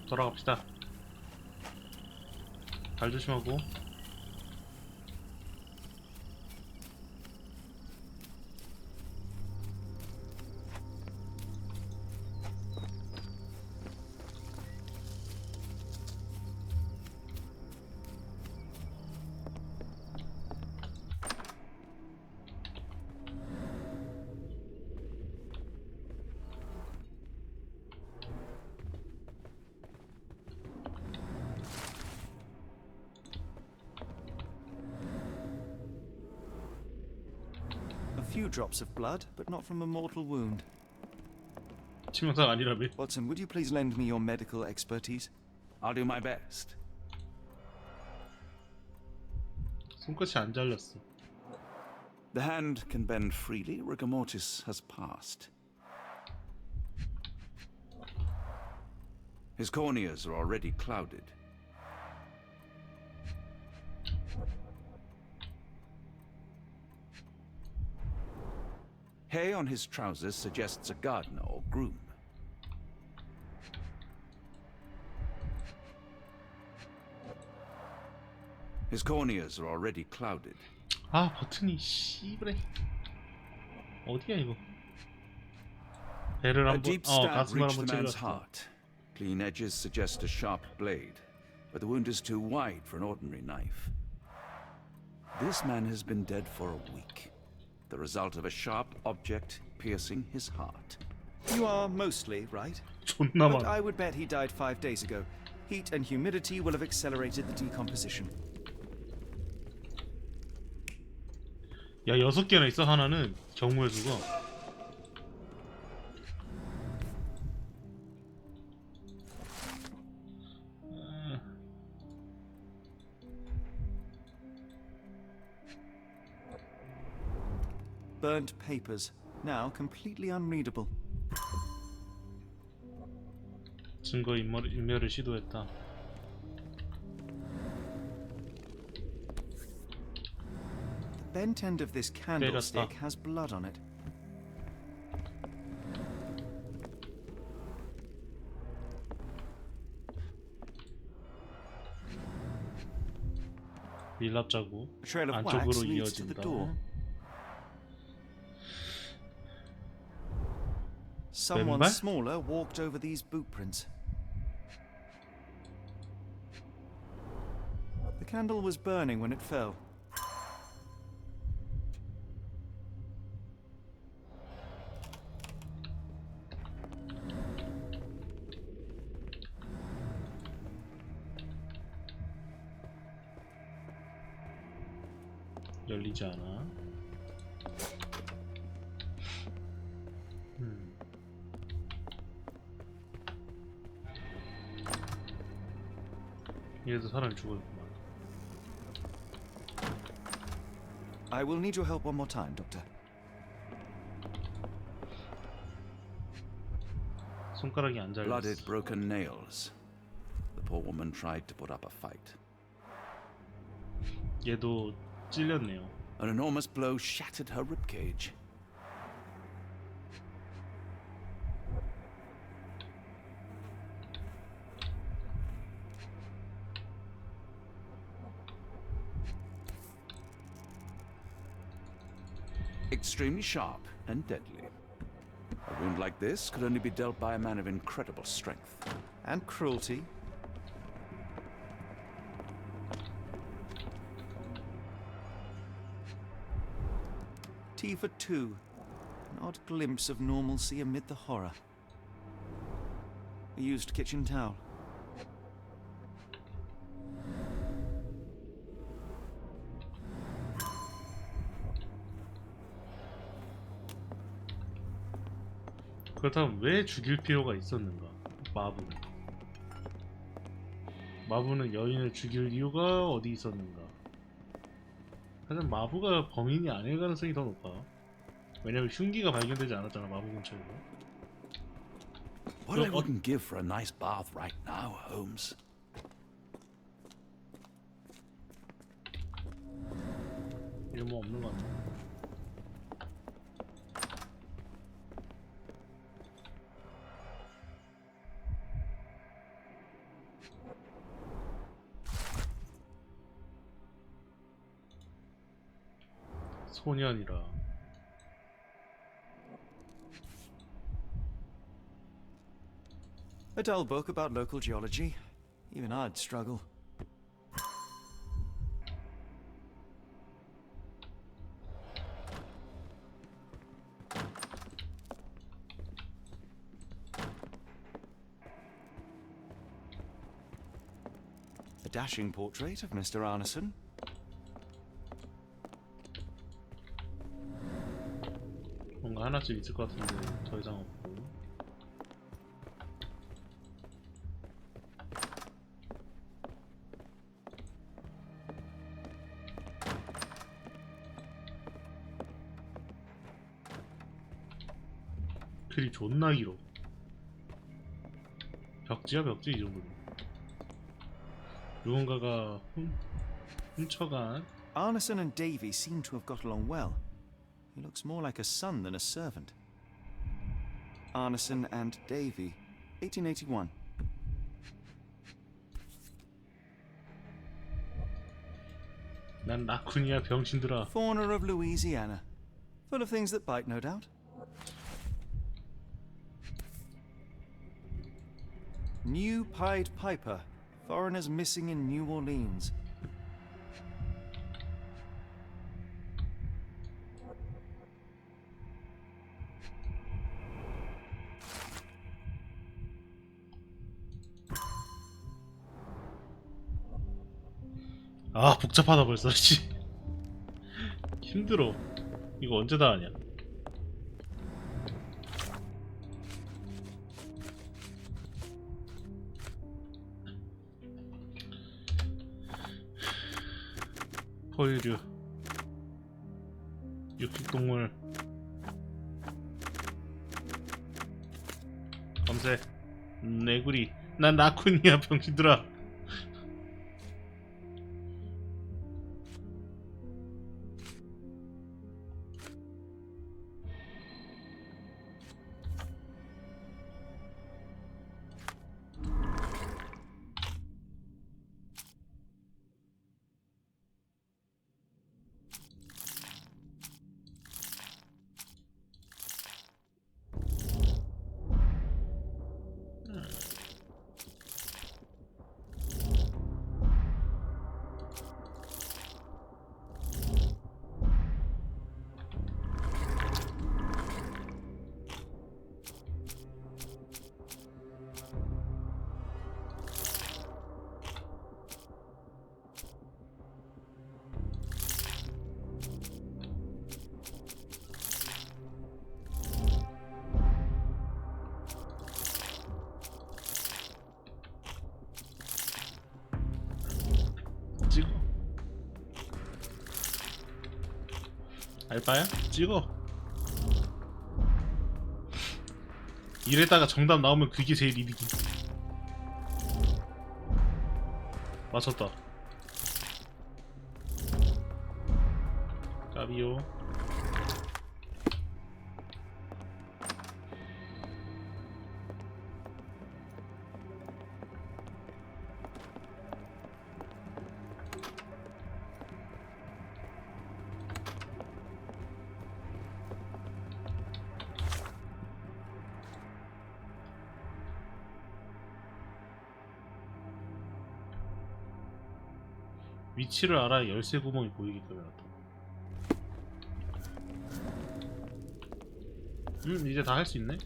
돌아갑시다. 발 조심하고. A few drops of blood, but not from a mortal wound. 치명상 아니라며. Watson, would you please lend me your medical expertise? I'll do my best. 손끝이 안 잘렸어. The hand can bend freely. Rigor mortis has passed. His corneas are already clouded. Hay on his trousers suggests a gardener or groom. His corneas are already clouded. 아 버튼이 씨브레. 어디야 이거? 배를 A 한번 deep stab 가슴을 reached 한번 the man's 찔렀어. heart. Clean edges suggest a sharp blade, but the wound is too wide for an ordinary knife. This man has been dead for a week. The result of a sharp object piercing his heart. You are mostly right. 존나 But 많아. I would bet he died 5 days ago. Heat and humidity will have accelerated the decomposition. 야 6개나 있어. 하나는 경무의 수가. Burnt papers, now completely unreadable. 증거 인멸을 시도했다. The bent end of this candlestick has blood on it. 밀랍 자국 A trail of wax 안쪽으로 leads to the door. 이어진다. Someone 왼발? smaller walked over these boot prints. The candle was burning when it fell. 열리지 않아. 얘도 사람이 죽었구만. I will need your help one more time, Doctor. 손가락이 안 잘렸어. Blooded, broken nails. The poor woman tried to put up a fight. 얘도 찔렸네요. An enormous blow shattered her ribcage. Extremely sharp and deadly. A wound like this could only be dealt by a man of incredible strength. And cruelty. Tea for two. An odd glimpse of normalcy amid the horror. A used kitchen towel. 그렇다면 왜 죽일 필요가 있었는가? 마부는 여인을 죽일 이유가 어디 있었는가? 하여튼 마부가 범인이 아닐 가능성이 더 높아. 왜냐면 흉기가 발견되지 않았잖아, 마부 근처에서. What I wouldn't give for a nice bath right now, Holmes. 이런 뭐 없는 것 같아. 소년이라. A dull book about local geology. Even I'd struggle. A dashing portrait of Mr. Arneson. 뭔가 하나쯤 있을 것 같은데 더 이상 없고. 글이 존나 길어. 벽지야 벽지 이 정도면. 누군가가 훔쳐간. Arneson and Davy seem to have got along well. He looks more like a son than a servant. Arneson and Davy, 1881. 난 라쿤이야 병신들아. Fauna of Louisiana. Full of things that bite, no doubt. New Pied Piper. Foreigners missing in New Orleans. 아 복잡하다 벌써. 씨 힘들어. 이거 언제 다 하냐. 포유류, 육식동물, 검색, 내구리. 난 라쿤이야 병신들아. 찍어. 알바야? 찍어. 이랬다가 정답 나오면 그게 제일 이득이. 맞췄다. 까비요. 위치를 알아 열쇠 구멍이 보이게끔 해놨다. 이제 다 할 수 있네.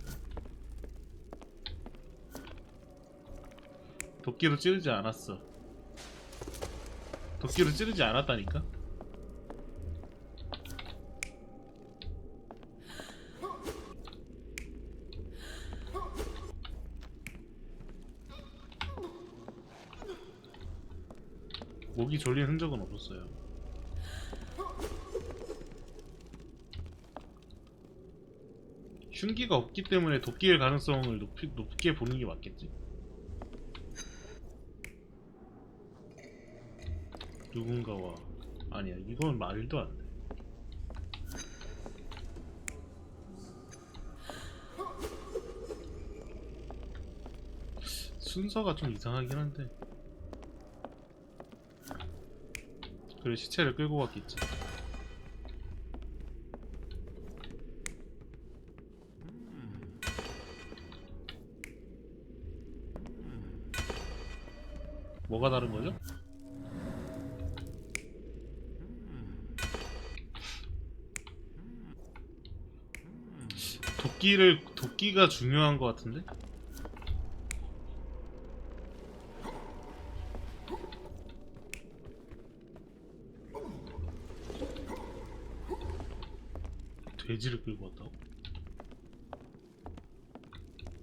도끼로 찌르지 않았어. 도끼로 찌르지 않았다니까. 목이 졸린 흔적은 없었어요. 흉기가 없기 때문에 도끼일 가능성을 높게 보는 게 맞겠지? 누군가와 아니야 이건 말도 안 돼. 순서가 좀 이상하긴 한데. 그래 시체를 끌고 갔겠지. 뭐가 다른 거죠? 도끼가 중요한 것 같은데? 돼지를 끌고 왔다고?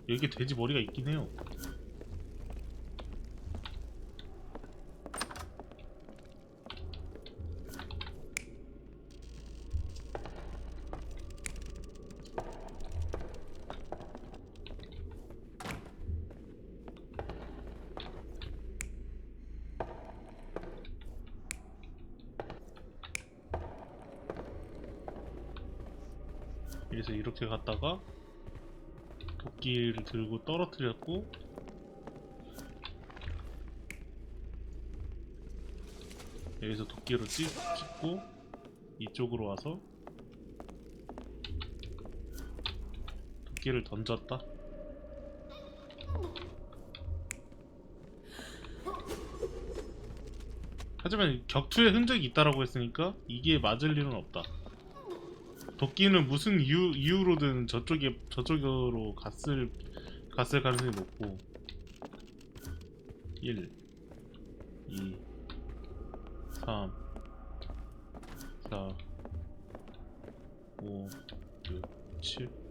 여기 돼지 머리가 있긴 해요. 그래서 이렇게 갔다가 도끼를 들고 떨어뜨렸고 여기서 도끼로 찍고 이쪽으로 와서 도끼를 던졌다. 하지만 격투의 흔적이 있다라고 했으니까 이게 맞을 일은 없다. 도끼는 무슨 이유로든 저쪽으로 갔을 가능성이 높고 1 2 3 4 5 6 7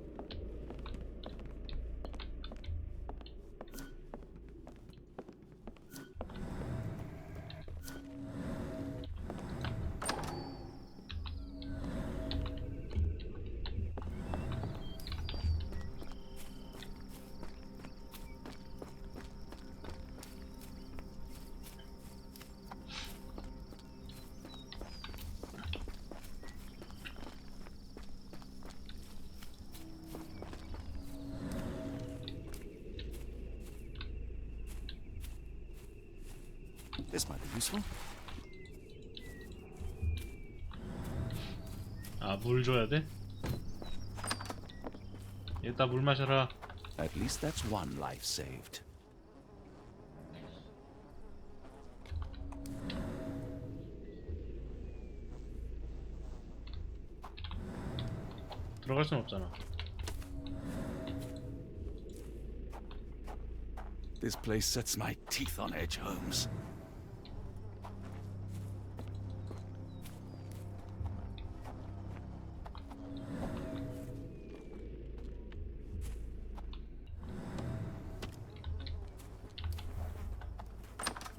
This might be useful. 아, 물 줘야 돼? 일단 물 마셔라. At least that's one life saved. 들어갈 순 없잖아. This place sets my teeth on edge, Holmes.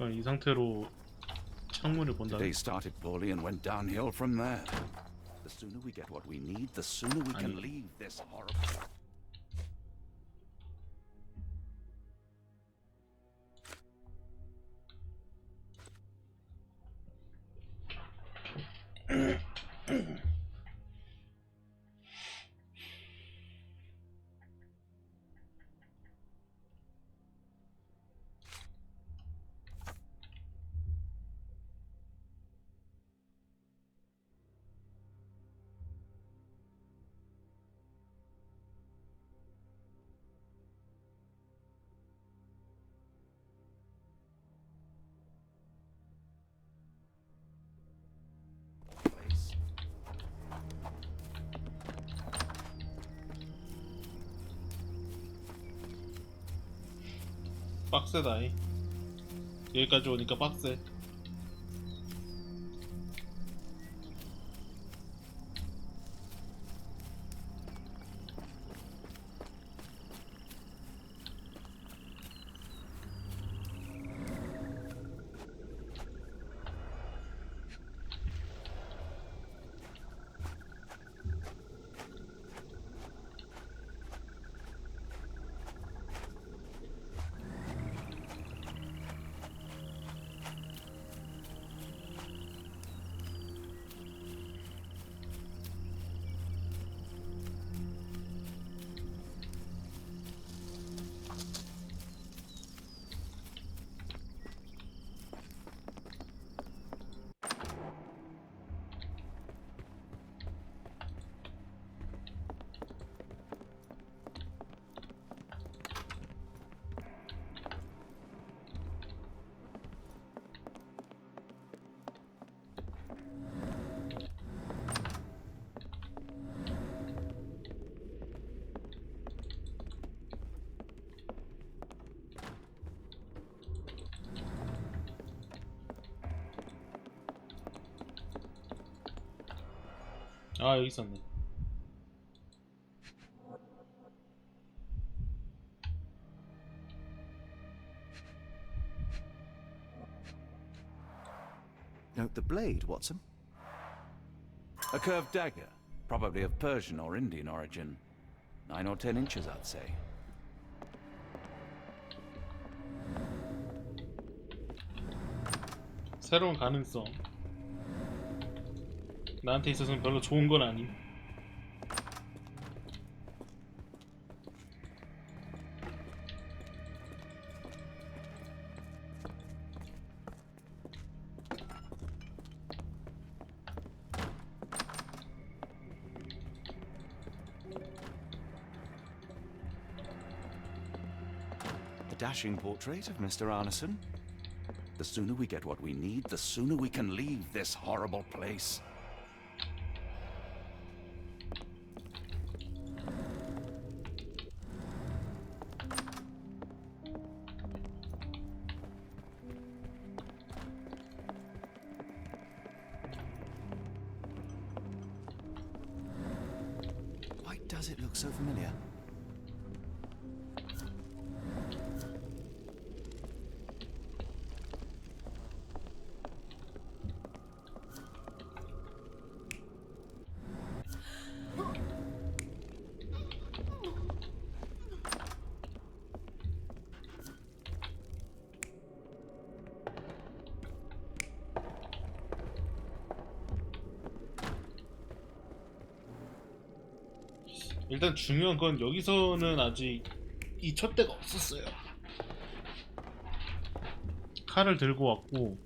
이 상태로 창문을 본다. Today started poorly and went downhill from there. The sooner we get what we need, the sooner we can leave this horrible. 빡세다이. 여기까지 오니까 빡세. 아, 여기 있었네. Note the blade, Watson. A curved dagger, probably of Persian or Indian origin. 9 or 10 inches, I'd say. 새로운 가능성. 나한테 있어서는 별로 좋은 건 아님. A dashing portrait of Mr. Arneson. The sooner we get what we need, the sooner we can leave this horrible place. Why does it look so familiar? 일단 중요한 건 여기서는 아직 이 촛대가 없었어요. 칼을 들고 왔고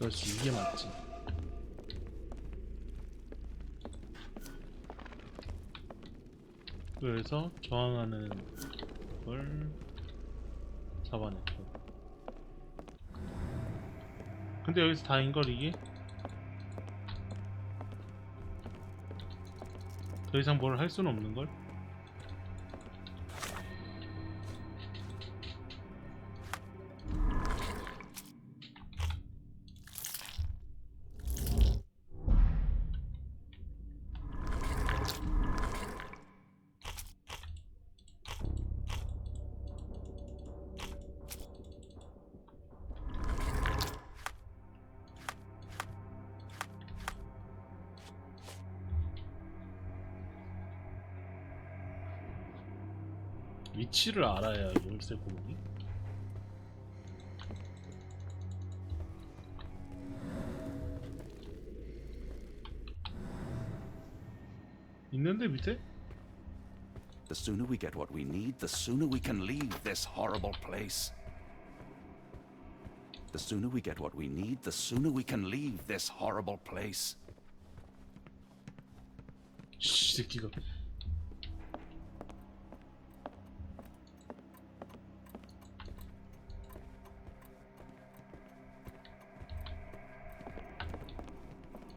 그렇지, 이게 맞지. 그래서 저항하는 걸 잡아냈고. 근데 여기서 다인걸 이게? 더 이상 뭘 할 수는 없는걸? 위치를 알아야 열쇠 구멍이? 있는데 밑에? The sooner we get what we need, the sooner we can leave this horrible place. The sooner we get what we need, the sooner we can leave this horrible place. 씨, 새끼가.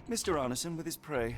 Mr. Arneson with his prey.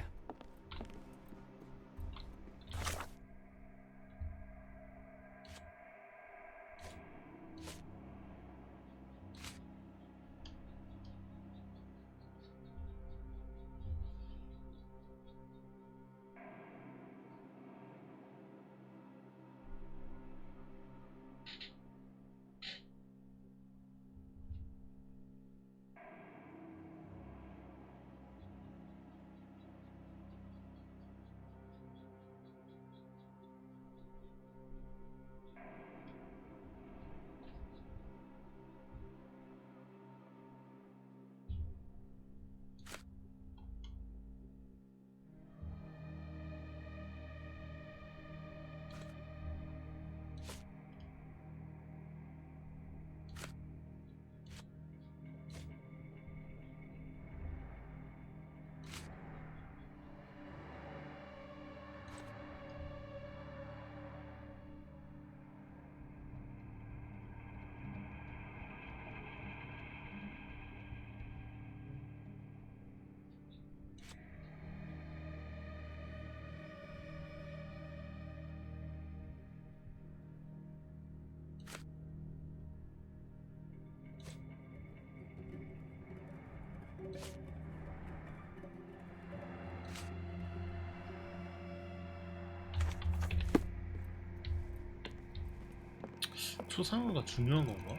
초상화가 중요한 건가?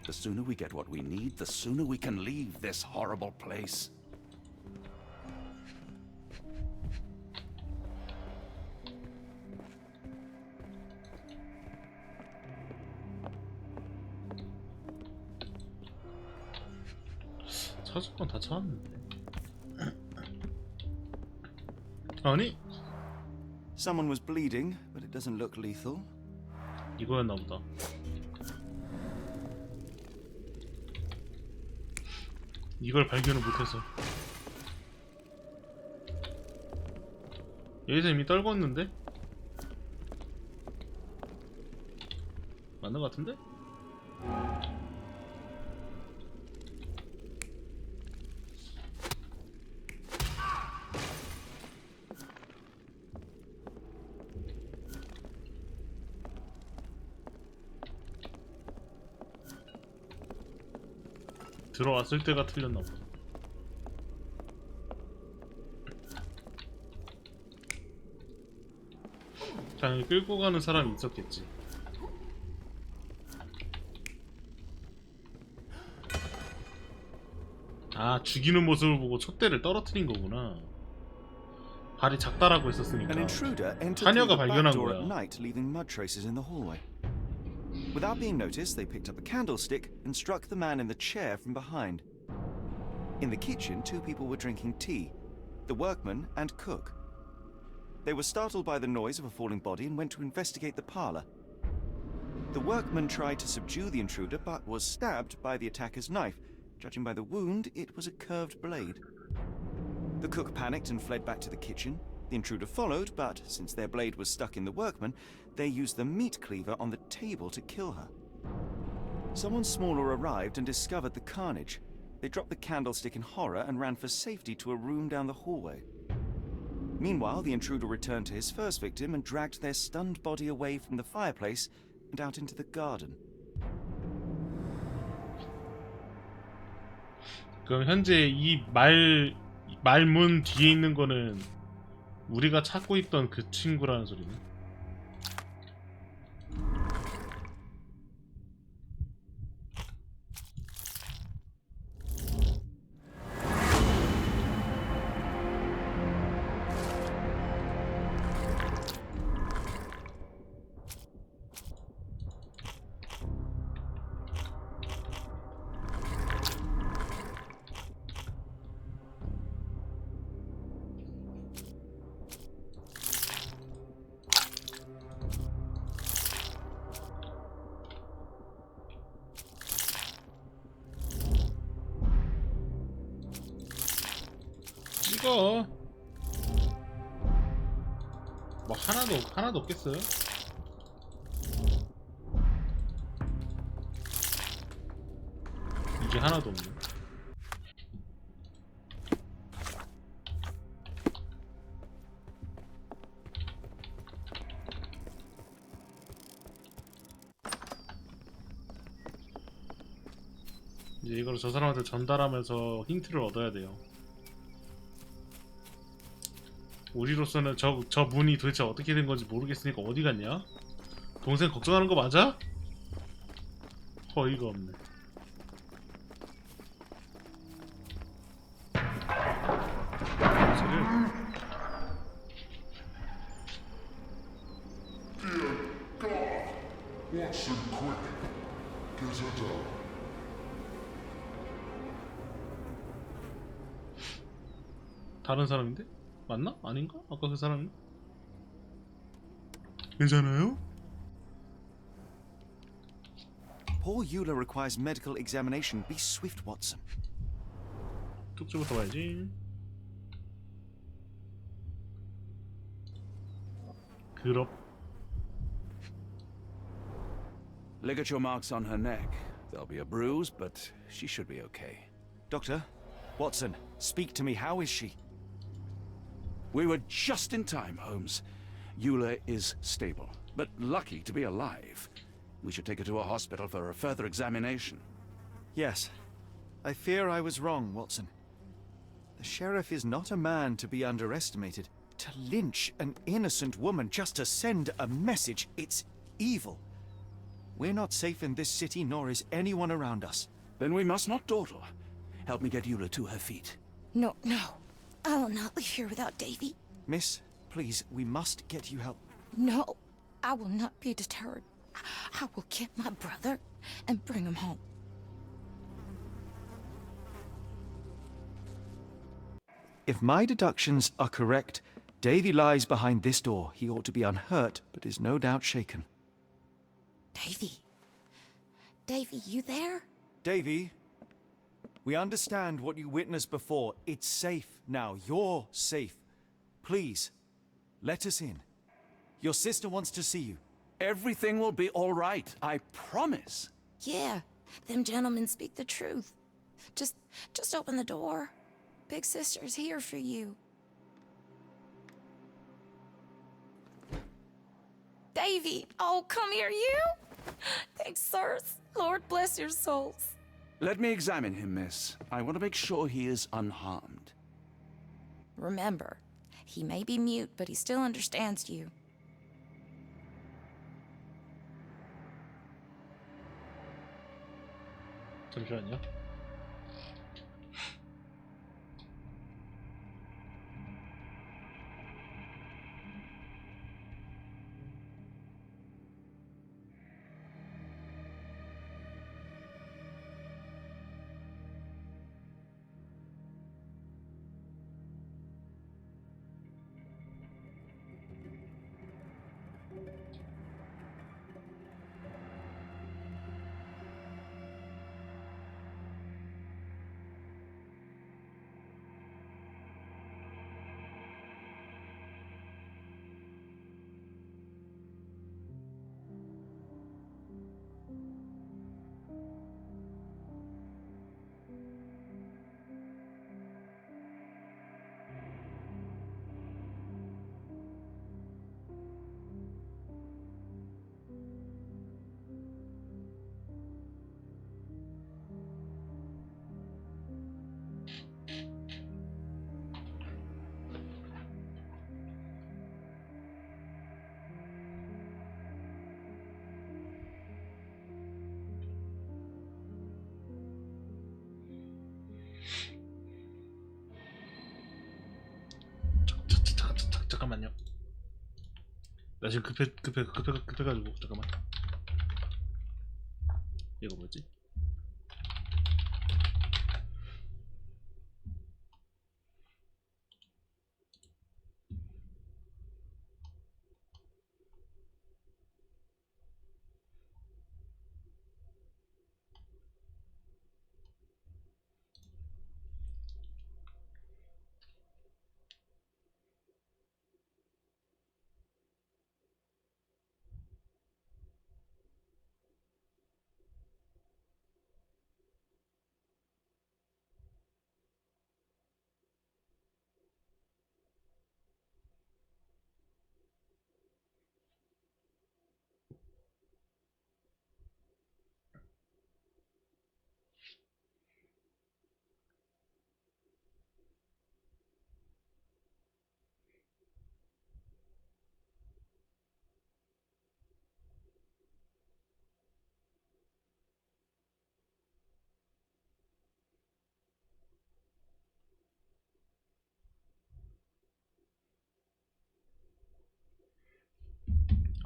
The sooner we get what we need, the sooner we can leave this horrible place. 찾을 건 다 찾았는데. 아니? Someone was bleeding, but it doesn't look lethal. 이거였나 보다. 이걸 발견을 못해서. 여기서 이미 떨궜는데? 맞는 것 같은데? 들어왔을 때가 틀렸나 보다. 당연히 끌고 가는 사람이 있었겠지. 아, 죽이는 모습을 보고 촛대를 떨어뜨린 거구나. 발이 작다라고 했었으니까. An intruder entered 하녀가 through the back 발견한 door at 거야. night, leaving mud traces in the hallway. Without being noticed, they picked up a candlestick and struck the man in the chair from behind. In the kitchen, two people were drinking tea, the workman and cook. They were startled by the noise of a falling body and went to investigate the parlor. The workman tried to subdue the intruder but was stabbed by the attacker's knife. Judging by the wound, it was a curved blade. The cook panicked and fled back to the kitchen. The intruder followed, but since their blade was stuck in the workman, they used the meat cleaver on the table to kill her. Someone smaller arrived and discovered the carnage. They dropped the candlestick in horror and ran for safety to a room down the hallway. Meanwhile, the intruder returned to his first victim and dragged their stunned body away from the fireplace and out into the garden. 그럼 현재 이 말문 뒤에 있는 거는 우리가 찾고 있던 그 친구라는 소리네. 이거 뭐 하나도 없겠어요? 이게 하나도 없네. 이제 이걸 저 사람한테 전달하면서 힌트를 얻어야 돼요. 우리로서는 저 문이 도대체 어떻게 된 건지 모르겠으니까 어디 갔냐? 동생 걱정하는 거 맞아? 어이가 없네. Watson, quick! Get her down. 다른 사람인데? 맞나? 아닌가? 아까 그 사람이? 괜찮아요? Poor Eula requires medical examination. Be swift, Watson. 뚝배부터 봐야지. 그럽. Ligature marks on her neck. There'll be a bruise, but she should be okay. Doctor, Watson, speak to me. How is she? We were just in time, Holmes. Eula is stable, but lucky to be alive. We should take her to a hospital for a further examination. Yes. I fear I was wrong, Watson. The sheriff is not a man to be underestimated. To lynch an innocent woman just to send a message, it's evil. We're not safe in this city, nor is anyone around us. Then we must not dawdle. Help me get Eula to her feet. No, no. I will not leave here without Davy. Miss, please, we must get you help. No, I will not be deterred. I will get my brother and bring him home. If my deductions are correct, Davy lies behind this door. He ought to be unhurt, but is no doubt shaken. Davy. Davy, you there? Davy, we understand what you witnessed before. It's safe now. You're safe. Please, let us in. Your sister wants to see you. Everything will be all right, I promise. Yeah, them gentlemen speak the truth. Just open the door. Big sister's here for you. Davy! Oh, come here, you! Thanks, sirs. Lord bless your souls. Let me examine him, miss. I want to make sure he is unharmed. Remember, he may be mute, but he still understands you. 잠시만요. 잠깐만요. 나 지금 급해가지고 잠깐만. 이거 뭐지?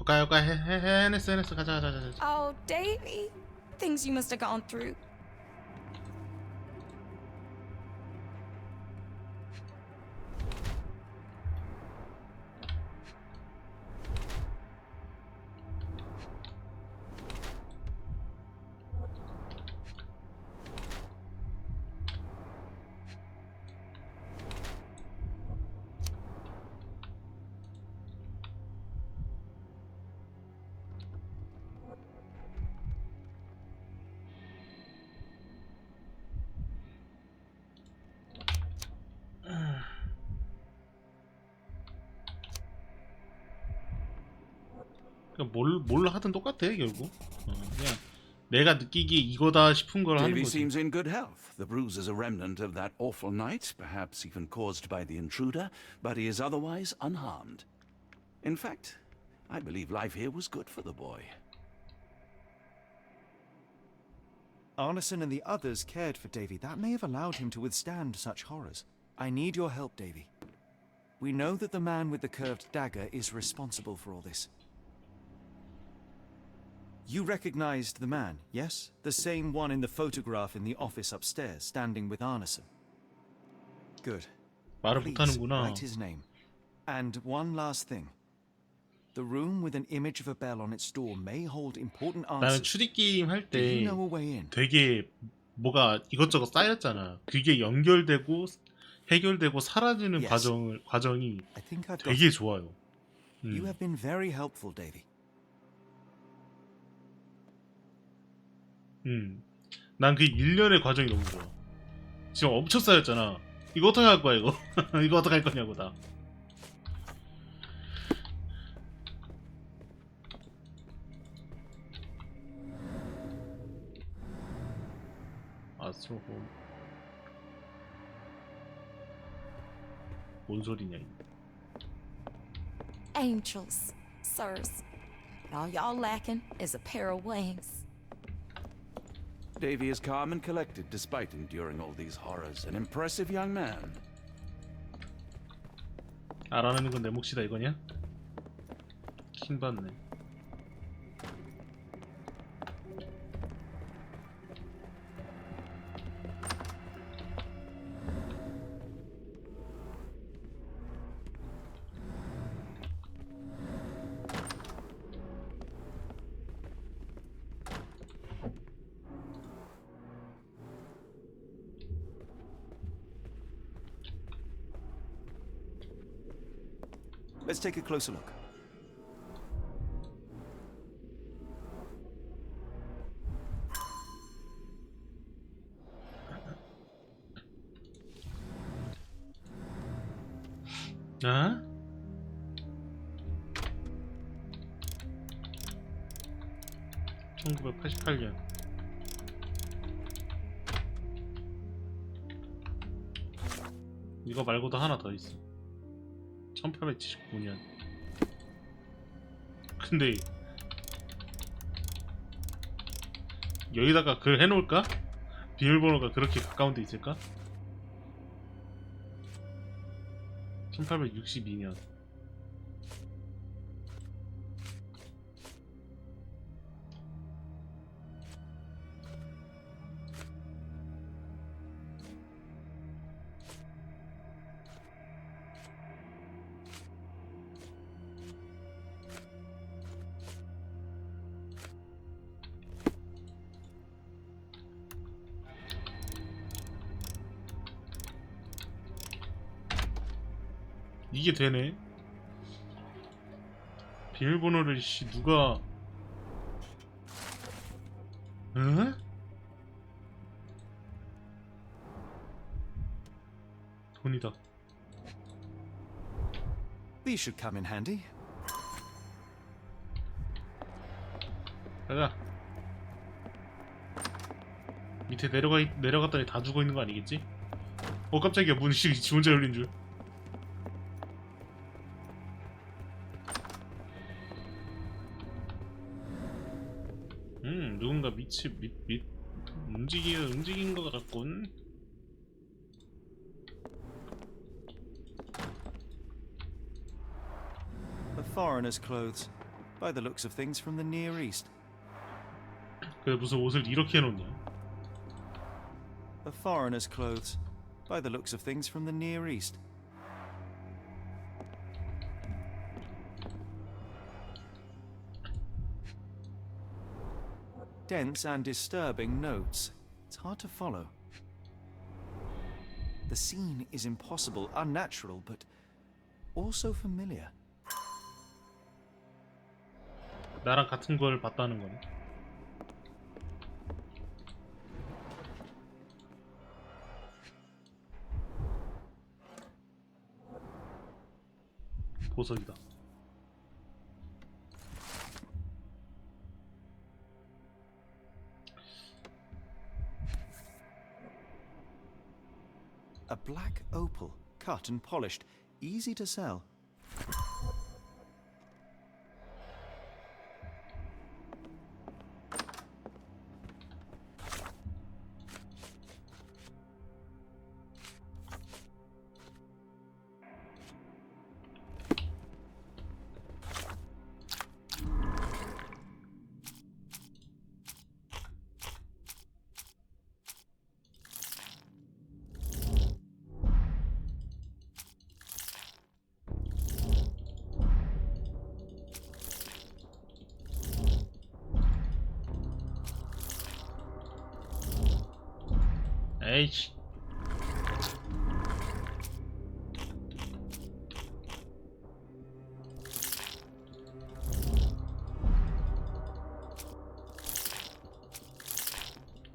효과 해냈어 가자. Oh, Davy. Things you must have gone through. 뭘 하든 똑같아 결국. 그냥 내가 느끼기에 이거다 싶은 걸 하는 Davy 거지. seems in good health. The bruise is a remnant of that awful night, perhaps even caused by the intruder, but he is otherwise unharmed. In fact, I believe life here was good for the boy. Arneson and the others cared for Davy. That may have allowed him to withstand such horrors. I need your help, Davy. We know that the man with the curved dagger is responsible for all this. You recognized the man, yes? The same one in the photograph in the office upstairs, standing with Arneson. Good. 말을 Please, 못하는구나. write his name. And one last thing. The room with an image of a bell on its door may hold important 나는 answers. 추리 게임 할 Do you 때 know a way in? 되게 뭐가 이것저것 쌓였잖아. 그게 연결되고 해결되고 사라지는 Yes. 과정이 I think I've got 되게 it. 좋아요. You have been very helpful, Davy. 난 그 일련의 과정이 너무 좋아. 지금 엄청 쌓였잖아. 이거 어떻게 할 거야 이거? 이거 어떻게 할 거냐고 다. 아스트로홈. 뭔 소리냐 이거. Angels, sirs. All y'all lacking is a pair of wings. Davy is calm and collected despite enduring all these horrors. An impressive young man. 알아내는 건 내 몫이다 이거냐? 킹 받네. Let's take a closer look. 아? (1988년) 이거 말고도 하나 더 있어. 1879년. 근데 여기다가 그걸 해놓을까? 비밀번호가 그렇게 가까운 데 있을까? 1862년. 이게 되네. 비밀번호를 씨 누가 응? 돈이다. These should come in handy. 가자. 밑에 내려갔더니 다 죽어 있는 거 아니겠지? 깜짝이야. 문이 지 혼자 열린 줄. 누군가 움직인 것 같군. A foreigner's clothes. by the looks of things from the Near East. 그래 무슨 옷을 이렇게 해놓냐? A foreigner's clothes, by the looks of things from the Near East. Dense and disturbing notes. It's hard to follow. The scene is impossible, unnatural, but also familiar. 나랑 같은 걸 봤다는 거네. 보석이다. A black opal, cut and polished, easy to sell. 에이씨.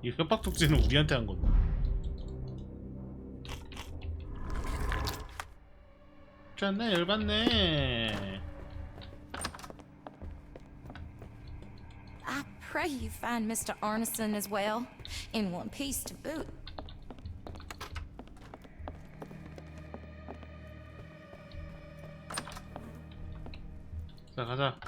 이 협박독지는 우리한테 한 건데. 존나 열받네. I pray you find Mr. Arneson as well, in one piece to boot. 자 가자.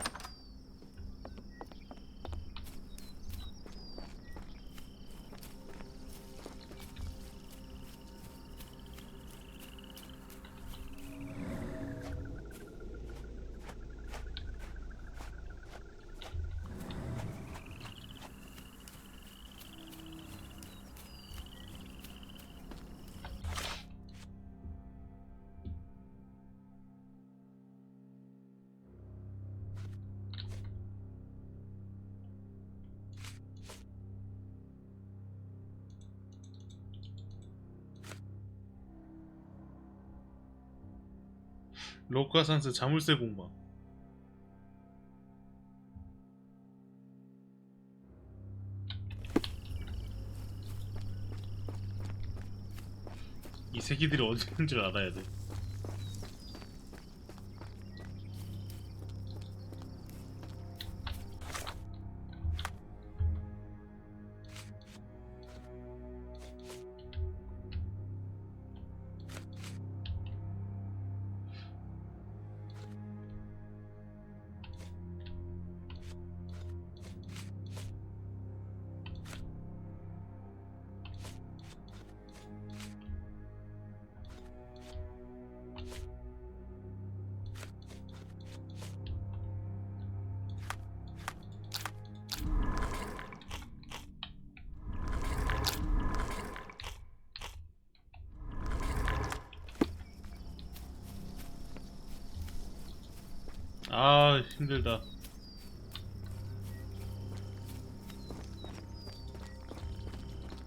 로카산스 자물쇠 공방. 이 새끼들이 어디 있는 줄 알아야 돼. 아 힘들다.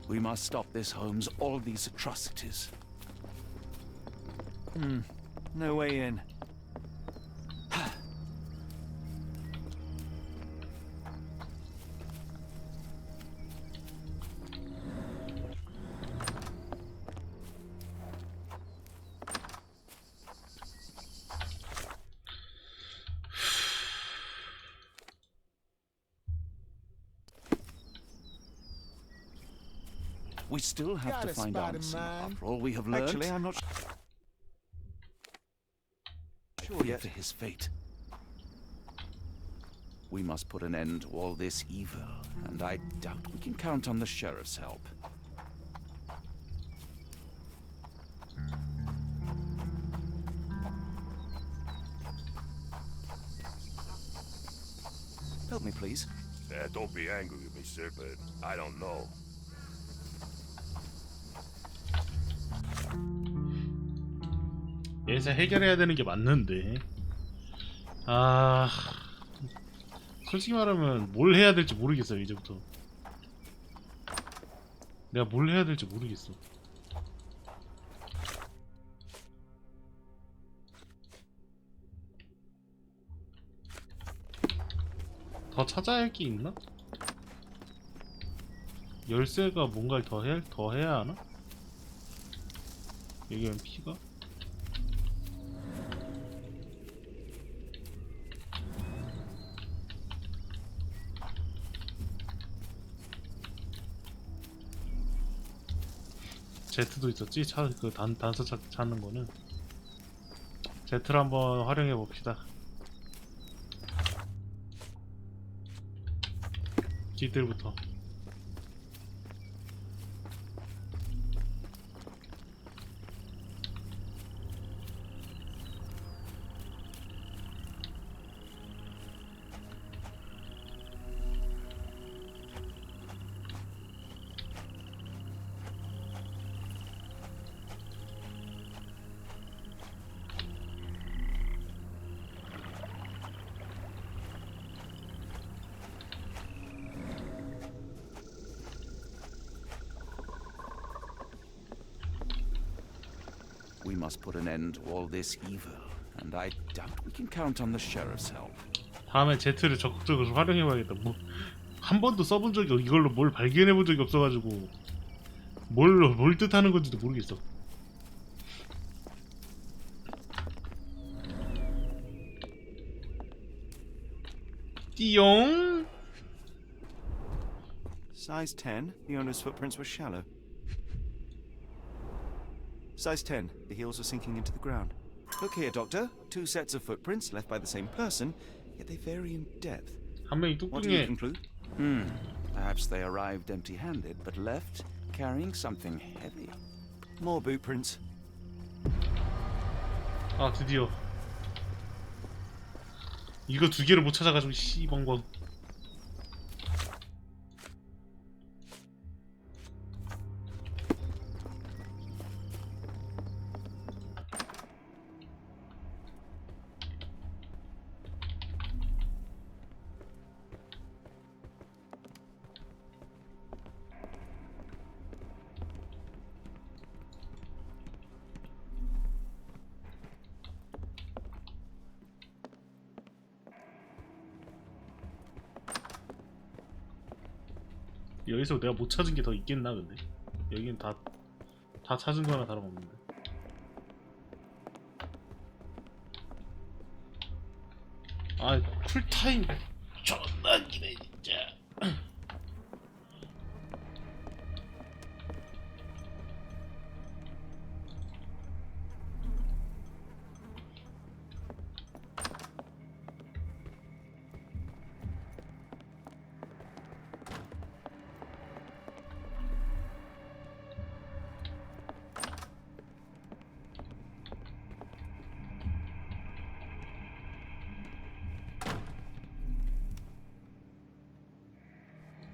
We must stop this, Holmes. All these atrocities. No way in. We still have Got to a find spot in answer. mind. After all we have learned. Actually, I'm not sure yet. For his fate. We must put an end to all this evil, and I doubt we can count on the sheriff's help. Help me, please. Don't be angry with me, sir, but I don't know. 여기서 해결해야 되는 게 맞는데. 아, 솔직히 말하면 뭘 해야 될지 모르겠어요. 이제부터 내가 뭘 해야 될지 모르겠어. 더 찾아야 할 게 있나? 열쇠가 뭔가를 더 해야 하나? 여기는 피가? Z도 있었지? 단서 찾는 거는 Z를 한번 활용해 봅시다. 뒤뜰부터. We must put an end to all this evil, and I doubt we can count on the sheriff's help. 다음에 Z를 적극적으로 활용해봐야겠다. 뭐 한 번도 써본 적이 이걸로 뭘 발견해본 적이 없어가지고 뭘 뜻하는 건지도 모르겠어. 띠용. Size 10, the owner's footprints were shallow. Size 10, the heels were sinking into the ground. Look here, Doctor. 2 sets of footprints left by the same person, yet they vary in depth. 한 명이 What do you 뚱뚱해. conclude? Perhaps they arrived empty-handed, but left carrying something heavy. More boot prints. 아, 드디어. 이거 2개를 못 찾아가지고 씨벙벙. 여기서 내가 못 찾은 게 더 있겠나 근데? 여기는 다 찾은 거나 다름없는데. 아, 쿨타임 존나 기네 진짜.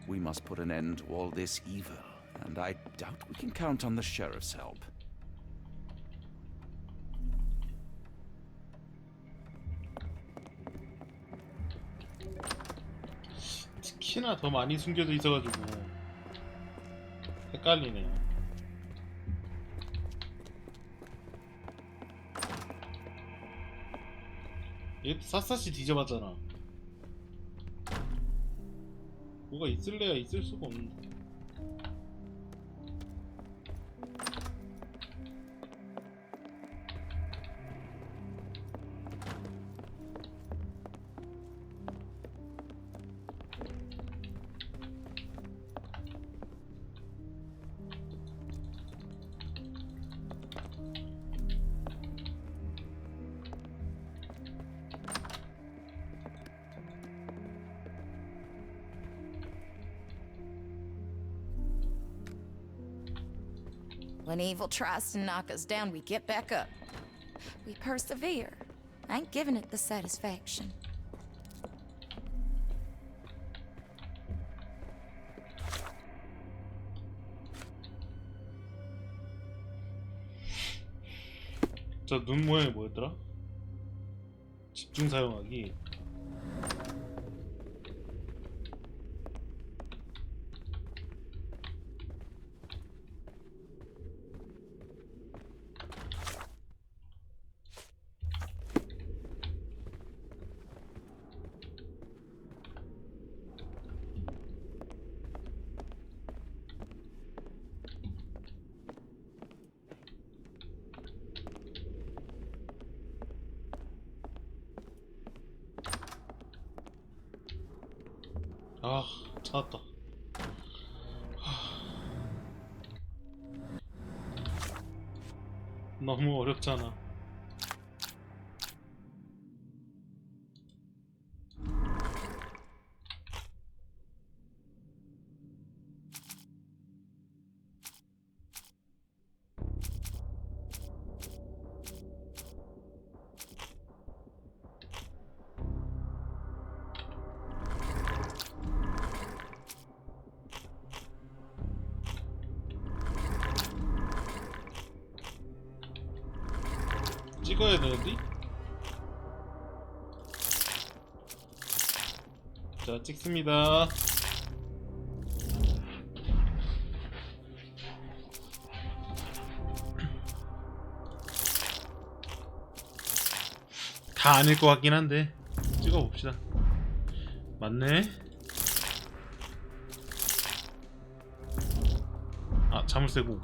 We must put an end to all this evil, and I doubt we can count on the sheriff's help. 특히나 더 많이 숨겨져 있어가지고 헷갈리네. 얘도 샅샅이 뒤져봤잖아. 뭐가 있을래야 있을 수가 없는데. When evil tries to knock us down, we get back up. We persevere. I ain't giving it the satisfaction. 저 눈 모양이 뭐였더라? 집중 사용하기. 아, 찾았다. 너무 어렵잖아. 찍어야 되는데? 자, 찍습니다. 다 아닐 것 같긴 한데 찍어봅시다. 맞네. 아, 자물쇠공.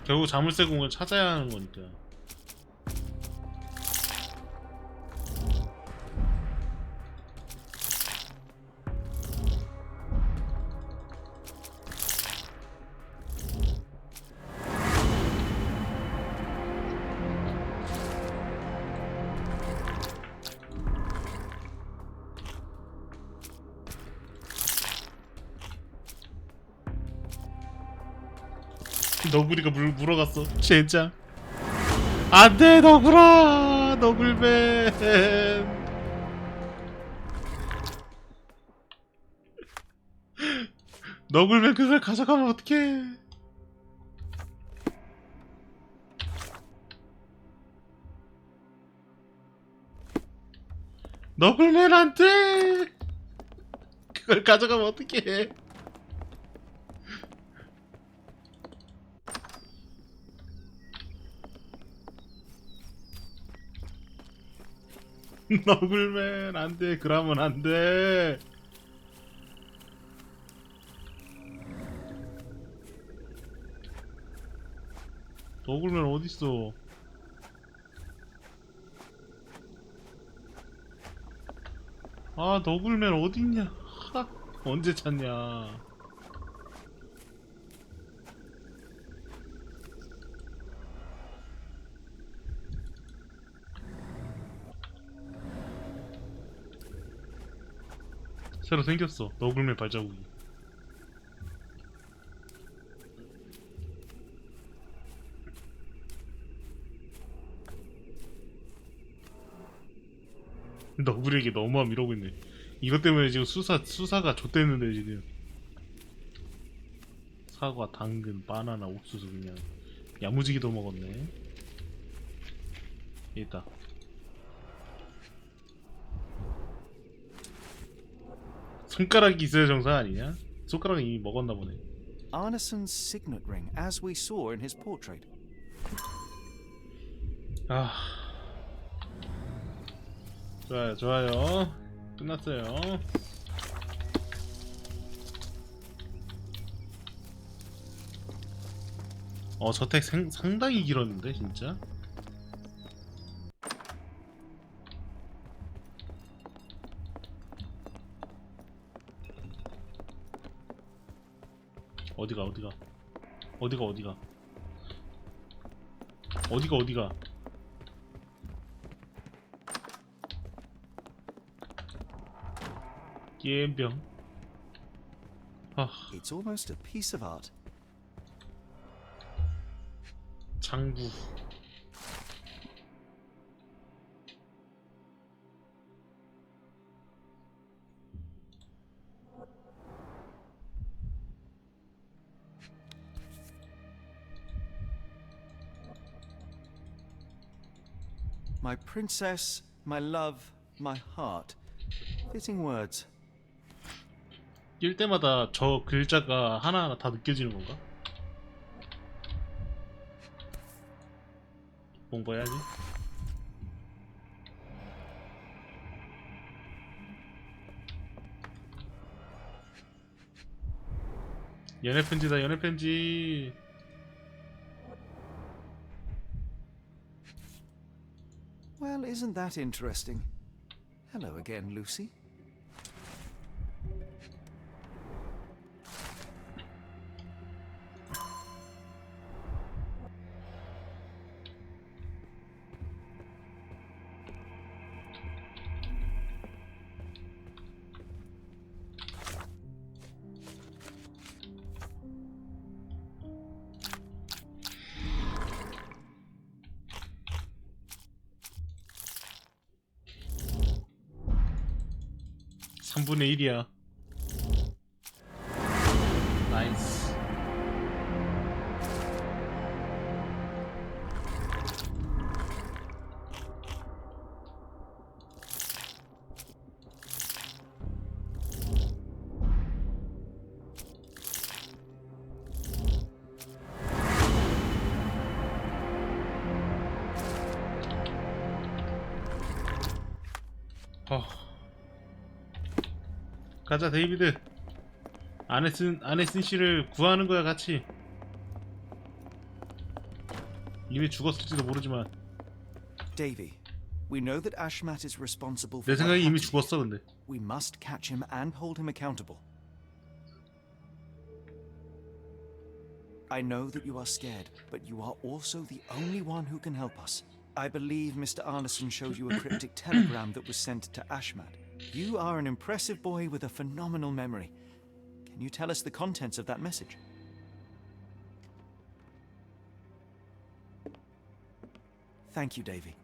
결국 자물쇠공을 찾아야 하는 거니까. 너구리가 물어갔어. 진짜 안돼. 너구라. 너굴맨. 너굴맨 그걸 가져가면 어떡해. 너굴맨 안돼. 그걸 가져가면 어떡해. 너굴맨 안돼. 그러면 안돼. 너굴맨 어딨어? 아, 너굴맨 어딨냐? 하, 언제 찾냐? 새로 생겼어. 너굴맨 발자국이. 너구리에게 너무함 이러고 있네. 이것 때문에 지금 수사가 좆됐는데 지금. 사과, 당근, 바나나, 옥수수 그냥 야무지게도 먹었네. 여기 있다. 손가락이 있어야 정상 아니냐? 손가락은 이미 먹었나 보네. Arneson's signet ring, as we saw in his portrait. 아, 좋아요, 좋아요. 끝났어요. 저택 상당히 길었는데 진짜. 어디가 게임병. It's almost a piece of art. 장부. My princess, my love, my heart. Fitting words. 뛸 때마다 저 글자가 하나하나 다 느껴지는 건가? 공부해야지. 연애 편지다, 연애 편지. Well, isn't that interesting? Hello again, Lucy. 분의 1이야. 나이스. 가자 데이비드. 아네슨 씨를 구하는 거야 같이. 이미 죽었을지도 모르지만. Davy, we know that Ashmat is responsible for. 내 생각에 이미 죽었어 근데. We must catch him and hold him accountable. I know that you are scared, but you are also the only one who can help us. I believe Mr. Arneson showed you a cryptic telegram that was sent to Ashmat. You are an impressive boy with a phenomenal memory. Can you tell us the contents of that message? Thank you, Davy.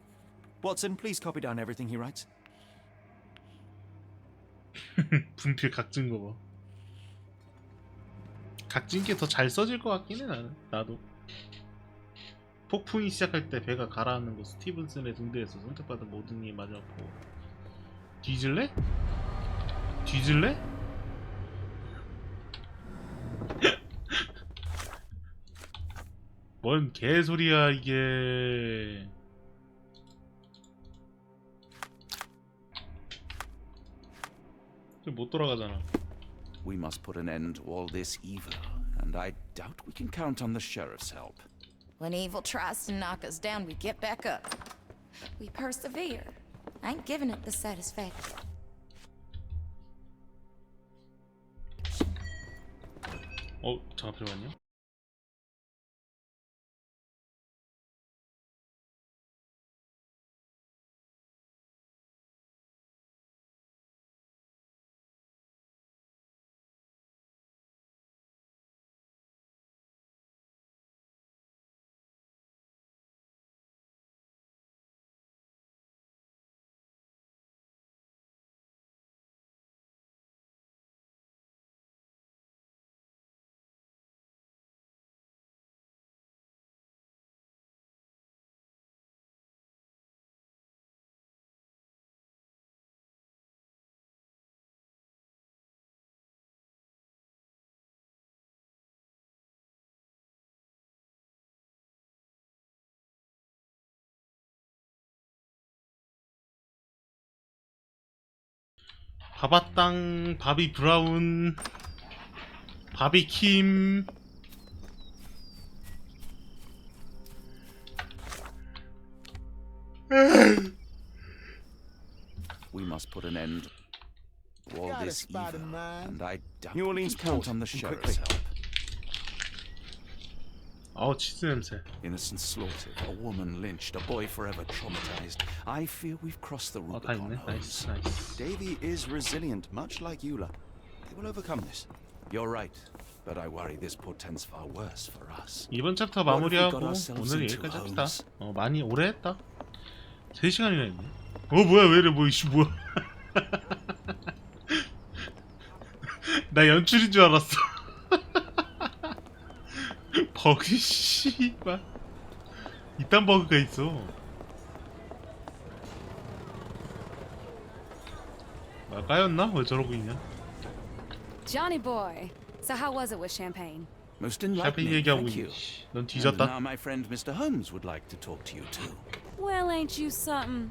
Watson, please copy down everything he writes. 분필 각진 거 봐. 각진 게 더 잘 써질 것 같긴 해 나도. 폭풍이 시작할 때 배가 가라앉는 곳 스티븐슨의 등대에서 선택받은 모든 이 마주하고 뒤질래? 뒤질래? 뭔 개소리야 이게. 못 돌아가잖아. We must put an end to all this evil, and I doubt we can count on the sheriff's help. When evil tries to knock us down, we get back up. We persevere. I ain't giving it the satisfaction. 잠깐만요. 바바땅, 바비 브라운, 바비 킴. We must put an end to all Got a this evil, spot in mind. and I doubt New we Orleans can count port, on the and sheriff's quickly. help. 아우 치즈 냄새. Innocent slaughtered, a woman lynched, a boy forever traumatized. I fear we've crossed the 다 Rubicon. 있네. 나이스, 나이스. Davy is resilient, much like Eula. They will overcome this. You're right, but I worry this portends far worse for us. 이번 챕터 What have we 마무리하고 got ourselves 오늘 into, 여기까지 합시다. Holmes? 많이 오래 했다. 3시간이나 했네. 뭐야 왜 이래 뭐 이씨 뭐야. 나 연출인 줄 알았어. 버그 씨발. 이딴 버그가 있어. 아, 까였나? 왜 저러고 있냐? Johnny boy, so how was it with Champagne? Most 샤핑 enlightening, 얘기하고 thank you. 있네. 넌 And 뒤졌다. now my friend Mr. Holmes would like to talk to you too. Well, ain't you something?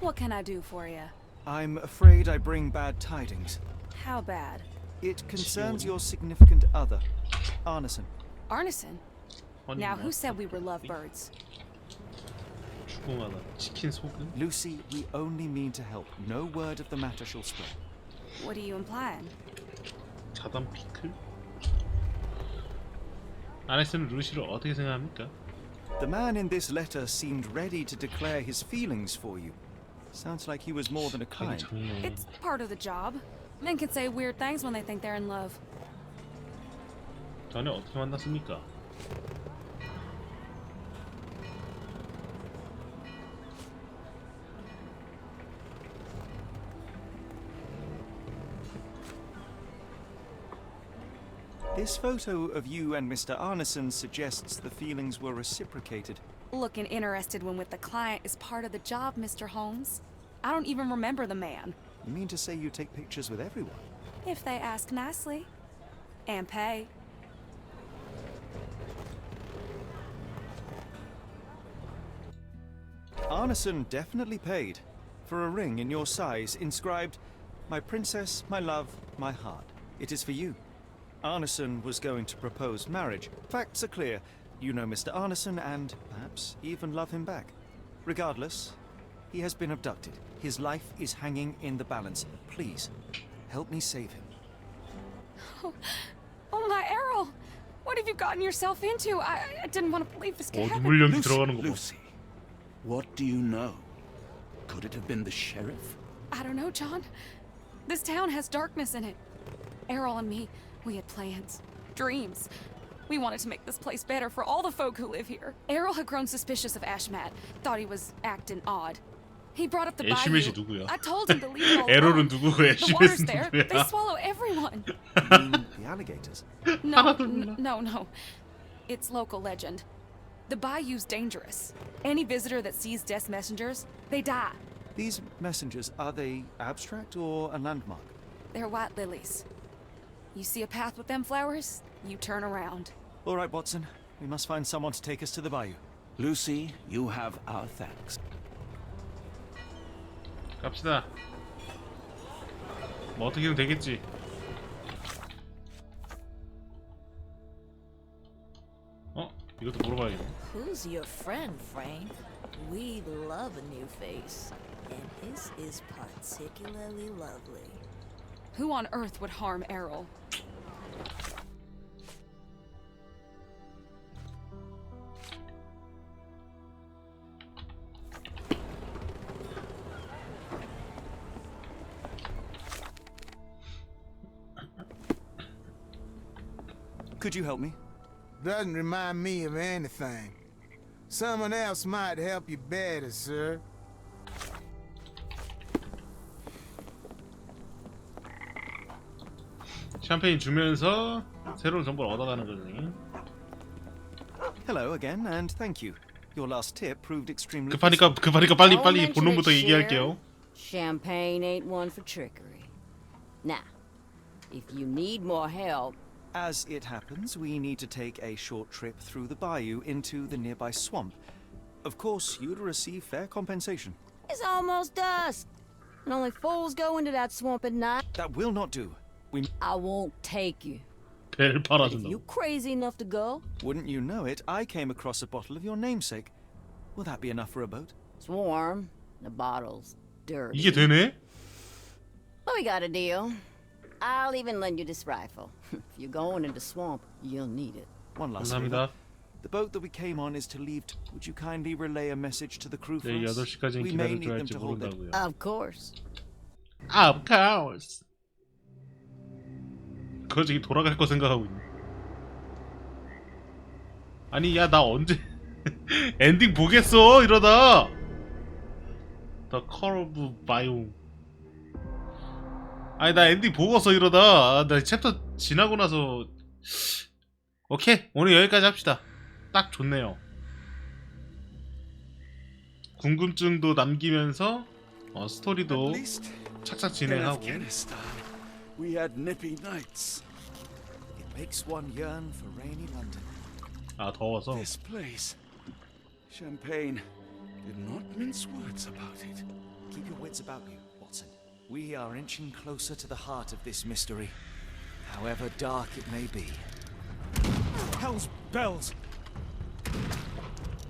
What can I do for you? I'm afraid I bring bad tidings. How bad? It concerns your significant other, Arneson. Arneson? Now, who said we were lovebirds? 추궁하다. 치킨 소금? Lucy, we only mean to help. No word of the matter shall spread. What are you implying? 자단 피클? 아네스는 루시를 어떻게 생각합니까? The man in this letter seemed ready to declare his feelings for you. Sounds like he was more than a client. It's part of the job. Men can say weird things when they think they're in love. 전에 어떻게 만났습니까? This photo of you and Mr. Arneson suggests the feelings were reciprocated. Looking interested when with the client is part of the job, Mr. Holmes. I don't even remember the man. You mean to say you take pictures with everyone? If they ask nicely. And pay. Arneson definitely paid for a ring in your size inscribed, "My princess, my love, my heart. It is for you." Arneson was going to propose marriage. Facts are clear. You know Mr. Arneson and perhaps even love him back. Regardless, he has been abducted. His life is hanging in the balance. Please, help me save him. Oh my Errol! What have you gotten yourself into? I didn't want to believe this could happen. 눈물 연기 들어가는 거 봐. Lucy, what do you know? Could it have been the sheriff? I don't know, John. This town has darkness in it. Errol and me, we had plans, dreams. We wanted to make this place better for all the folk who live here. Errol had grown suspicious of Ashmat, thought he was acting odd. He brought up the 애쉬맷이 bayou. 누구야? I told him to leave it all 에롤은 alone. 누구고 The water's 애쉬맷은 there. 누구야? They swallow everyone. The alligators. No. It's local legend. The bayou's dangerous. Any visitor that sees death's messengers, they die. These messengers, are they abstract or a landmark? They're white lilies. You see a path with them flowers, you turn around. All right, Watson. We must find someone to take us to the bayou. Lucy, you have our thanks. 갑시다. 뭐 어떻게든 되겠지. 이것도 물어봐야겠네. Who's your friend, Frank? We love a new face, and his is particularly lovely. Who on earth would harm Errol? Could you help me? Doesn't remind me of anything. Someone else might help you better, sir. 샴페인 주면서 새로운 정보를 얻어가는 거지. Hello again, and thank you. Your last tip proved extremely. 급하니까 빨리 본론부터 얘기할게요. Champagne ain't one for trickery. Now, if you need more help. As it happens, we need to take a short trip through the bayou into the nearby swamp. Of course, you'd receive fair compensation. It's almost dusk, and only fools go into that swamp at night. That will not do. I won't take you. 배를 If 팔아준다. you crazy enough to go, Wouldn't you know it, I came across a bottle of your namesake. Will that be enough for a boat? it's warm. The bottle's dirty. 이게 되네? But we got a deal. I'll even lend you this rifle. If you're going into swamp, you'll need it. One last 감사합니다. favor. The boat that we came on is to leave. Would you kindly relay a message to the crew for 내일 us? 8시까지는 We may 기다릴 need 줄 them 알지 to hold it. 모른다고요. Of course. Of course. 그거 저기 돌아갈 거 생각하고 있네. 아니 야 나 언제 엔딩 보겠어 이러다. The Curve Biome. 아니 나 엔딩 보고서 이러다. 나 챕터 지나고 나서. 오케이 오늘 여기까지 합시다. 딱 좋네요. 궁금증도 남기면서 스토리도 착착 In 진행하고. Afghanistan, we had nippy nights. It makes one yearn for rainy London. 아 더워서. This place, Champagne, did not mince words about it. Keep your wits about you, Watson. We are inching closer to the heart of this mystery, however dark it may be. Hell's bells!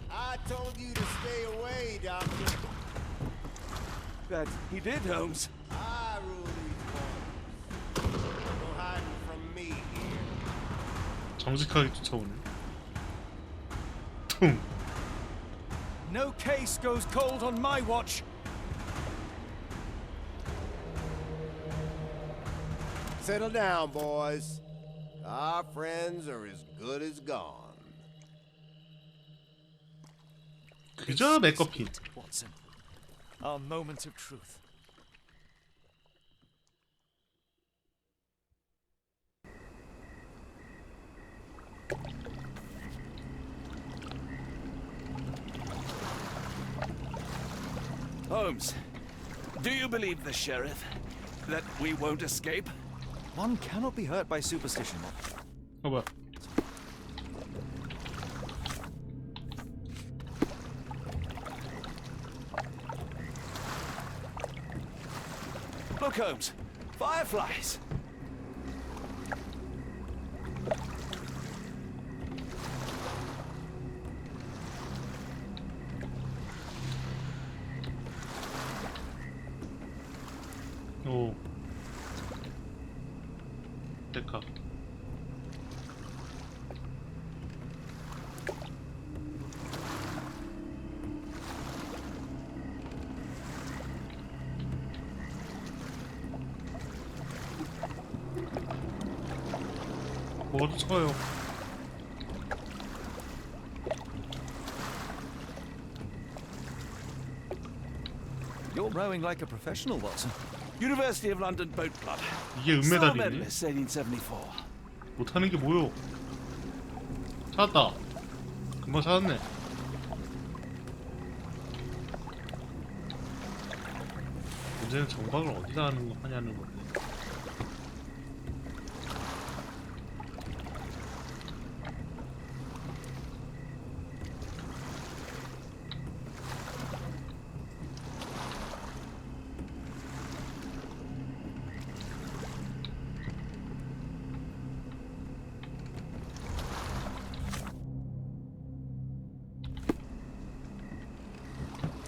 I told you to stay away, Doctor. That he did, Holmes. I rule these waters. No hiding from me here. 정직하게 쫓아오네. 퉁. No case goes cold on my watch. Settle down, boys. Our friends are as good as gone. 그저 맥커핀. Watson, our moment of truth. Holmes, do you believe the sheriff that we won't escape? One cannot be hurt by superstition. 어 뭐야? Look, Holmes, fireflies. 오. 데카. 어디 쳐요? You're rowing like a professional, Watson. University of London Boat Club. 이게 Star 은메달이네. medalist, 1874. 못하는 게 뭐요? 찾았다. 금방 찾았네. 문제는 정박을 어디다 하냐는 건데.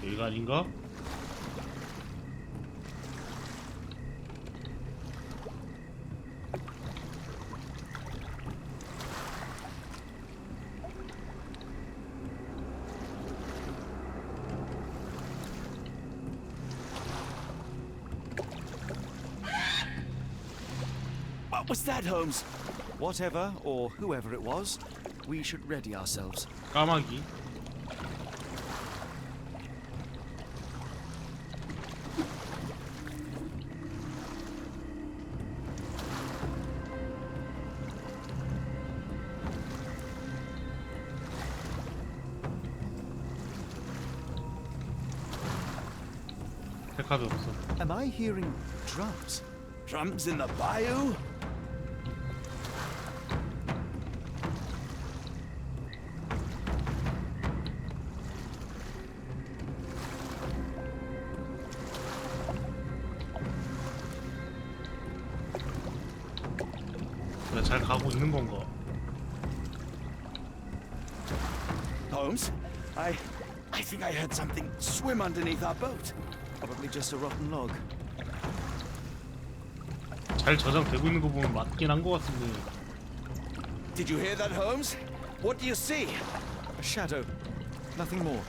여기가 아닌가? What was that, Holmes? Whatever or whoever it was, we should ready ourselves. 까마귀. 백화도 없어. Am I hearing drums? Drums in the bayou? 내가 잘 가고 있는 건가? Holmes, I think I heard something swim underneath our boat. Probably just a rotten log. 잘 저장되고 있는 거 보면 맞긴 한 거 같은데. Did you hear that, Holmes? What do you see? A shadow. Nothing more.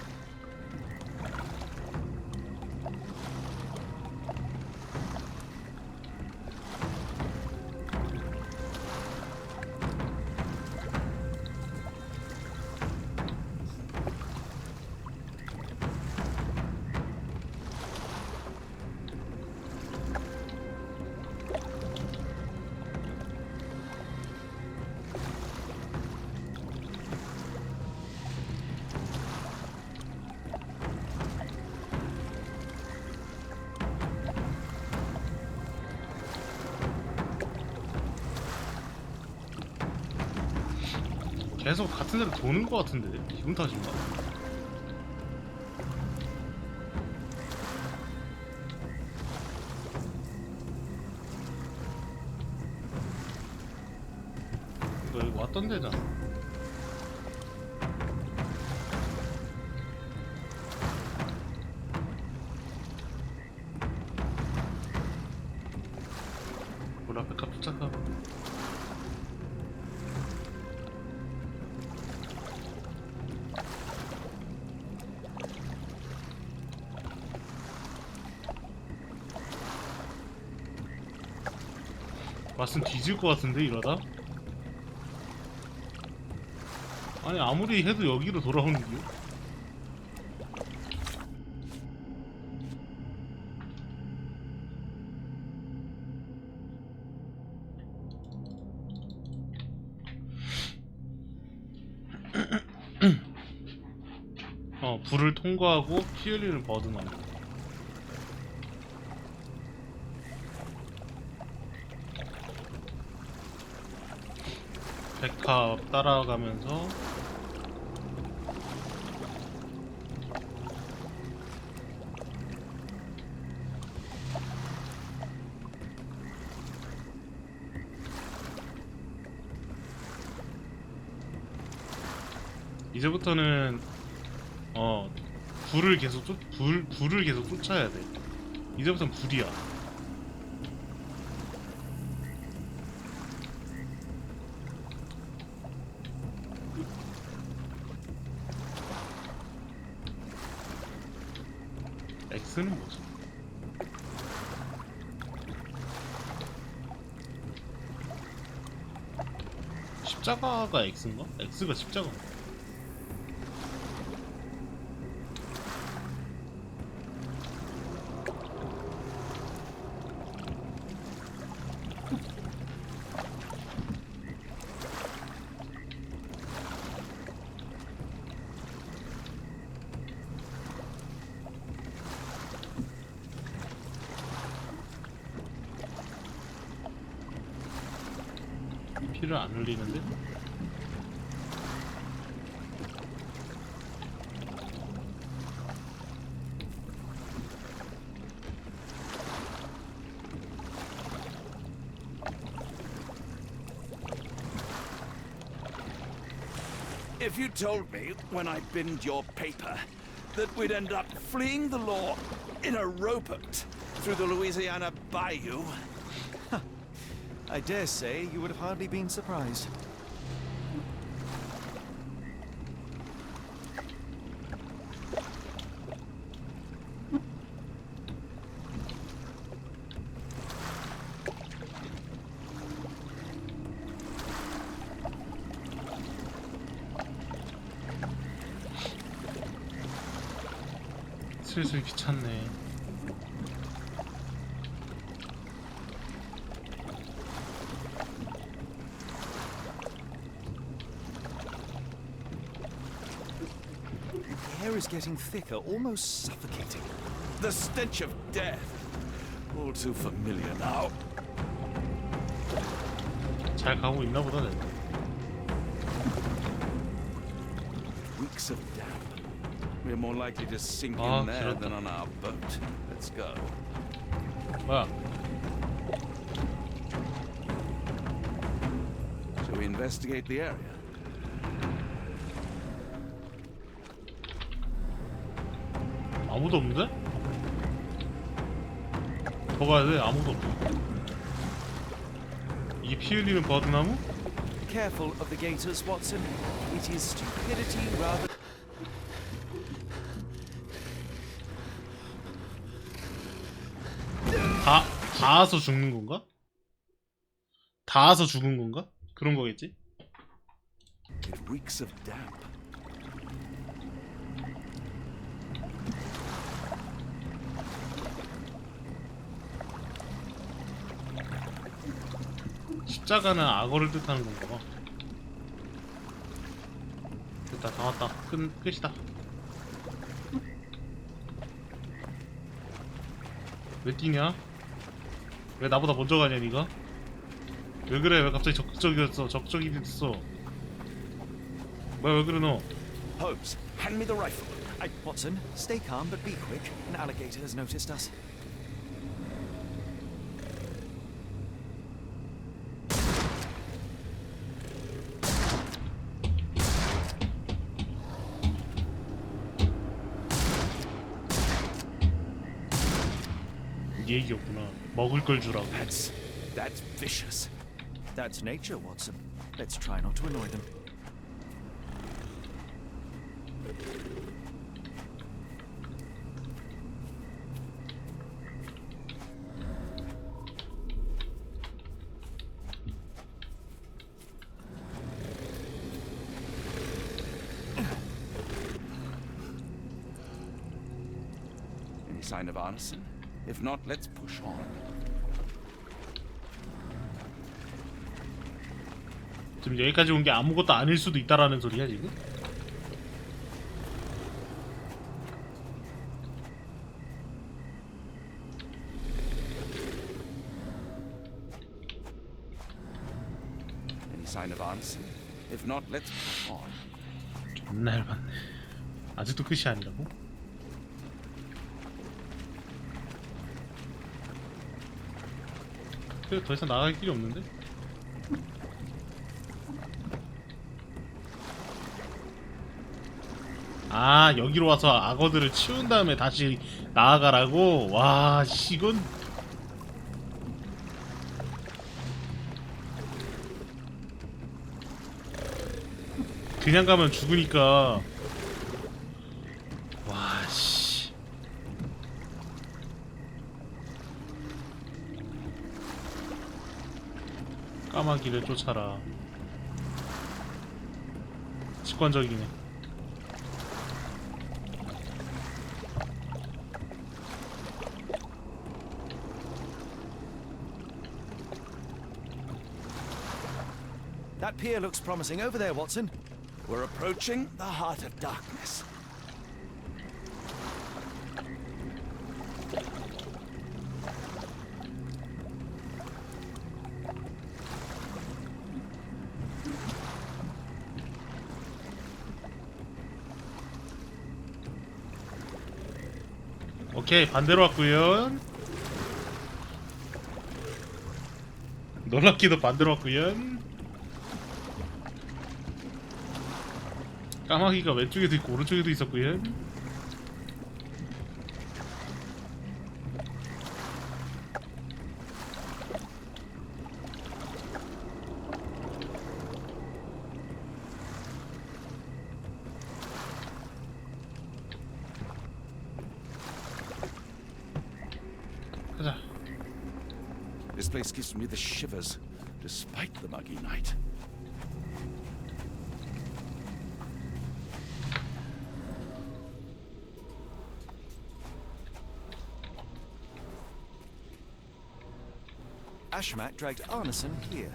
계속 같은 데로 도는 것 같은데 기분 탓인가? 이거 여기 왔던 데잖아. 몰라, 백합 쫓아가. 왔으면 뒤질 것 같은데 이러다? 아니 아무리 해도 여기로 돌아오는 게 불을 통과하고 피 흘리는 버드나무. 백합 따라가면서 이제부터는 불을 계속 불을 계속 쫓아야 돼. 이제부터는 불이야. X는 뭐지? 십자가가 X인가? X가 십자가인가? 피를 안 흘리는데? If you told me when I binned your paper that we'd end up fleeing the law in a rowboat through the Louisiana Bayou, I dare say you would have hardly been surprised. 슬슬 귀찮네. The air is getting thicker, almost suffocating. the stench of death, all too familiar now. 잘 가고 있나 보다. 내가. Weeks of damp. We're more likely to sink Ah, in there 길었다. than on our boat. Let's go. 뭐야? Shall we investigate the area? 아무도 없는데? 더 가야 돼. 아무도 없어. 이게 피 흘리는 버드나무? Careful of the gators, Watson. It is stupidity rather. 닿아서 죽는 건가? 닿아서 죽은 건가? 그런 거겠지? It reeks of damp. 십자가는 악어를 뜻하는 건가 봐. 됐다, 다 왔다. 끝이다. 왜 뛰냐? 왜 나보다 먼저 가냐 니가? 왜 그래? 왜 갑자기 적극적이었어? 적극적이 됐어. 뭐야 왜 그래 너? Holmes, hand me the rifle. Watson, stay calm but be quick. An alligator has noticed us. 이 얘기였구나. 먹을 걸 주라고. That's vicious. That's nature, Watson. Let's try not to annoy them. Any sign of arson? If not, let's push on. 지금 여기까지 온 게 아무것도 아닐 수도 있다라는 소리야 지금? Any sign of arson? If not, let's push on. 존나 얇았네. 아직도 끝이 아니라고? 그래 더 이상 나갈 길이 없는데? 아 여기로 와서 악어들을 치운 다음에 다시 나아가라고? 와 씨, 이건 그냥 가면 죽으니까. 와 씨. 까마귀를 쫓아라. 직관적이네. That pier looks promising over there, Watson. We're approaching the heart of darkness. 오케이 반대로 왔구요. 놀랍기도 반대로 왔구요. 까마귀가 왼쪽에도 있고 오른쪽에도 있었구요. 가자. This place gives me the shivers, despite the muggy night. Ashmat dragged Arneson here.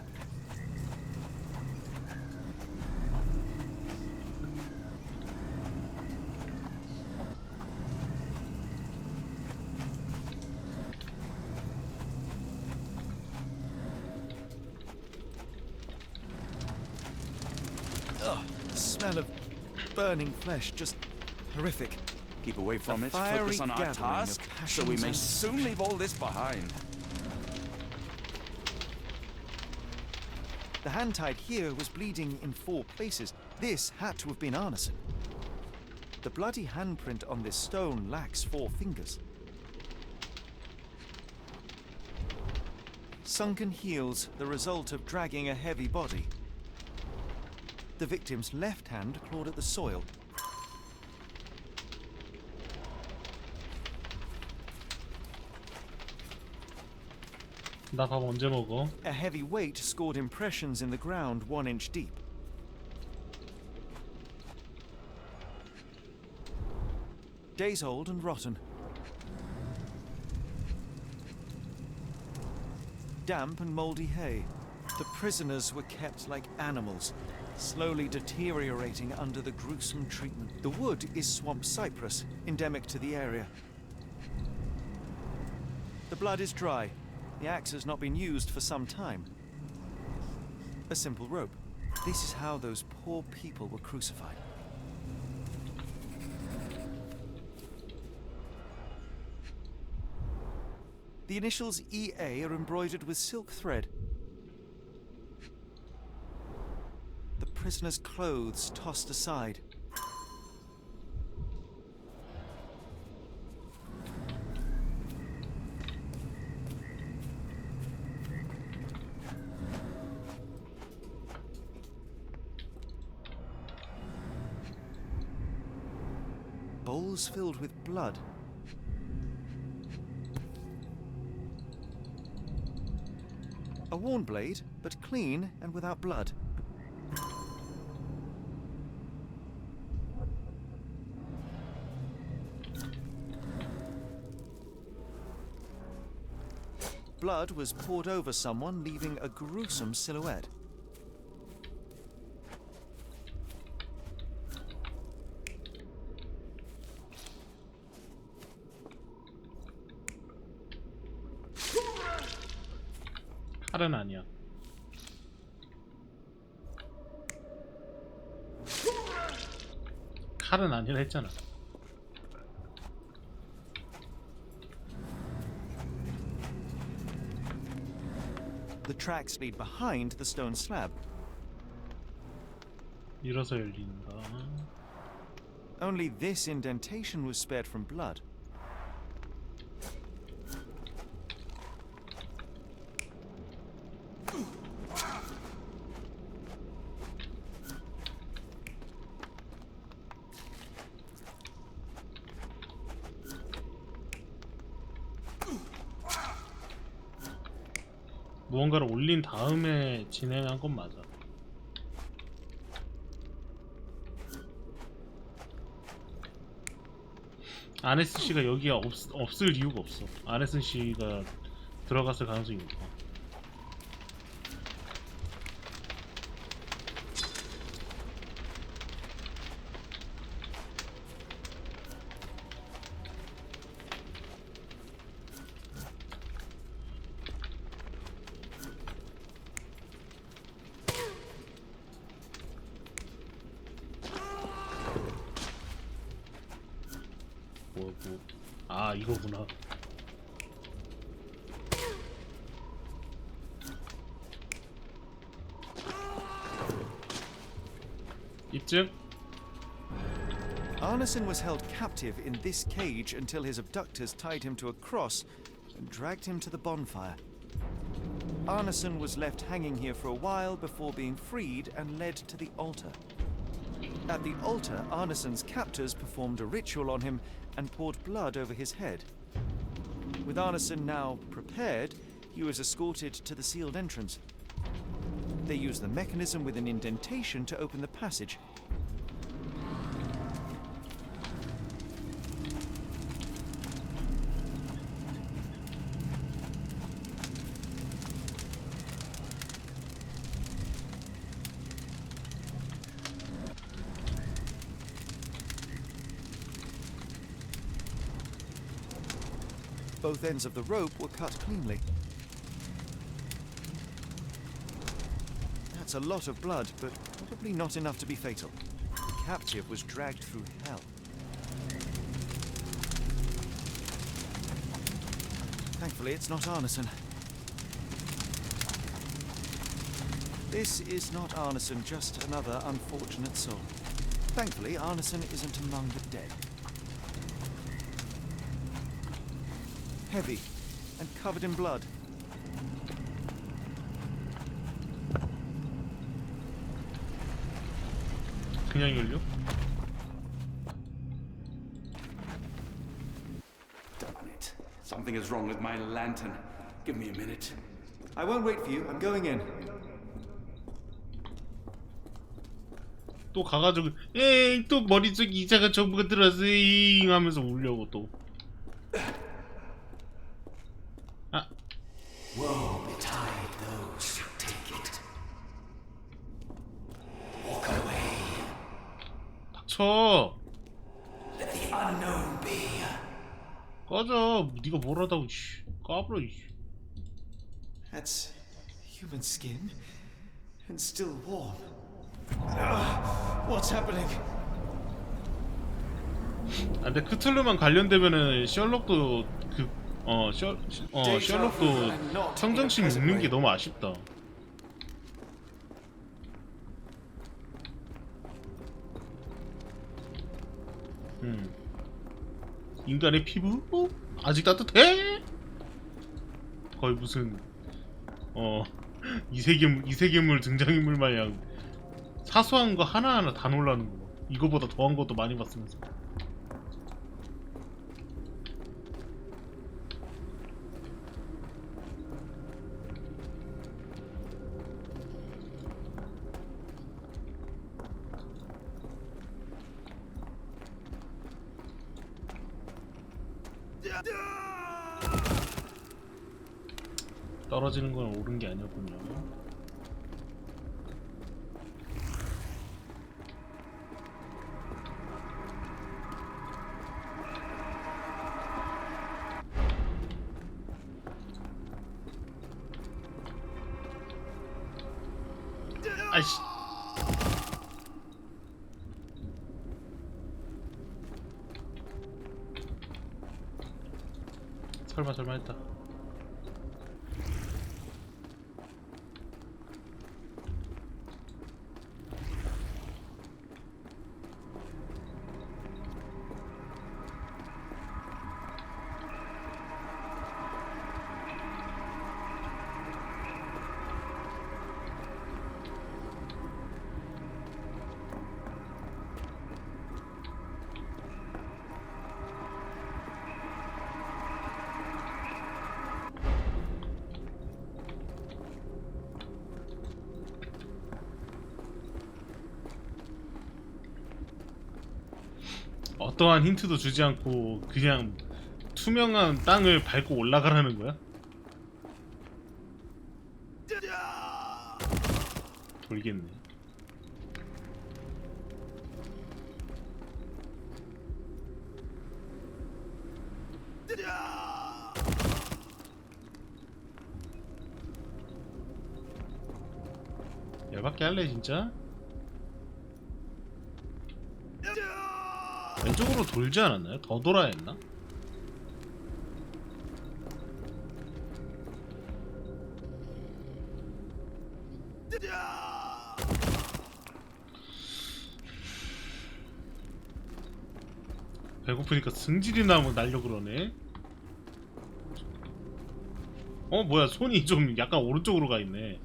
Ugh, the smell of burning flesh, just horrific. Keep away from A it, fiery focus on our gathering of task, so passions we may and soon leave all this behind. The hand tied here was bleeding in 4 places. This had to have been Arneson. The bloody handprint on this stone lacks 4 fingers. Sunken heels, the result of dragging a heavy body. The victim's left hand clawed at the soil. 나 밥 언제 먹어? A heavy weight scored impressions in the ground 1 inch deep. Days old and rotten. Damp and mouldy hay. The prisoners were kept like animals, slowly deteriorating under the gruesome treatment. The wood is swamp cypress, endemic to the area. The blood is dry. The axe has not been used for some time. A simple rope. This is how those poor people were crucified. The initials EA are embroidered with silk thread. The prisoner's clothes tossed aside. Bowls filled with blood. A worn blade, but clean and without blood. Blood was poured over someone, leaving a gruesome silhouette. 칼은 아니야. 칼은 아니라 했잖아. The tracks lead behind the stone slab. 밀어서 열린다. Only this indentation was spared from blood. 무언가를 올린 다음에 진행한 건 맞아. 아네슨 씨가 여기가 없을 이유가 없어. 아네슨 씨가 들어갔을 가능성이 높아. 아, 이거구나. 입증? Arneson was held captive in this cage until his abductors tied him to a cross and dragged him to the bonfire. Arneson was left hanging here for a while before being freed and led to the altar. At the altar, Arneson's captors performed a ritual on him and poured blood over his head. With Arneson now prepared, he was escorted to the sealed entrance. They used the mechanism with an indentation to open the passage. Both ends of the rope were cut cleanly. That's a lot of blood, but probably not enough to be fatal. The captive was dragged through hell. Thankfully, it's not Arneson. This is not Arneson, just another unfortunate soul. Thankfully, Arneson isn't among the dead. Heavy and covered in blood. 그냥 열려? Damn it. Something is wrong with my lantern. Give me a minute. I won't wait for you. I'm going in. 또 가가지고 에잉 또 머릿속에 이자가 전부가 들어왔어 잉 하면서 울려고 또. Woe betide those who take it. Walk away. 닥쳐. Let the unknown be. 꺼져. 네가 뭘 하다고 까불어. That's human skin and still warm. What's happening? 아, 근데 크툴루만 관련되면은 셜록도 셜록도 성장심 묶는 게 너무 아쉽다. 인간의 피부? 아직 따뜻해? 거의 무슨 이세계물 등장인물 마냥 사소한 거 하나하나 다 놀라는 거. 이거보다 더한 것도 많이 봤으면서. 떨어지는 건 옳은 게 아니었군요. 아이씨. 설마 했다. 어떠한 힌트도 주지 않고 그냥 투명한 땅을 밟고 올라가라는 거야? 돌겠네. 열받게 할래 진짜? 왼쪽으로 돌지 않았나요? 더 돌아야 했나? 배고프니까 승질이나 뭐 날려 그러네. 뭐야, 손이 좀 약간 오른쪽으로 가 있네.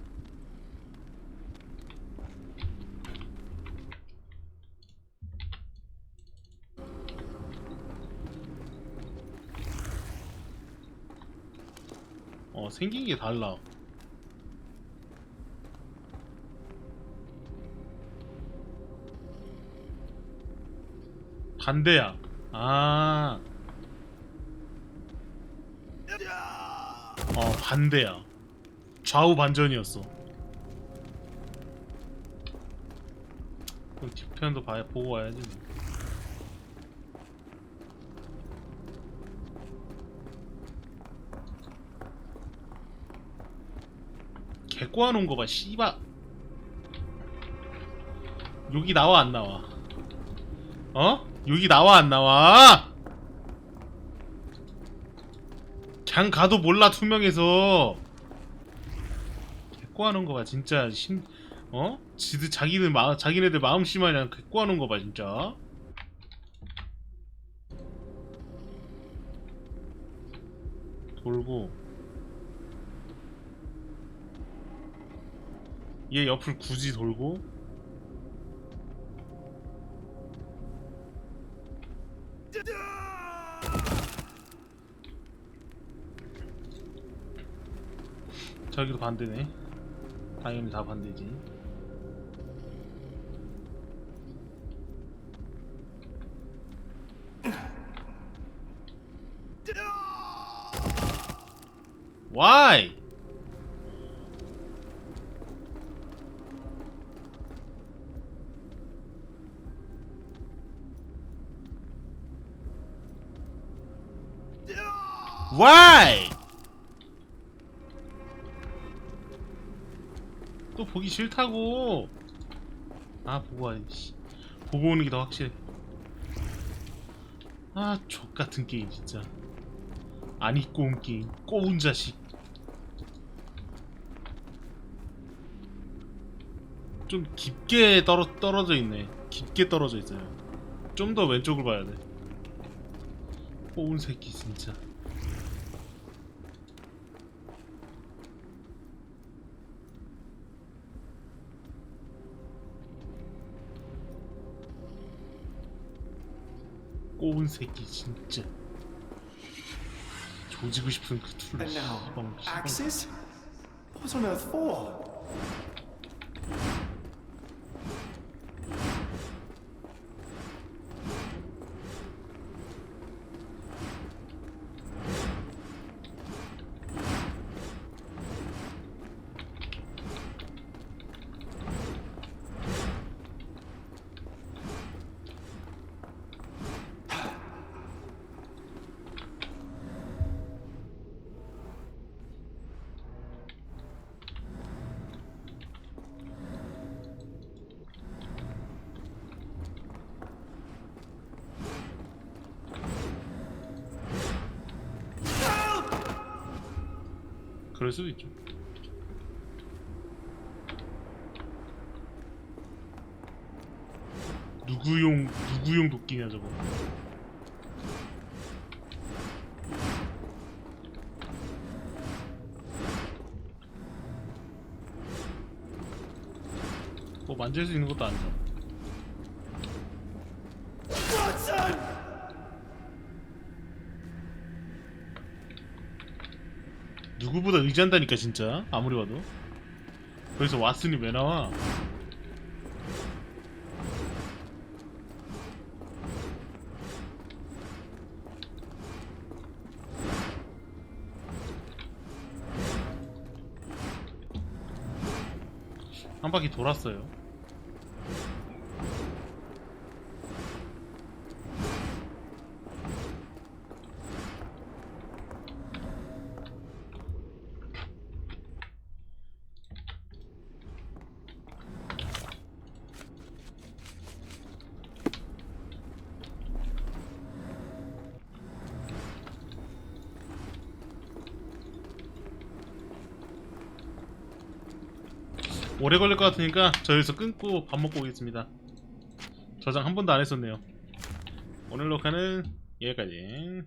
생긴 게 달라. 반대야. 반대야. 좌우 반전이었어. 그럼 뒤편도 보고 와야지. 개꼬아놓은 거 봐, 씨발. 여기 나와 안 나와? 여기 나와 안 나와? 그냥 가도 몰라, 투명해서. 개꼬아놓은 거 봐, 진짜. 자기네들 마음 심하냐, 개꼬아놓은 거 봐, 진짜. 돌고. 얘 옆을 굳이 돌고. 저기도 반대네. 당연히 다 반대지. Why? Why? 또 보기 싫다고. 아 보고 와야지. 씨. 보고 오는 게 더 확실해. 아 족같은 게임 진짜. 안 입고 온 게임. 꼬운 자식. 좀 깊게 떨어져 있네. 깊게 떨어져 있어요. 좀 더 왼쪽을 봐야 돼. 꼬운 새끼 진짜. 꼬운 새끼 진짜. 조지고 싶은 그 둘. And now, 시방. axes? What on earth for? 그럴 수도 있죠. 누구용 도끼냐 저거. 뭐 만질 수 있는 것도 아니잖아. 누구보다 의지한다니까 진짜. 아무리 봐도. 거기서 왓슨이 왜 나와? 한 바퀴 돌았어요. 오래 걸릴 것 같으니까 저 여기서 끊고 밥 먹고 오겠습니다. 저장 한 번도 안 했었네요. 오늘 녹화는 여기까지.